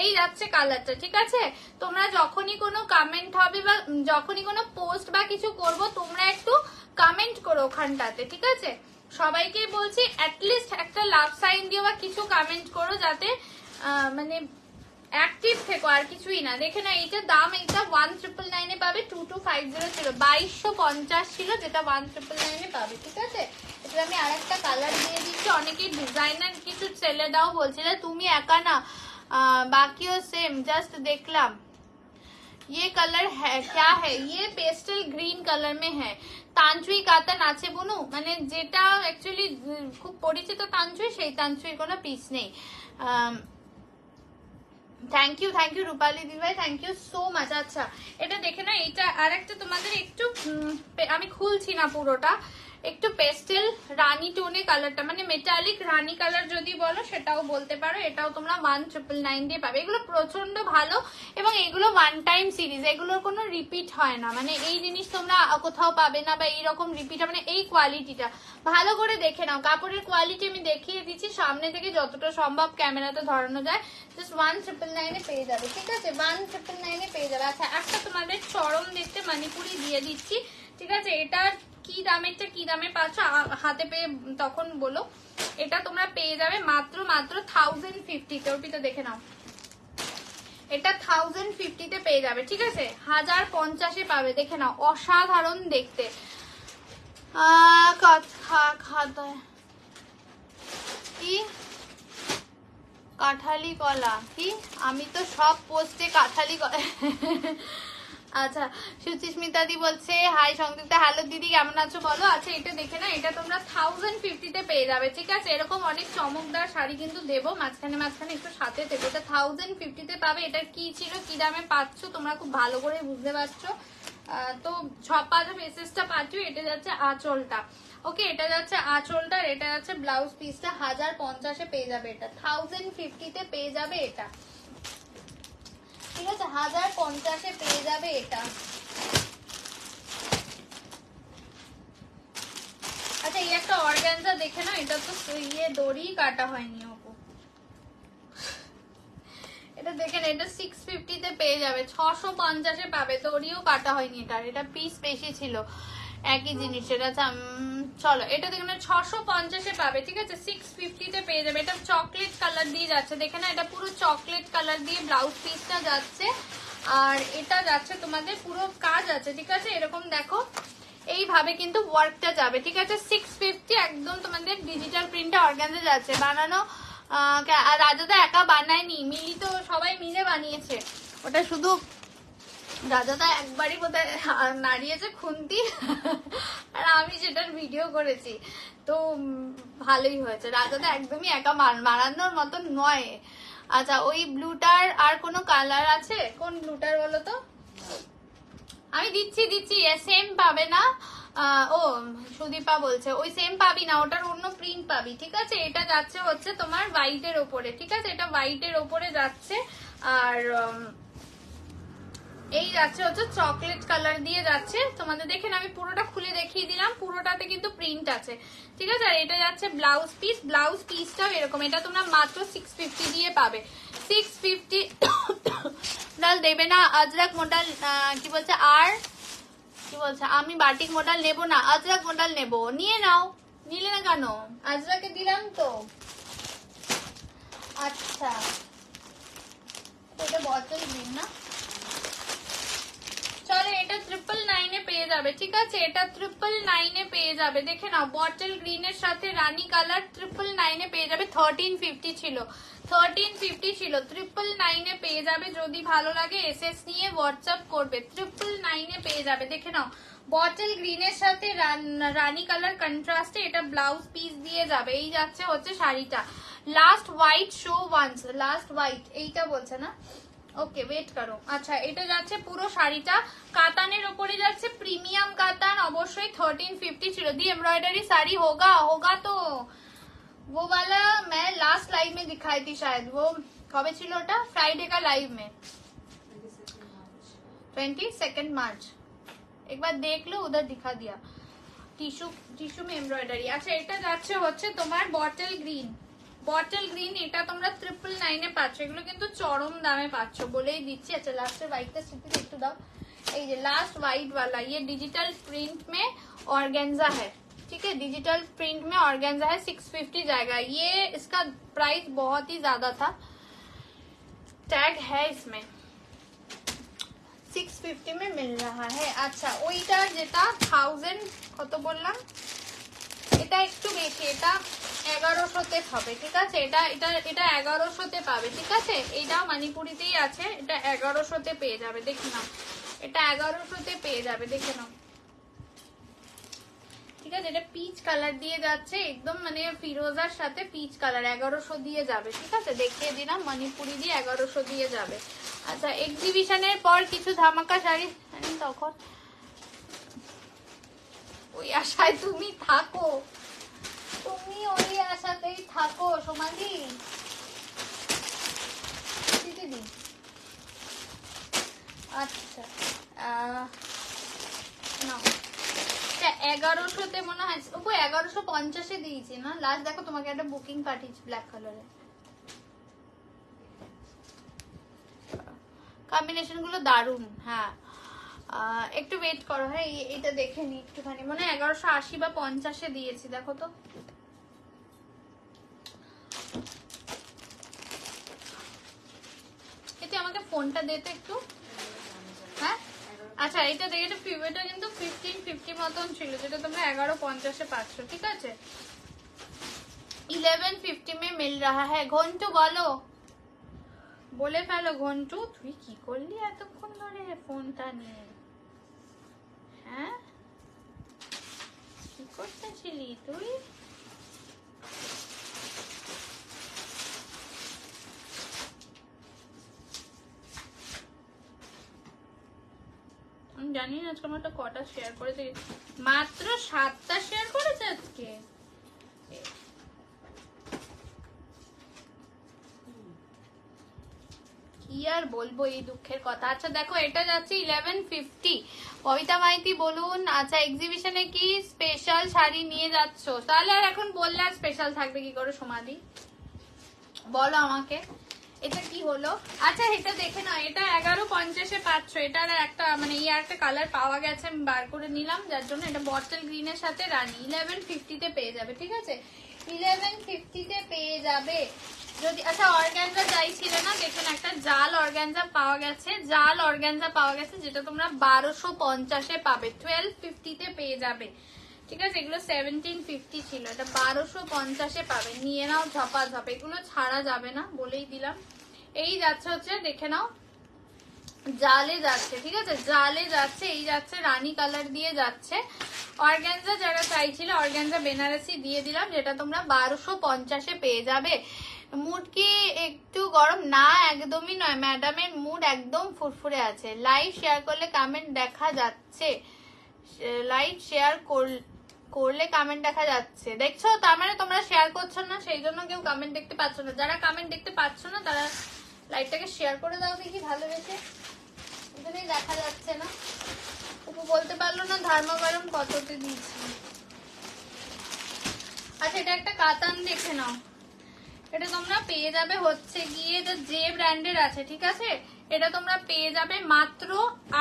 এই যাচ্ছে কালারটা, ঠিক আছে। তোমরা যখনই কোনো কমেন্ট হবে বা যখনই কোনো পোস্ট বা কিছু করব, তোমরা একটু কমেন্ট করো ওখানটাতে, ঠিক আছে। সবাইকে বলছি অ্যাটলিস্ট একটা লাভ সাইন দিও বা কিছু কমেন্ট করো, যাতে মানে অ্যাক্টিভ থেকো, আর কিছুই না। দেখে না, এইটার দাম এইটা 1999 এ পাবে। 2250 ছিল, 2250 ছিল, যেটা 1999 এ পাবে, ঠিক আছে। এটা আমি আরেকটা কালার দিয়ে দিচ্ছি। অনেকেই ডিজাইনার কিছু ছেলে দাও বলছিল, তুমি একা না, বাকিও সেম। জাস্ট দেখলাম ये कलर है, क्या है ये? पेस्टल ग्रीन कलर में है। তানচুই কাতান আছে বুনু, মানে যেটা অ্যাকচুয়ালি খুব পরিচিত তানচুই, সেই তানচুইর কোনো পিস নেই। থ্যাংক ইউ রূপালী দিদিভাই, থ্যাংক ইউ সো মাচ। আচ্ছা, এটা দেখে না, এটা আর একটা তোমাদের একটু আমি খুলছি না পুরোটা, একটু পেস্টেল রানী টোনে কালারটা, মানে মেটালিক রানী কালার যদি বলো সেটাও বলতে পারো। এটাও তোমরা 1999 দিয়ে পাবে। এগুলো প্রচন্ড ভালো এবং এগুলো ওয়ান টাইম সিরিজ, এগুলোর কোনো রিপিট হয় না, মানে এই জিনিস তোমরা কোথাও পাবে না বা এইরকম রিপিট, মানে এই কোয়ালিটিটা ভালো করে দেখে নাও। কাপড়ের কোয়ালিটি আমি দেখিয়ে দিচ্ছি সামনে থেকে যতটা সম্ভব ক্যামেরাতে ধরানো যায়। জাস্ট 1999 এ পেয়ে যাবে, ঠিক আছে। 1999 এ পেয়ে যাবে। আচ্ছা, একটা তোমাদের চরম দেখতে মানিপুরি দিয়ে দিচ্ছি, ঠিক আছে। এটা কি দামেরটা কি দামে পাচ্ছ হাতে পেয়ে তখন বলো। এটা তোমরা পেয়ে যাবে মাত্র 1050 তে। ওরপিটা দেখে নাও, এটা 1050 তে পেয়ে যাবে, ঠিক আছে। 1050 এ পাবে, দেখে নাও, অসাধারণ দেখতে। কি কাঁঠালি কলা? কি আমি তো সব পোস্টে কাঁঠালি কলা। আচ্ছা, সুচিস্মিতা দি বলছে হাই সংযুক্তা, হ্যালো দিদি কেমন আছো বলো। আচ্ছা, এটা দেখে না, এটা তোমরা 1050 তে পেয়ে যাবে, ঠিক আছে। এরকম অনেক চমকদার শাড়ি কিন্তু দেবো, মাঝখানে একটু সাথে দেবো। এটা 1050 তে পাবে। এটা কি ছিল, কি দামে পাচ্ছ তোমরা খুব ভালো করে বুঝতে পারছো। তো ছপা যে পেসেসটা পাচ্ছ, এটা যাচ্ছে আঁচলটা, ওকে, এটা যাচ্ছে আঁচলটা, এটা যাচ্ছে ব্লাউজ পিসটা। 1050 এ পেয়ে যাবে, এটা 1050 তে পেয়ে যাবে এটা, ঠিক আছে। 1050 এ পেয়ে যাবে এটা। আচ্ছা, এই একটা অর্গানজা দেখে না, এটা তো ইয়ে দড়ি কাটা হয়নি ওপো, এটা দেখেন, এটা 650 তে পেয়ে যাবে। 650 এ পাবে, দড়িও কাটা হয়নি এটার, এটা পিস বেশি ছিল, একই জিনিস। এটা চলো, এটা দেখেন 650 এ পাবে, ঠিক আছে। 650 তে পেয়ে যাবে। এটা চকলেট কালার দিয়ে যাচ্ছে, দেখে না, এটা পুরো চকলেট কালার দিয়ে ব্লাউজ পিসটা যাচ্ছে, আর এটা যাচ্ছে তোমাদের পুরো কাজ আছে, ঠিক আছে। এরকম দেখো, এইভাবে কিন্তু ওয়ার্কটা যাবে, ঠিক আছে। 650 একদম তোমাদের ডিজিটাল প্রিন্টে অর্গানজা যাচ্ছে, বানানো রাজাদা একা বানায়নি, মিলি তো সবাই মিলে বানিয়েছে। ওটা শুধু রাজাদা একবারই বোধহয় নাড়িয়েছে খুন্তি, আর আমি সেটার ভিডিও করেছি, তো ভালোই হয়েছে। রাজাদা একদমই একা মারানোর মতো নয়। আচ্ছা, ওই ব্লুটার আর কোনো কালার আছে? কোন ব্লুটার বলো তো? আমি দিচ্ছি, সেম পাবে না, ও সুদীপা বলছে ওই সেম পাবি না, ওটার অন্য প্রিন্ট পাবি, ঠিক আছে। এটা যাচ্ছে হচ্ছে তোমার হোয়াইটের ওপরে, ঠিক আছে, এটা হোয়াইটের ওপরে যাচ্ছে। আর এই যাচ্ছে হচ্ছে চকলেট কালার দিয়ে যাচ্ছে তোমাদের। দেখেন আমি পুরোটা খুলে দেখিয়ে দিলাম, পুরোটাতে কিন্তু প্রিন্ট আছে, ঠিক আছে। আর এটা যাচ্ছে ব্লাউজ পিস, ব্লাউজ পিসটাও এরকম। এটা তোমরা মাত্র 650 দিয়ে পাবে, 650 ডাল দেবে না। আজরাক মডেল কি বলছে, আর কি বলছে, আমি বাটিক মডেল নেবো না, আজরাক মডেল নেবো। নিয়ে নাও, নিলে না কেন, আজরাকে দিলাম তো। আচ্ছা এটা বটল গ্রিন না, চলো এটা 999 এ পেয়ে যাবে, ঠিক আছে। এটা 999 এ পেয়ে যাবে, দেখে নাও বটল গ্রিনের সাথে রানী কালার 999 এ পেয়ে যাবে। 1350 ছিল, 1350 ছিল, 999 এ পেয়ে যাবে। যদি ভালো লাগে এসএস নিয়ে হোয়াটসঅ্যাপ করবে, 999 এ পেয়ে যাবে। দেখে নাও বটল গ্রিনের সাথে রানী কালার কন্ট্রাস্টে এটা ব্লাউজ পিস দিয়ে যাবে। এই যাচ্ছে হচ্ছে শাড়িটা, last white show once, last white এইটা বলছে না, ওকে ওয়েট করো। আচ্ছা এটা যাচ্ছে পুরো শাড়িটা কাতানের উপরে যাচ্ছে, প্রিমিয়াম কাতান, অবশ্যই 1350 ছিল। দি एम्ब्रॉयडरी साड़ी होगा, होगा तो वो वाला मैं लास्ट लाइव में दिखाई थी शायद, वो कब ছিল ওটা, फ्राइडे का लाइव में 22 मार्च, एक बार देख लो, उधर दिखा दिया। टिश्यू टिश्यू में एम्ब्रॉयडरी। अच्छा এটা যাচ্ছে হচ্ছে তোমার বটল গ্রিন, বটল গ্রিন, এটা তোমরা 999 এ পাচ্ছ। এগুলো কিন্তু চরম দামে পাচ্ছ বলেই দিচ্ছি। আচ্ছা লাস্টের হোয়াইটটা স্টিচ একটু দাও, এই যে लास्ट व्हाइट वाला, ये डिजिटल प्रिंट में ऑर्गेन्जा है, ठीक है, डिजिटल प्रिंट में ऑर्गेन्जा है, 650 जाएगा। ये इसका प्राइस बहुत ही ज्यादा था, टैग है इसमें, 650 में मिल रहा है। अच्छा ওইটার যেটা 1000 কত বললাম, এটা একটু বেশি, এটা 1100-তে হবে, ঠিক আছে। এটা এটা এটা 1100-তে পাবে, ঠিক আছে। এইটাও মণিপুরিতেই আছে, এটা 1100-তে পেয়ে যাবে। দেখে নাও এটা 1100-তে পেয়ে যাবে, দেখে নাও, ঠিক আছে। এটা পিচ কালার দিয়ে যাচ্ছে একদম, মানে ফিরোজার সাথে পিচ কালার, 1100 দিয়ে যাবে, ঠিক আছে। দেখিয়ে দিলাম মণিপুরি দিয়ে 1100 দিয়ে যাবে। আচ্ছা এক্সিবিশনের পর কিছু ধামাকা শাড়ি, তখন ওই আশায় তুমি থাকো, তুমি ওই আশাতেই থাকো সোমালি দিদি। আচ্ছা না 1100-তে মনে হয়, ও 1150-এ দিয়েছি না লাস্ট। দেখো তোমাকে একটা বুকিং পাঠিয়েছি ব্ল্যাক কালারে, কম্বিনেশন গুলো দারুন। হ্যাঁ একটু ওয়েট করো, হ্যাঁ এটা দেখে নি একটুখানি, মনে হয় 1180 বা 50-এ দিয়েছি, দেখো তো। এতে আমাকে ফোনটা দিতে একটু, হ্যাঁ। আচ্ছা এটা দেখে, এটা কিন্তু 1550 মতন ছিল, যেটা তোমরা 1150-এ পাচ্ছ, ঠিক আছে। 1150 में मिल रहा है। ঘন্টু বলো, বলে ফেলো ঘন্টু, তুই কি করলি এতক্ষণ ধরে ফোনটা নিয়ে, হ্যাঁ কি করতেছিলি তুই? আমি জানি না আজকে আমার কটা শেয়ার করেছে, মাত্র 7টা শেয়ার করেছে আজকে। কি আর বলবো এই দুঃখের কথা। আচ্ছা দেখো এটা যাচ্ছে 1150, কবিতা মাইতি বলুন। আচ্ছা এক্সিবিশনে কি স্পেশাল শাড়ি নিয়ে যাচ্ছ? তাহলে আর এখন বললে আর স্পেশাল থাকবে কি করে সমাধি, বলো আমাকে, এটা কি হলো? আচ্ছা এটা দেখে নাও, এটা 1150-এ পাচ্ছ। এটার একটা মানে এই একটা কালার পাওয়া গেছে, আমি বার করে নিলাম, যার জন্য এটা বটল গ্রিনের সাথে রানী 1150-তে পেয়ে যাবে, ঠিক আছে। 1150-তে পেয়ে যাবে যদি। আচ্ছা অর্গানজা চাইছিলে না, দেখুন একটা জাল অর্গানজা পাওয়া গেছে, জাল অর্গানজা পাওয়া গেছে, যেটা তোমরা 1250-এ পাবে, 1250-তে পেয়ে যাবে, ঠিক আছে। এগুলো 1750 ছিল, এটা 1250-এ পাবে, নিয়ে নাও ঝপাঝপ, এগুলো ছাড়া যাবে না বলেই দিলাম। এই যাচ্ছে হচ্ছে দেখে নাও, জালে যাচ্ছে, ঠিক আছে, জালে যাচ্ছে। এই যাচ্ছে রানী কালার দিয়ে যাচ্ছে। অর্গানজা যারা চাইছিল, অর্গানজা বেনারসি দিয়ে দিলাম, যেটা তোমরা 1250-এ পেয়ে যাবে। মুড কি একটু গরম? না একদমই নয়, ম্যাডামের মুড একদম ফুরফুরে আছে। লাইভ শেয়ার করলে কমেন্ট দেখা যাচ্ছে, লাইক শেয়ার করলে কমেন্ট দেখা যাচ্ছে, দেখছো? তার মানে তোমরা শেয়ার করছো না, সেই জন্য কেউ কমেন্ট দেখতে পাচ্ছ না। যারা কমেন্ট দেখতে পাচ্ছ না তারা লাইভটাকে শেয়ার করে দাও দেখি ভালোবেসে, এখানেই দেখা যাচ্ছে না। উপু বলতে পারলো না ধর্মগরম কততে দিয়েছি। আচ্ছা এটা একটা কাতান দেখে নাও, এটা তোমরা পেয়ে যাবে হচ্ছে গিয়ে এটা যে ব্র্যান্ডের আছে, ঠিক আছে? এটা তোমরা পেয়ে যাবে মাত্র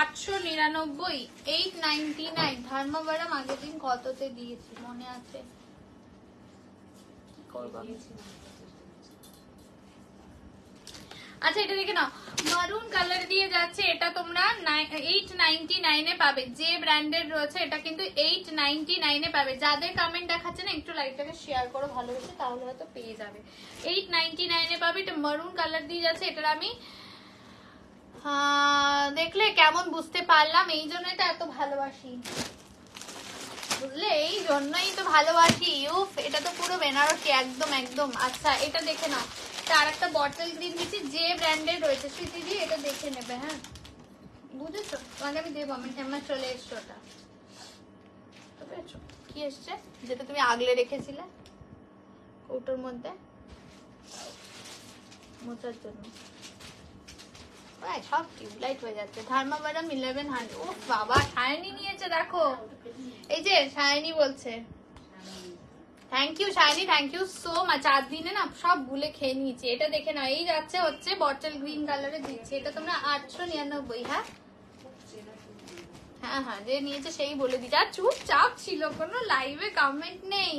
899, 899। ধর্মগরম আগের দিন কততে দিয়েছি মনে আছে? কি করবো? আচ্ছা এটা দেখে নাও, মারুন কালার দিয়ে যাচ্ছে, এটা তোমরা 899 এ পাবে। যে ব্র্যান্ডের রয়েছে এটা কিন্তু 899 এ পাবে। যাদের কমেন্ট দেখাচ্ছে না একটু লাইভটাকে শেয়ার করো ভালোবেসে, তাহলে হয়তো পেয়ে যাবে। 899 এ পাবে, এটা মারুন কালার দিয়ে যাচ্ছে। এটার আমি দেখলে কেমন বুঝতে পারলাম, এই জন্যই তো এত ভালোবাসি, বুঝলে? এই জন্যই তো ভালোবাসি। উফ এটা তো পুরো বেনারসি একদম একদম। আচ্ছা এটা দেখে নাও, আর একটা বটল গ্রিন দিচ্ছি, যে ব্র্যান্ডের রয়েছে স্মৃতিদি, এটা দেখে নেবে। হ্যাঁ বুঝেছো? তোমাকে আমি দেবো, আমি আমার চলে এসছো। ওটা কি এসছে যেটা তুমি আগলে রেখেছিলে কৌটোর মধ্যে মোচার জন্য? সব টিউবলাইট হয়ে যাচ্ছে। ধর্মগরম 1100। ও বাবা শাইনি নিয়েছে দেখো, এই যে শাইনি বলছে। Thank you Shiny, thank you so much. 4 দিনে না সব ভুলে খেয়ে নিয়েছি। এটা দেখে নাও, এই যাচ্ছে হচ্ছে বটল গ্রিন কালারে দিচ্ছে, এটা তোমরা 899। হ্যাঁ হ্যাঁ হ্যাঁ যে নিয়েছে সেই বলে দিচ্ছে। আর চুপচাপ ছিল, কোনো লাইভে কমেন্ট নেই।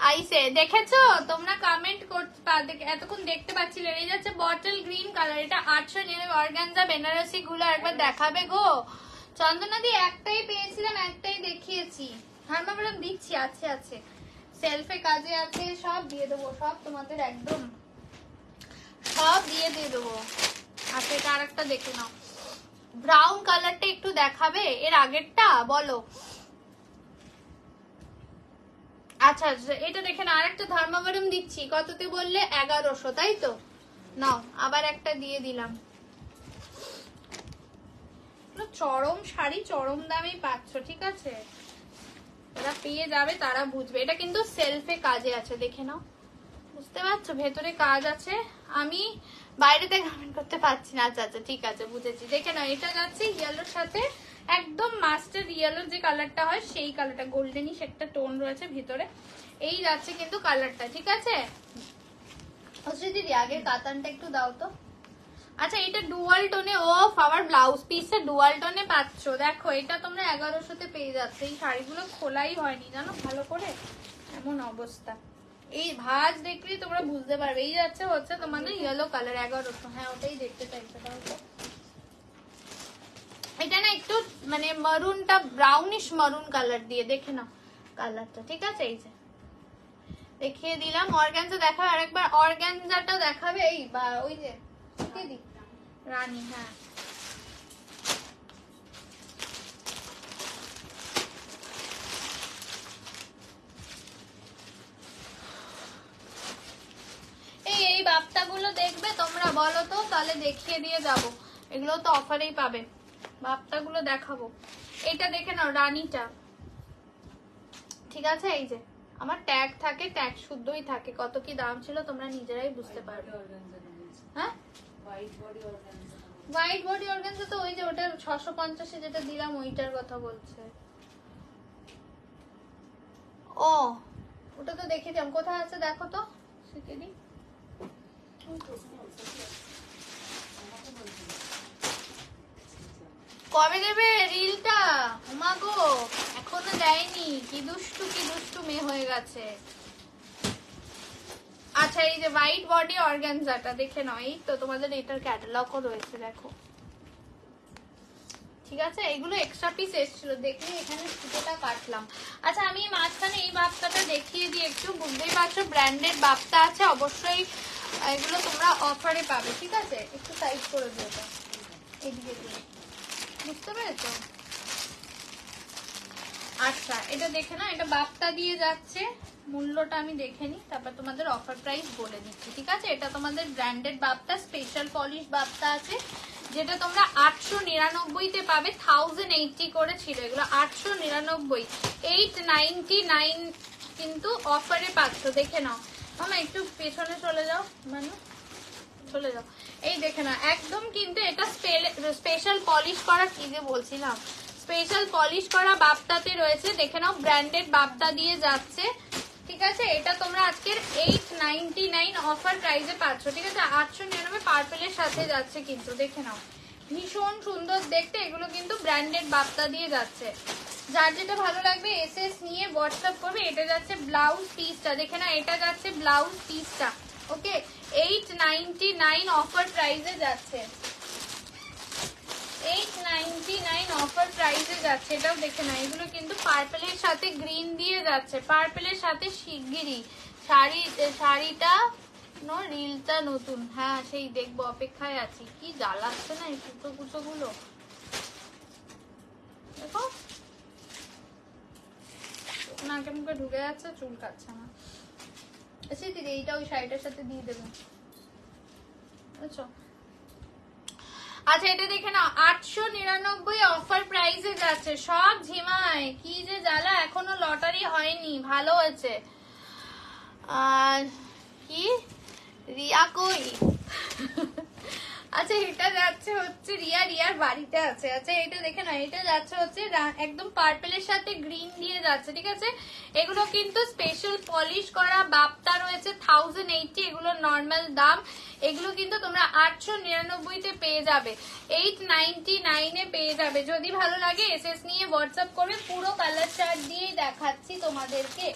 আইসে দেখেছো তোমরা কমেন্ট করতে, এতক্ষণ দেখতে পাচ্ছিলে। এই যাচ্ছে বটল গ্রিন কালার, এটা 899। অর্গানজা বেনারসি গুলো একবার দেখাবে গো চন্দনাদি? একটাই পেয়েছিলাম, একটাই দেখিয়েছি। ধর্মগরম দিচ্ছি, আছে আছে সেলফে কাজে আছে, সব দিয়ে দেবো, সব তোমাদের একদম সব দিয়ে দেবো। আচ্ছা এটা আর একটা দেখে নাও, ব্রাউন কালারটা একটু দেখাবে, এর আগেরটা বলো। আচ্ছা এটা দেখে না, আর একটা ধর্মগরম দিচ্ছি, কততে বললে? 1100, তাই তো? নাও আবার একটা দিয়ে দিলাম। চরম শাড়ি চরম দামে পাচ্ছ, ঠিক আছে? যারা পেয়ে যাবে তারা বুঝবে। এটা কিন্তু সেলফে কাজে আছে, দেখে নাও, বুঝতে পারছো? ভেতরে কাজ আছে, আমি বাইরেতে কমেন্ট করতে পারছি না। আচ্ছা আচ্ছা ঠিক আছে বুঝেছি, দেখে নাও। এটা যাচ্ছে ইয়েলোর সাথে, একদম মাস্টার ইয়েলোর যে কালারটা হয় সেই কালারটা, গোল্ডেনিশ একটা টোন রয়েছে ভিতরে, এই যাচ্ছে কিন্তু কালারটা, ঠিক আছে? দিদি আগের কাতানটা একটু দাও তো। আচ্ছা এটা ডুয়াল টোনে, ও আবার ব্লাউজ পিসে ডুয়াল টোনে পাচ্ছ। দেখো এটা তোমরা 1100-তে পেয়ে যাচ্ছে। এই শাড়িগুলো খোলাই হয়নি জানো ভালো করে, এমন অবস্থা। এই ভাঁজ দেখলে তোমরা বুঝতে পারবে। এই যাচ্ছে হচ্ছে তোমাদের ইয়েলো কালার 1100। হ্যাঁ ওটাই দেখতে চাইছো। এটা না একটু মানে মারুনটা ব্রাউনিশ মারুন কালার দিয়ে, দেখে নাও কালারটা, ঠিক আছে? এই যে দেখিয়ে দিলাম। অর্গানজা দেখাবে আরেকবার, অর্গানজাটা দেখাবে। এই বা ওই যে রানী, হ্যাঁ এই বাপ্তাগুলো দেখবে তোমরা বলো তো, তাহলে দেখিয়ে দিয়ে যাব। এগুলো তো অফারেই পাবে, বাপ্তাগুলো দেখাবো। এটা দেখে নাও রানীটা, ঠিক আছে? এই যে আমার ট্যাগ থাকে, ট্যাগ শুদ্ধই থাকে, কত কি দাম ছিল তোমরা নিজেরাই বুঝতে পারবে। হ্যাঁ হোয়াইট বডি অর্গানজা তো ওই যে ওটার 650-এ যেটা দিলাম ওইটার কথা বলছে। ও ওটা তো দেখেছিলাম, কোথায় আছে দেখো তো শিখেদি। কবে দেবে রিলটা? ওমা গো এখনো দেয়নি, কি দুষ্টু মেয়ে হয়ে গেছে। আচ্ছা এই যে হোয়াইট বডি অর্গানজাটা দেখে নাও, এই তো তোমাদের এটার ক্যাটালগও রয়েছে দেখো, ঠিক আছে? এগুলো এক্সট্রা পিস এসেছিল, দেখলে এখানে সুতোটা কাটলাম। আচ্ছা আমি মাঝখানে এই বাপ্তাটা দেখিয়ে দিই একটু, বুঝতেই পারছো ব্র্যান্ডেড বাপ্তা আছে অবশ্যই, এগুলো তোমরা অফারে পাবে, ঠিক আছে? একটু সাইজ করে দিও এটা এদিকে দিয়ে, বুঝতে পেরেছো? আচ্ছা এটা দেখে না, এটা বাপ্তা দিয়ে যাচ্ছে, মূল্যটা আমি দেখে নিই তারপর তোমাদের অফার প্রাইস বলে দিচ্ছি, ঠিক আছে? এটা তোমাদের branded Bapta, special polish Bapta আছে, যেটা তোমরা 899 পাবে। 1080 করে ছিল এগুলো, 899, 899 কিন্তু অফারে পাচ্ছ। দেখে নাও মামা, একটু পেছনে চলে যাও, মানে চলে যাও। এই দেখে নাও একদম কিন্তু এটা স্পেশাল পলিশ করা, কি যে বলছিলাম, স্পেশাল পলিশ করা বাপ্তাতে রয়েছে। দেখে নাও ব্র্যান্ডেড বাপ্তা দিয়ে যাচ্ছে, ঠিক আছে। এটা তোমরা আজকের 899 অফার প্রাইসে পাচ্ছ, ঠিক আছে। 899 পার্পেলের সাথে যাচ্ছে কিন্তু, দেখে নাও ভীষণ সুন্দর দেখতে। এগুলো কিন্তু ব্র্যান্ডেড বাপ্তা দিয়ে যাচ্ছে। যার যেটা ভালো লাগবে এসএস নিয়ে হোয়াটসঅ্যাপ করবে। এটা যাচ্ছে ব্লাউজ পিসটা, দেখে না, এটা যাচ্ছে ব্লাউজ পিসটা, ওকে। 899 অফার প্রাইসে যাচ্ছে, 899 অফার প্রাইসে যাচ্ছে। এটাও দেখে না, এগুলো কিন্তু পার্পেলের সাথে গ্রিন দিয়ে যাচ্ছে, পার্পেলের সাথে শিগগিরই শাড়িটা রিলটা নতুন, হ্যাঁ সেই দেখবো, অপেক্ষায় আছি। কি জ্বালাচ্ছে না এই কুচো কুচো গুলো, দেখো নাকে মুখে ঢুকে যাচ্ছে, চুল কাটছে না। আচ্ছা দিদি এইটা ওই শাড়িটার সাথে দিয়ে দেবেন, বুঝছো। আচ্ছা এটা দেখে নাও 899 অফার প্রাইসে যাচ্ছে। সব ঝিমায়, কি যে জ্বালা, এখনো লটারি হয়নি, ভালো হয়েছে। আর কি রিয়া কই? আচ্ছা এটা যাচ্ছে হচ্ছে রিয়ার বাড়িতে আছে। আচ্ছা এটা দেখে না, এটা যাচ্ছে হচ্ছে একদম পার্পেলের সাথে গ্রিন দিয়ে যাচ্ছে, ঠিক আছে। এগুলো কিন্তু স্পেশাল পলিশ করা বাপ্তা রয়েছে, 1080, এগুলো নর্মাল দাম। এগুলো কিন্তু তোমরা 899 পেয়ে যাবে, 899 পেয়ে যাবে। যদি ভালো লাগে এসএস নিয়ে হোয়াটসঅ্যাপ করবে। পুরো কালার চার্ট দিয়েই দেখাচ্ছি তোমাদেরকে,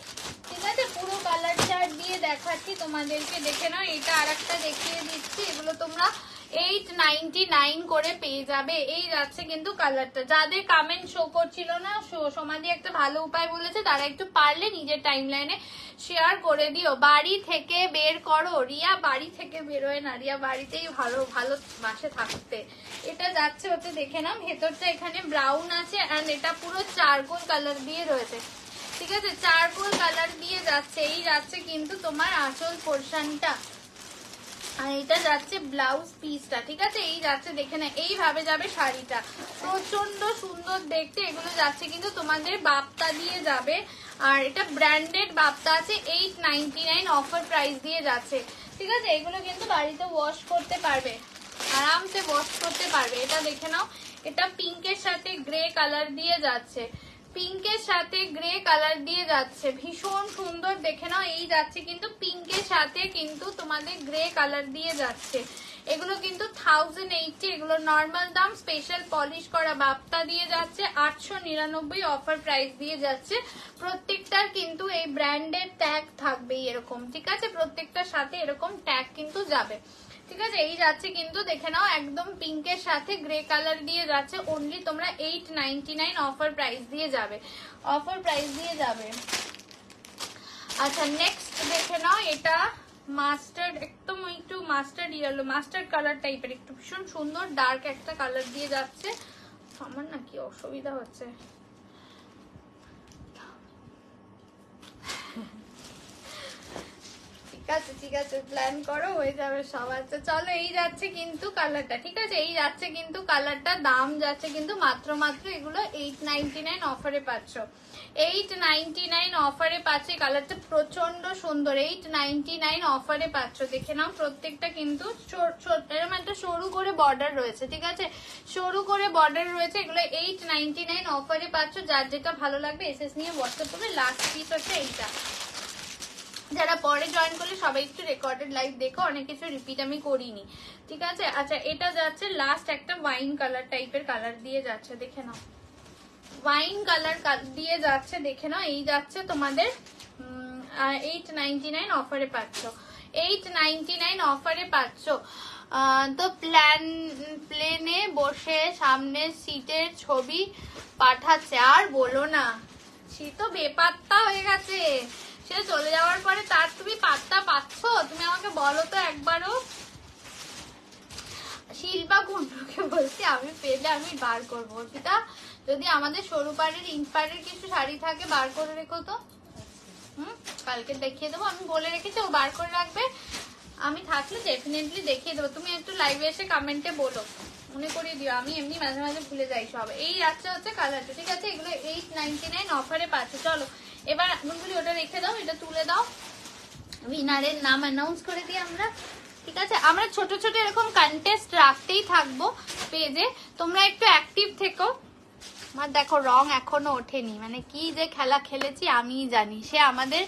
ঠিক আছে, পুরো কালার চার্ট দিয়ে দেখাচ্ছি তোমাদেরকে। দেখে নাও এটা আরেকটা দেখিয়ে দিচ্ছি। এগুলো তোমরা 899 করে পেয়ে যাবে। এই যাচ্ছে কিন্তু কালারটা। যাদের কমেন্ট শো করছিল না, সমাধি একটা ভালো উপায় বলেছে, তারা একটু পারলে নিজের টাইমলাইনে শেয়ার করে দিও। বাড়ি থেকে বের করো, রিয়া বাড়ি থেকে বেরোয় না, রিয়া বাড়িতেই ভালো বাসে থাকতে। এটা যাচ্ছে হচ্ছে দেখে নাও, ভেতরটা এখানে ব্রাউন আছে, এন্ড এটা পুরো চারকোল কালার দিয়ে রয়েছে, ঠিক আছে, চারকোল কালার দিয়ে যাচ্ছে। এই যাচ্ছে কিন্তু তোমার আঁচল পোর্শনটা, আর এটা যাচ্ছে ব্লাউজ পিসটা, ঠিক আছে। এই যাচ্ছে দেখে না, এইভাবে যাবে শাড়িটা, প্রচন্ড সুন্দর দেখতে। এগুলো যাচ্ছে কিন্তু তোমাদের বাপ্তা দিয়ে যাবে, আর এটা ব্র্যান্ডেড বাপ্তা আছে, 899 অফার প্রাইস দিয়ে যাচ্ছে, ঠিক আছে। এগুলো কিন্তু বাড়িতে ওয়াশ করতে পারবে, আরামসে ওয়াশ করতে পারবে। এটা দেখে নাও, এটা পিঙ্কের সাথে গ্রে কালার দিয়ে যাচ্ছে, পিঙ্কের সাথে গ্রে কালার দিয়ে যাচ্ছে, ভীষণ সুন্দর। দেখে নাও এই যাচ্ছে কিন্তু পিঙ্কের সাথে কিন্তু তোমাদের গ্রে কালার দিয়ে যাচ্ছে। এগুলো কিন্তু 1080, এগুলো নর্মাল দাম, স্পেশাল পলিশ করা বাপ্তা দিয়ে যাচ্ছে, 899 অফার প্রাইস দিয়ে যাচ্ছে। প্রত্যেকটার কিন্তু এই ব্র্যান্ডের ট্যাগ থাকবে এরকম, ঠিক আছে, প্রত্যেকটার সাথে এরকম ট্যাগ কিন্তু যাবে, ঠিক আছে। এই যাচ্ছে কিন্তু দেখে নাও একদম পিঙ্কের সাথে গ্রে কালার দিয়ে যাচ্ছে, অনলি তোমরা 899 অফার প্রাইস দিয়ে যাবে, অফার প্রাইস দিয়ে যাবে। আচ্ছা নেক্সট দেখে নাও, এটা মাস্টার্ড, একদম একটু মাস্টার্ড ইয়েলো, মাস্টার্ড কালার টাইপের, একটু ভীষণ সুন্দর ডার্ক একটা কালার দিয়ে যাচ্ছে। আমার না কি অসুবিধা হচ্ছে, ঠিক আছে প্ল্যান করো, হয়ে যাবে সব। আচ্ছা চলো এই যাচ্ছে কিন্তু কালারটা, ঠিক আছে, এই যাচ্ছে কিন্তু কালারটা, দাম যাচ্ছে কিন্তু মাত্র এগুলো 899 অফারে পাচ্ছ, 899 অফারে পাচ্ছ। কালারটা প্রচন্ড সুন্দর, 899 অফারে পাচ্ছ। দেখে নাও প্রত্যেকটা কিন্তু এরকম একটা সরু করে বর্ডার রয়েছে, ঠিক আছে, সরু করে বর্ডার রয়েছে। এগুলো 899 অফারে পাচ্ছ। যার যেটা ভালো লাগবে এসএস নিয়ে হোয়াটসঅ্যাপ করবে। লাস্ট পিস হচ্ছে এইটা, যারা পরে জয়েন করলে সবাই একটু রেকর্ডেড লাইভ দেখো, অনেক কিছু রিপিট আমি করিনি, ঠিক আছে। আচ্ছা এটা যাচ্ছে লাস্ট একটা ওয়াইন কালার টাইপের কালার দিয়ে যাচ্ছে, দেখে নাও ওয়াইন কালার দিয়ে যাচ্ছে, দেখে নাও। এই যাচ্ছে তোমাদের 899 অফারে পাচ্ছ, 899 অফারে পাচ্ছ। তো প্লেনে বসে সামনের সিটের ছবি পাঠাচ্ছে, আর বলো না, সে তো বেপাত্তা হয়ে গেছে, সে চলে যাওয়ার পরে তার তুমি পাত্তা পাচ্ছ? তুমি আমাকে বলো তো একবারও। শিল্পা কুণ্ডকে বলছি, আমি পেলে আমি বার করবো, সেটা যদি আমাদের সরু পাড়ের ইনপাড়ের কিছু শাড়ি থাকে বার করে রেখো তো। কালকে দেখিয়ে দেবো, আমি বলে রেখেছি, ও বার করে রাখবে, আমি থাকলে ডেফিনেটলি দেখিয়ে দেবো। তুমি একটু লাইভে এসে কমেন্টে বলো, মনে করিয়ে দিও, আমি এমনি মাঝে মাঝে ভুলে যাই সব। এই একটা হচ্ছে কালারটা, ঠিক আছে? এগুলো 899 অফারে পাচ্ছে। চলো এবার গুনগুলি ওটা রেখে দাও, এটা তুলে দাও, উইনারের নাম অ্যানাউন্স করে দিই আমরা, ঠিক আছে? আমরা ছোট ছোট এরকম কন্টেস্ট রাখতেই থাকবো পেজে, তোমরা একটু অ্যাক্টিভ থেকো। আমার দেখো রং এখনো ওঠেনি, মানে কি যে খেলা খেলেছি আমিই জানি, সে আমাদের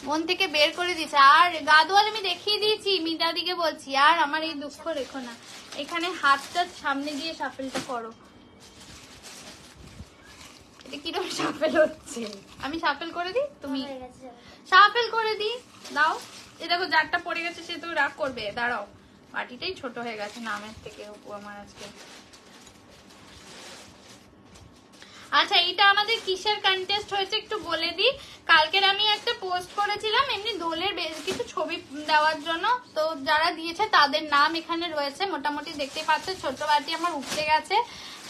মন থেকে বের করে দিয়েছে। আর গাদোয়াল আমি দেখিয়ে দিয়েছি, মিতাদিকে বলছি আর আমার এই দুঃখ রেখো না। এখানে হাতটা সামনে দিয়ে শাফেলটা করো, এটা কিরকম শাফেল হচ্ছে? আমি শাফেল করে দিই, তুমি শাফেল করে দিই, দাও। এ দেখো যারটা পড়ে গেছে সে তো রাগ করবে, দাঁড়াও, বাটিটাই ছোট হয়ে গেছে নামের থেকে আমার আজকে। আচ্ছা এইটা আমাদের কিসের কন্টেস্ট হয়েছে একটু বলে দিই। কালকের আমি একটা পোস্ট করেছিলাম এমনি দোলের বেশ কিছু ছবি দেওয়ার জন্য, তো যারা দিয়েছে তাদের নাম এখানে রয়েছে, মোটামুটি দেখতে পাচ্ছ। ছোট বাটি আমার উঠতে গেছে।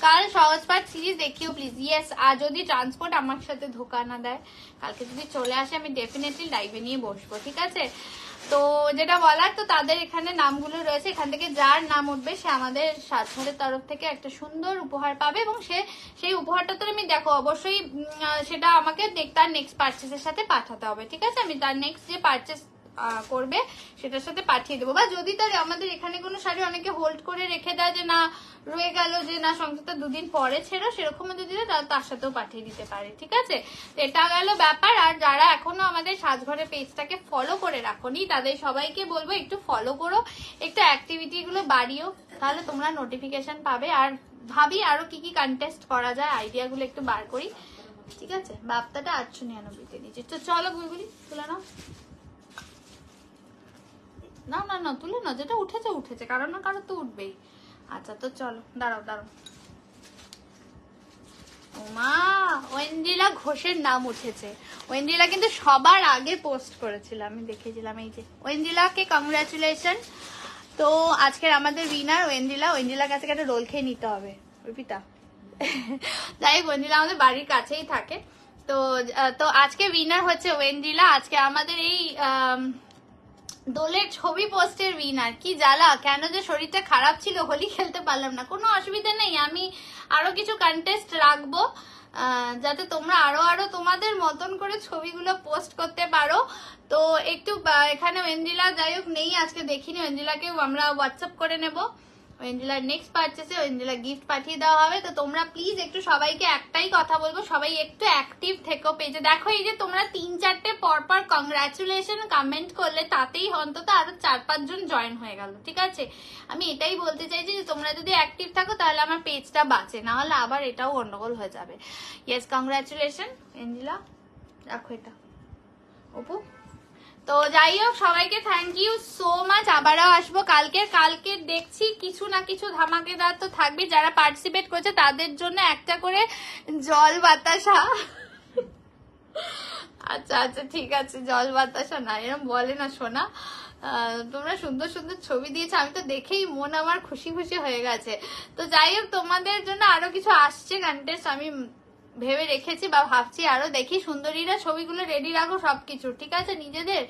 কাল সহজ পাঠ সিরিজ দেখিও প্লিজ। ইয়েস, আর যদি ট্রান্সপোর্ট আমার সাথে ধোকা না দেয়, কালকে যদি চলে আসে আমি ডেফিনেটলি লাইভে নিয়ে বসবো, ঠিক আছে? তো যেটা বলার, তো তাদের এখানে নামগুলো রয়েছে, এখান থেকে যার নাম উঠবে সে আমাদের সাজঘরের তরফ থেকে একটা সুন্দর উপহার পাবে, এবং সেই উপহারটা তো আমি দেখো অবশ্যই সেটা আমাকে তার নেক্সট পারচেসের সাথে পাঠাতে হবে, ঠিক আছে? আমি তার নেক্সট যে পারচেস করবে সেটার সাথে পাঠিয়ে দেবো। বা যদি তার আমাদের এখানে কোনো শাড়ি অনেকে হোল্ড করে রেখে দেয় যে না রয়ে গেল, যে না সংযুক্তা দুদিন পরে ছেড়ো, সেরকম যদি তার সাথেও পাঠিয়ে দিতে পারে, ঠিক আছে? এটা গেল ব্যাপার। আর যারা এখনো আমাদের সাজঘরের পেজটাকে ফলো করে রাখোনি তাদের সবাইকে বলবো একটু ফলো করো, একটু অ্যাক্টিভিটি গুলো বাড়িও, তাহলে তোমরা নোটিফিকেশন পাবে। আর ভাবি আরো কি কি কন্টেস্ট করা যায়, আইডিয়া গুলো একটু বার করি, ঠিক আছে? বাপ্তাটা 899 দিচ্ছি। তো চলো গুলগুলি তুলে নাও, না না না তুলে না, যেটা উঠেছে উঠেছে, কারণ না কারো তো উঠবেই। আচ্ছা তো চলো, দাঁড়াও দাঁড়াও, ওমা ওয়েন্দ্রিলা ঘোষের নাম উঠেছে। ওয়েন্দ্রিলা কিন্তু সবার আগে পোস্ট করেছিল, আমি দেখেছিলাম। এই যে ওয়েন্দ্রিলাকে কংগ্রাচুলেশন। তো আজকের আমাদের উইনার ওয়েন্দ্রিলা। ওয়েন্দ্রিলার কাছে একটা রোল খেয়ে নিতে হবে অর্পিতা। যাই হোক, ওয়েন্দ্রিলা আমাদের বাড়ির কাছেই থাকে। তো আজকে উইনার হচ্ছে ওয়েন্দ্রিলা। আজকে আমাদের এই দোলের ছবি পোস্টের উইনার। কি জ্বালা, কেন যে শরীরটা খারাপ ছিল, হোলি খেলতে পারলাম না। কোনো অসুবিধা নেই, আমি আরো কিছু কন্টেস্ট রাখবো যাতে তোমরা আরো তোমাদের মতন করে ছবিগুলো পোস্ট করতে পারো। তো একটু এখানে ওয়েন্দ্রিলা যাই হোক নেই আজকে, দেখিনি। ওয়েন্দ্রিলাকে আমরা হোয়াটসঅ্যাপ করে নেবো, ওয়েন্দ্রিলার নেক্সট পারচেসে ওয়েন্দ্রিলা গিফট পাঠিয়ে দেওয়া হবে। তো তোমরা প্লিজ একটু সবাইকে একটাই কথা বলবো, সবাই একটু অ্যাক্টিভ থেকো পেজে। দেখো এই যে তোমরা 3-4টে পরপর কংগ্রাচুলেশন কমেন্ট করলে, তাতেই অন্তত আরো 4-5 জন জয়েন হয়ে গেল, ঠিক আছে? আমি এটাই বলতে চাইছি যে তোমরা যদি অ্যাক্টিভ থাকো তাহলে আমার পেজটা বাঁচে, না হলে আবার এটাও গন্ডগোল হয়ে যাবে। ইয়েস, কংগ্রাচুলেশন ওয়েন্দ্রিলা, রাখো এটা অপু। তো যাই হোক, সবাইকে থ্যাংক ইউ সো মাচ। আবারও আসবো কালকে দেখছি কিছু না কিছু ধামাকেদার তো থাকবে। যারা পার্টিসিপেট করছে তাদের জন্য একটা করে জল বাতাসা। আচ্ছা আচ্ছা ঠিক আছে, জল বাতাসা না, এরকম বলে না সোনা। তোমরা সুন্দর সুন্দর ছবি দিয়েছো, আমি তো দেখেই মন আমার খুশি খুশি হয়ে গেছে। তো যাই হোক, তোমাদের জন্য আরো কিছু আসছে কন্টেস্ট, আমি ভেবে রেখেছি বা ভাবছি আরো। দেখি সুন্দরীরা ছবিগুলো রেডি রাখো সবকিছু, ঠিক আছে নিজেদের।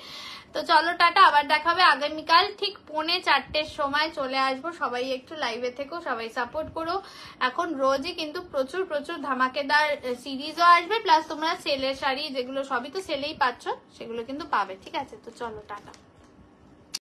তো চলো টাটা, আবার দেখাবে আগামীকাল ঠিক 3:45-র সময় চলে আসবো। সবাই একটু লাইভে থেকো, সবাই সাপোর্ট করো। এখন রোজই কিন্তু প্রচুর প্রচুর ধামাকেদার সিরিজও আসবে, প্লাস তোমরা সেলের শাড়ি যেগুলো সবই তো সেলেই পাচ্ছ, সেগুলো কিন্তু পাবে, ঠিক আছে? তো চলো টাটা।